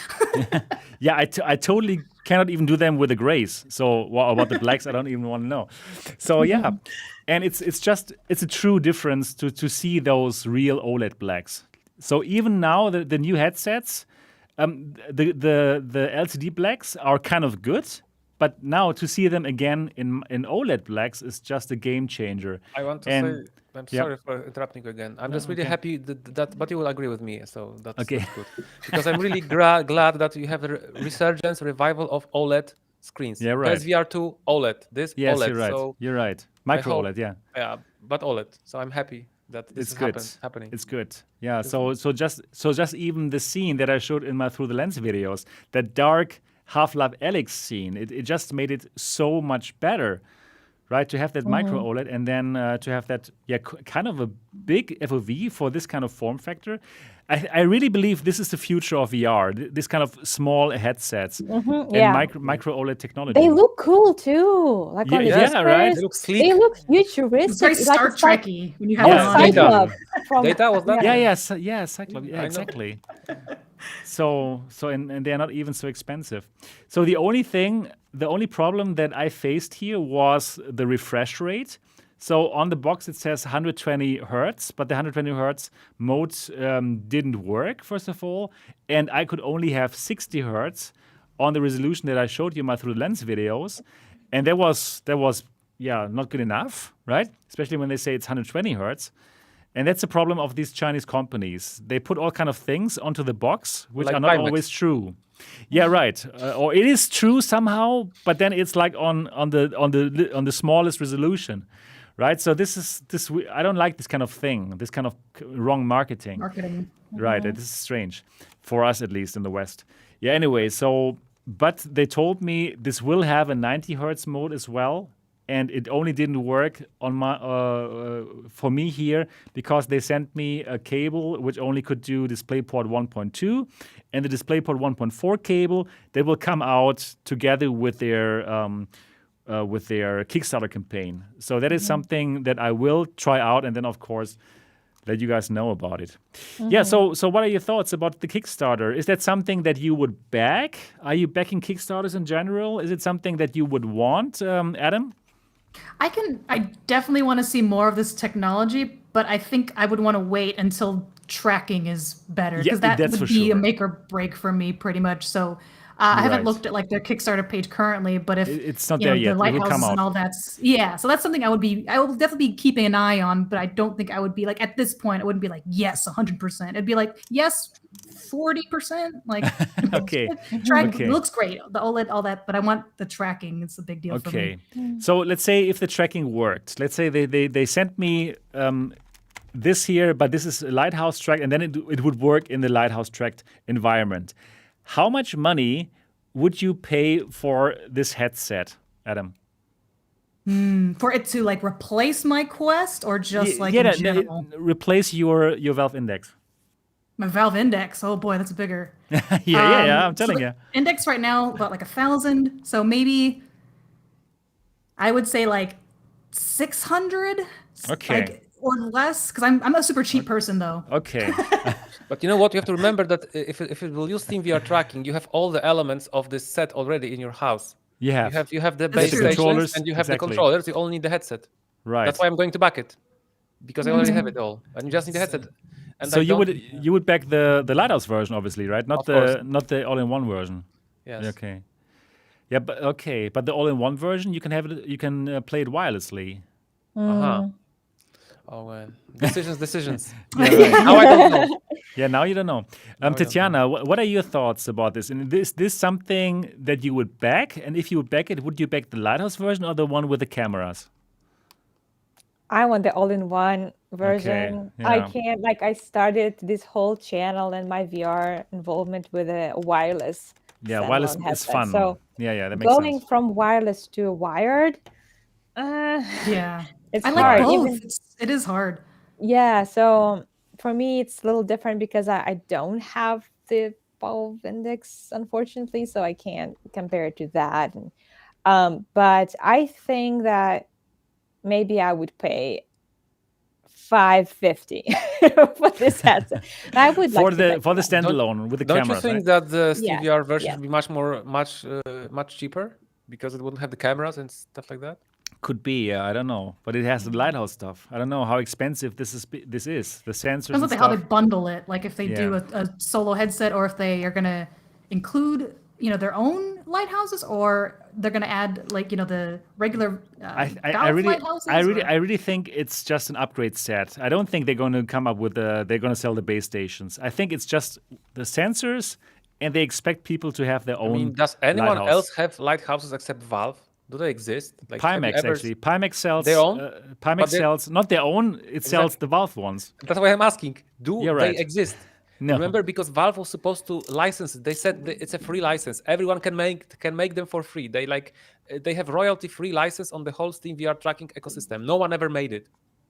Yeah, I totally cannot even do them with the grays. So about the blacks, I don't even want to know. So yeah, and it's a true difference to see those real OLED blacks. So even now the new headsets, the LCD blacks are kind of good, but now to see them again in OLED blacks is just a game changer. I want to And- say, I'm yeah. sorry for interrupting you again. I'm just really happy that, but you will agree with me, so that's Okay. good. Because I'm really glad that you have a revival of OLED screens. Yeah, right. PSVR 2 OLED, this Yes, OLED. you're right. So You're right. I Micro hope- OLED, yeah. yeah, but OLED. So I'm happy that this It's is good. happening. It's good. Yeah. So just even the scene that I showed in my Through the Lens videos, that dark Half-Life Alyx scene, it just made it so much better, right? To have that micro OLED and then to have that kind of a big FOV for this kind of form factor. I really believe this is the future of VR. This kind of small headsets and yeah. micro OLED technology. They look cool too. Like on the Yeah, whispers, right. They look sleek. They look futuristic. It's very like Star it's like- Trek-y when you have Oh, it Yeah. on. Data. Cyclops from Data was that? Yeah, Cyclops. Yeah, I know. exactly. So and they're not even so expensive. So the only problem that I faced here was the refresh rate. So on the box it says 120 hertz, but the 120 hertz mode didn't work, first of all, and I could only have 60 hertz on the resolution that I showed you in my Through the Lens videos, and that was not good enough, right? Especially when they say it's 120 hertz. And that's the problem of these Chinese companies. They put all kind of things onto the box, which Like are not Pimax. always true. Yeah, right. Or it is true somehow, but then it's like on the smallest resolution, right? So I don't like this kind of thing, this kind of wrong marketing. Marketing. Right, this is strange for us, at least in the West. Yeah. Anyway, but they told me this will have a 90 hertz mode as well. And it only didn't work on my for me here because they sent me a cable which only could do DisplayPort 1.2 and the DisplayPort 1.4 cable that will come out together with their Kickstarter campaign. So that is something that I will try out, and then of course let you guys know about it. Yeah. So what are your thoughts about the Kickstarter? Is that something that you would back? Are you backing Kickstarters in general? Is it something that you would want, Adam? I definitely want to see more of this technology, but I think I would want to wait until tracking is better, Yeah, because that that's would for be sure. a make or break for me pretty much. So I haven't Right. looked at like their Kickstarter page currently, but if It's not you know there the yet. It will come lighthouses out. and all that's so that's something I will definitely be keeping an eye on, but I don't think I would be like at this point I wouldn't be like yes 100%. It'd be like yes 40%. Like Okay. track Okay. looks great, the OLED, all that, but I want the tracking. It's a big deal for me. Okay. So let's say if the tracking worked, let's say they sent me this here, but this is a lighthouse track, and then it would work in the lighthouse tracked environment. How much money would you pay for this headset, Adam? For it to like replace my Quest or just like Yeah, in no, general? replace your Valve Index. My Valve Index. Oh boy, that's bigger. Yeah, I'm So telling the you. Index right now about like 1,000. So maybe I would say like 600. Okay. Like, or less, because I'm a super cheap person though. Okay. But you know what? You have to remember that if it will use SteamVR tracking, you have all the elements of this set already in your house. You have. You have the That's base true. stations Controllers, and you have exactly. the controllers. You only need the headset. Right. That's why I'm going to back it, because I already have it all, and you just need the headset. And So I don't- you would back the lighthouse version, obviously, right? Not Of course. the all-in-one version. Yes. Okay. Yeah, but the all-in-one version you can have it. You can play it wirelessly. Uh-huh. Oh man, decisions. Yeah, right. Now I don't know. Yeah, now you don't know. I don't Tetiana, what are your thoughts about this? And is this something that you would back? And if you would back it, would you back the lighthouse version or the one with the cameras? I want the all-in-one version. I yeah. can't, like, I started this whole channel and my VR involvement with a wireless Yeah, wireless standalone is headset. fun. So Yeah, that makes going sense. from wireless to wired, Yeah. it's I like hard. both. Even, It is hard. yeah, so for me, it's a little different because I don't have the Valve Index, unfortunately, so I can't compare it to that. And, but I think that maybe I would pay $550 for this headset. And I would like For to the back for the that. standalone with the Don't you cameras, think right? that the Yeah, SteamVR version yeah. would be much cheaper because it wouldn't have the cameras and stuff like that? Could be, yeah, I don't know. But it has the lighthouse stuff. I don't know how expensive this is. The sensors Depends and on how they stuff. bundle it. Like if they do Yeah. a solo headset, or if they are gonna include their own lighthouses, or they're gonna add like the regular I Valve really, lighthouses. I really think it's just an upgrade set. I don't think they're going to come up with they're going to sell the base stations. I think it's just the sensors, and they expect people to have their I own. mean, does anyone lighthouse. else have lighthouses except Valve? Do they exist? Like, have you Pimax ever- actually. Pimax sells Their own? Pimax But they- sells not their own. It sells the Valve ones. That's why I'm asking. Do You're they right. exist? No. Remember, because Valve was supposed to license it. They said that it's a free license. Everyone can make them for free. They have royalty-free license on the whole SteamVR tracking ecosystem. No one ever made it.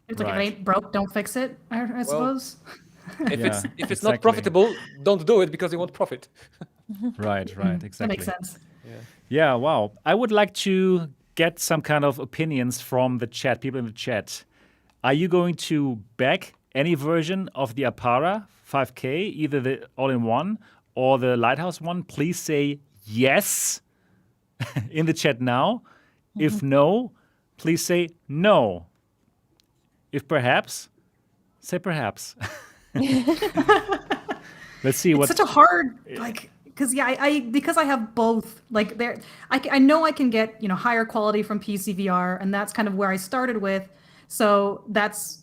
It's like if Right. it ain't broke, don't fix it. I suppose. If Yeah, it's exactly. not profitable, don't do it because you won't profit. Right, That exactly. makes sense. Yeah, wow. I would like to get some kind of opinions from the chat, people in the chat. Are you going to back any version of the Arpara 5K, either the all-in-one or the Lighthouse one? Please say yes in the chat now. If no, please say no. If perhaps, say perhaps. Let's see It's what. such a hard because because I have both. Like I know I can get higher quality from PCVR, and that's kind of where I started with. So that's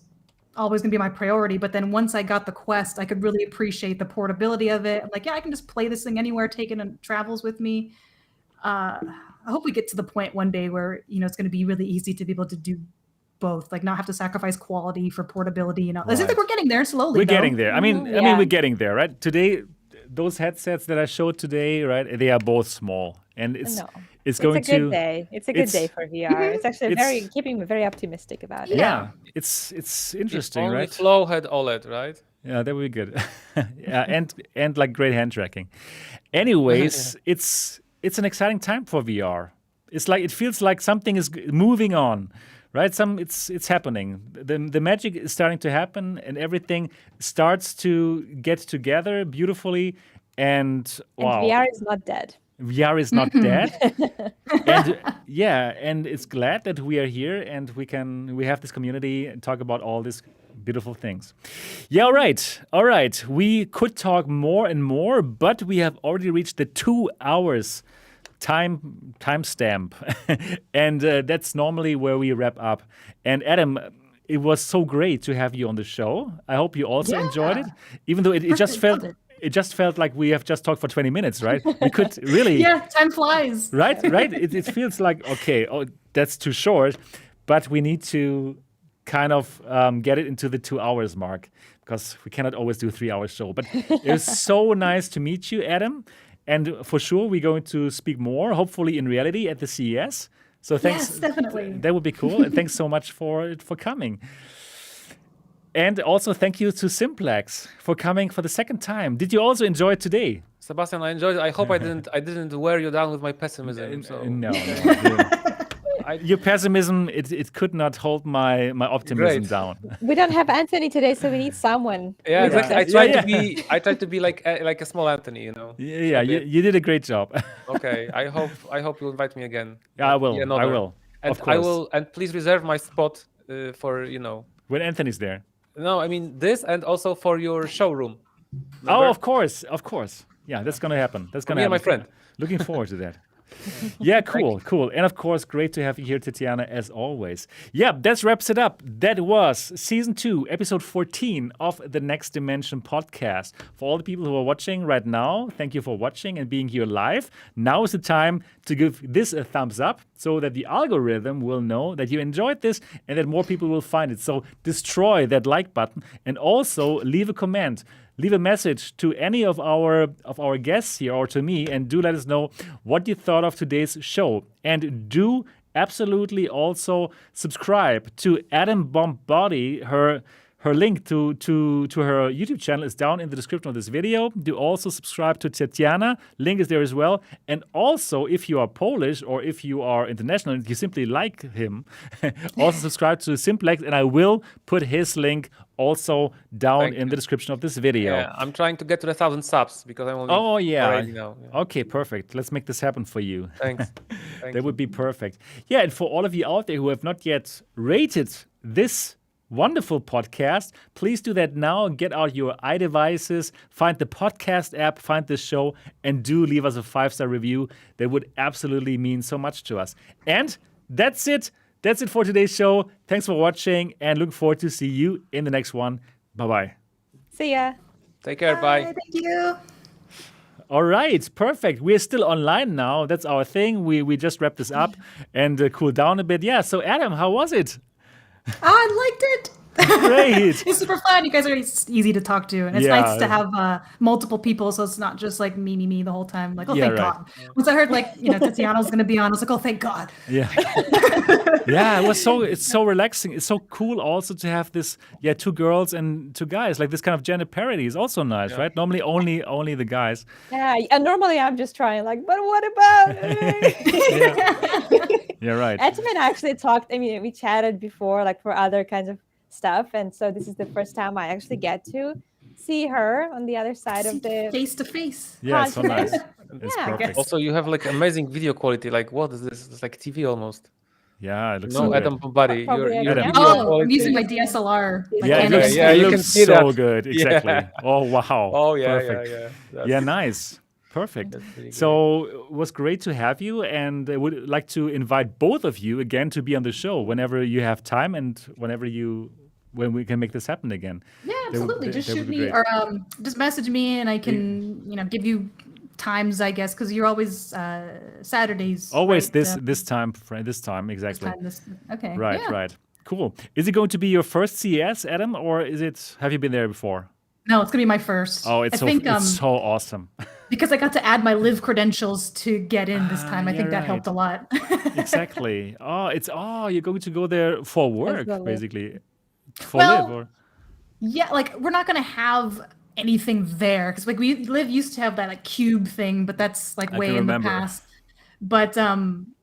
always gonna be my priority. But then once I got the Quest, I could really appreciate the portability of it. I'm like, yeah, I can just play this thing anywhere, take it and travels with me. I hope we get to the point one day where it's going to be really easy to be able to do both, like not have to sacrifice quality for portability. I think we're getting there slowly. We're though. getting there. I mean, Yeah. we're getting there, right? Today, those headsets that I showed today, right? They are both small, and it's No. it's going It's a good to day. It's a good day for VR. It's actually it's- keeping me very optimistic about it. yeah. It's interesting, Only right? Flow had OLED, right? Yeah, that would be good. Yeah, and like great hand tracking. Anyways, it's an exciting time for VR. It's like it feels like something is moving on, right? It's happening. The magic is starting to happen, and everything starts to get together beautifully. And wow, And VR is not dead. VR is not dead. And and it's glad that we are here and we have this community and talk about all this Beautiful things. Yeah, all right. We could talk more and more, but we have already reached the 2 hours timestamp. And that's normally where we wrap up. And Adam, it was so great to have you on the show. I hope you also enjoyed it, even though it just felt like we have just talked for 20 minutes, right? We could really... Yeah, time flies. Right? It feels like, okay, that's too short, but we need to kind of get it into the 2 hours mark because we cannot always do a 3 hour show. But it was so nice to meet you, Adam. And for sure, we're going to speak more, hopefully in reality at the CES. So thanks. Yes, definitely. That would be cool. And thanks so much for coming. And also thank you to Simplex for coming for the second time. Did you also enjoy it today? Sebastian, I enjoyed it. I hope I didn't wear you down with my pessimism. So. No. Your pessimism, it could not hold my optimism down. We don't have Anthony today, so we need someone. Yeah, exactly. I tried to be like a small Anthony, you know. Yeah, you did a great job. Okay, I hope you'll invite me again. Yeah, I will. And of course. I will, and please reserve my spot for when Anthony's there. No, I mean this, and also for your showroom. Remember? Oh, of course. Yeah, that's gonna happen. That's gonna happen. My friend. Looking forward to that. Yeah, cool. And of course, great to have you here, Tetiana, as always. Yeah, that wraps it up. That was Season 2, Episode 14 of the Next Dimension podcast. For all the people who are watching right now, thank you for watching and being here live. Now is the time to give this a thumbs up so that the algorithm will know that you enjoyed this and that more people will find it. So destroy that like button and also leave a comment. Leave a message to any of our guests here or to me, and do let us know what you thought of today's show. And do absolutely also subscribe to AtomBombBody. Her link to her YouTube channel is down in the description of this video. Do also subscribe to Tetiana. Link is there as well. And also, if you are Polish or if you are international and you simply like him, also subscribe to Simplex, and I will put his link also down in the description of this video. Yeah, I'm trying to get to 1,000 subs because I'm only... Oh, yeah. Already now. Yeah. Okay, perfect. Let's make this happen for you. Thanks. That would be perfect. Yeah, and for all of you out there who have not yet rated this wonderful podcast, please do that now. Get out your iDevices, find the podcast app, find this show, and do leave us a 5-star review. That would absolutely mean so much to us. And that's it. That's it for today's show. Thanks for watching, and look forward to see you in the next one. Bye-bye. See ya. Take care. Bye. Thank you. All right, perfect. We're still online now. That's our thing. We just wrapped this up and cool down a bit. Yeah, so Adam, how was it? I liked it. Great. It's super fun. You guys are easy to talk to, and it's nice to have multiple people, so it's not just like me the whole time. Like, thank God. Once I heard Tetiana was going to be on, I was like, oh, thank God. Yeah. Yeah, it's so relaxing. It's so cool also to have this, 2 girls and 2 guys. Like this kind of gender parity is also nice, right? Normally only the guys. Yeah, and normally I'm just trying but what about Yeah, right. Edmund actually talked, we chatted before, for other kinds of stuff, and so this is the first time I actually get to see her on the other side of the face to face. Yeah, it's so nice. It's perfect. Also, you have amazing video quality. What is this? It's like TV almost. Yeah, it looks so good. AtomBombBody. I'm using my DSLR. You can see that. So good, exactly. Yeah. Oh wow. Oh yeah, perfect. Yeah. Nice. Perfect. So it was great to have you, and I would like to invite both of you again to be on the show whenever you have time and when we can make this happen again. Yeah, absolutely. Just shoot me or just message me, and I can give you times, I guess, because you're always Saturdays. Always right? this time exactly. Okay. Right. Cool. Is it going to be your first CES, Adam, or have you been there before? No, it's gonna be my first. Oh, it's so awesome. Because I got to add my live credentials to get in this time. I think that helped a lot. Exactly. You're going to go there for work, basically. For live, or? Yeah, we're not gonna have anything there because we used to have that cube thing, but that's way in the past. But so I'm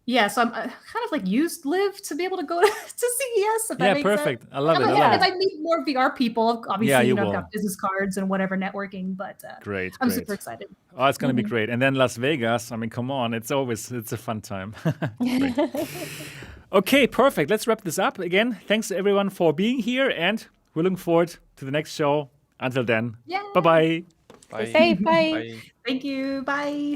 kind of used live to be able to go to CES. If that makes perfect. Sense. I love it. Because I meet more VR people. Obviously, I've got business cards and whatever networking. But great. I'm super excited. Oh, it's going to be great. And then Las Vegas. Come on, it's a fun time. Okay, perfect. Let's wrap this up again. Thanks everyone for being here, and we're looking forward to the next show. Until then, Yeah. bye-bye. Bye. Stay safe. Bye. Bye. Thank you. Bye.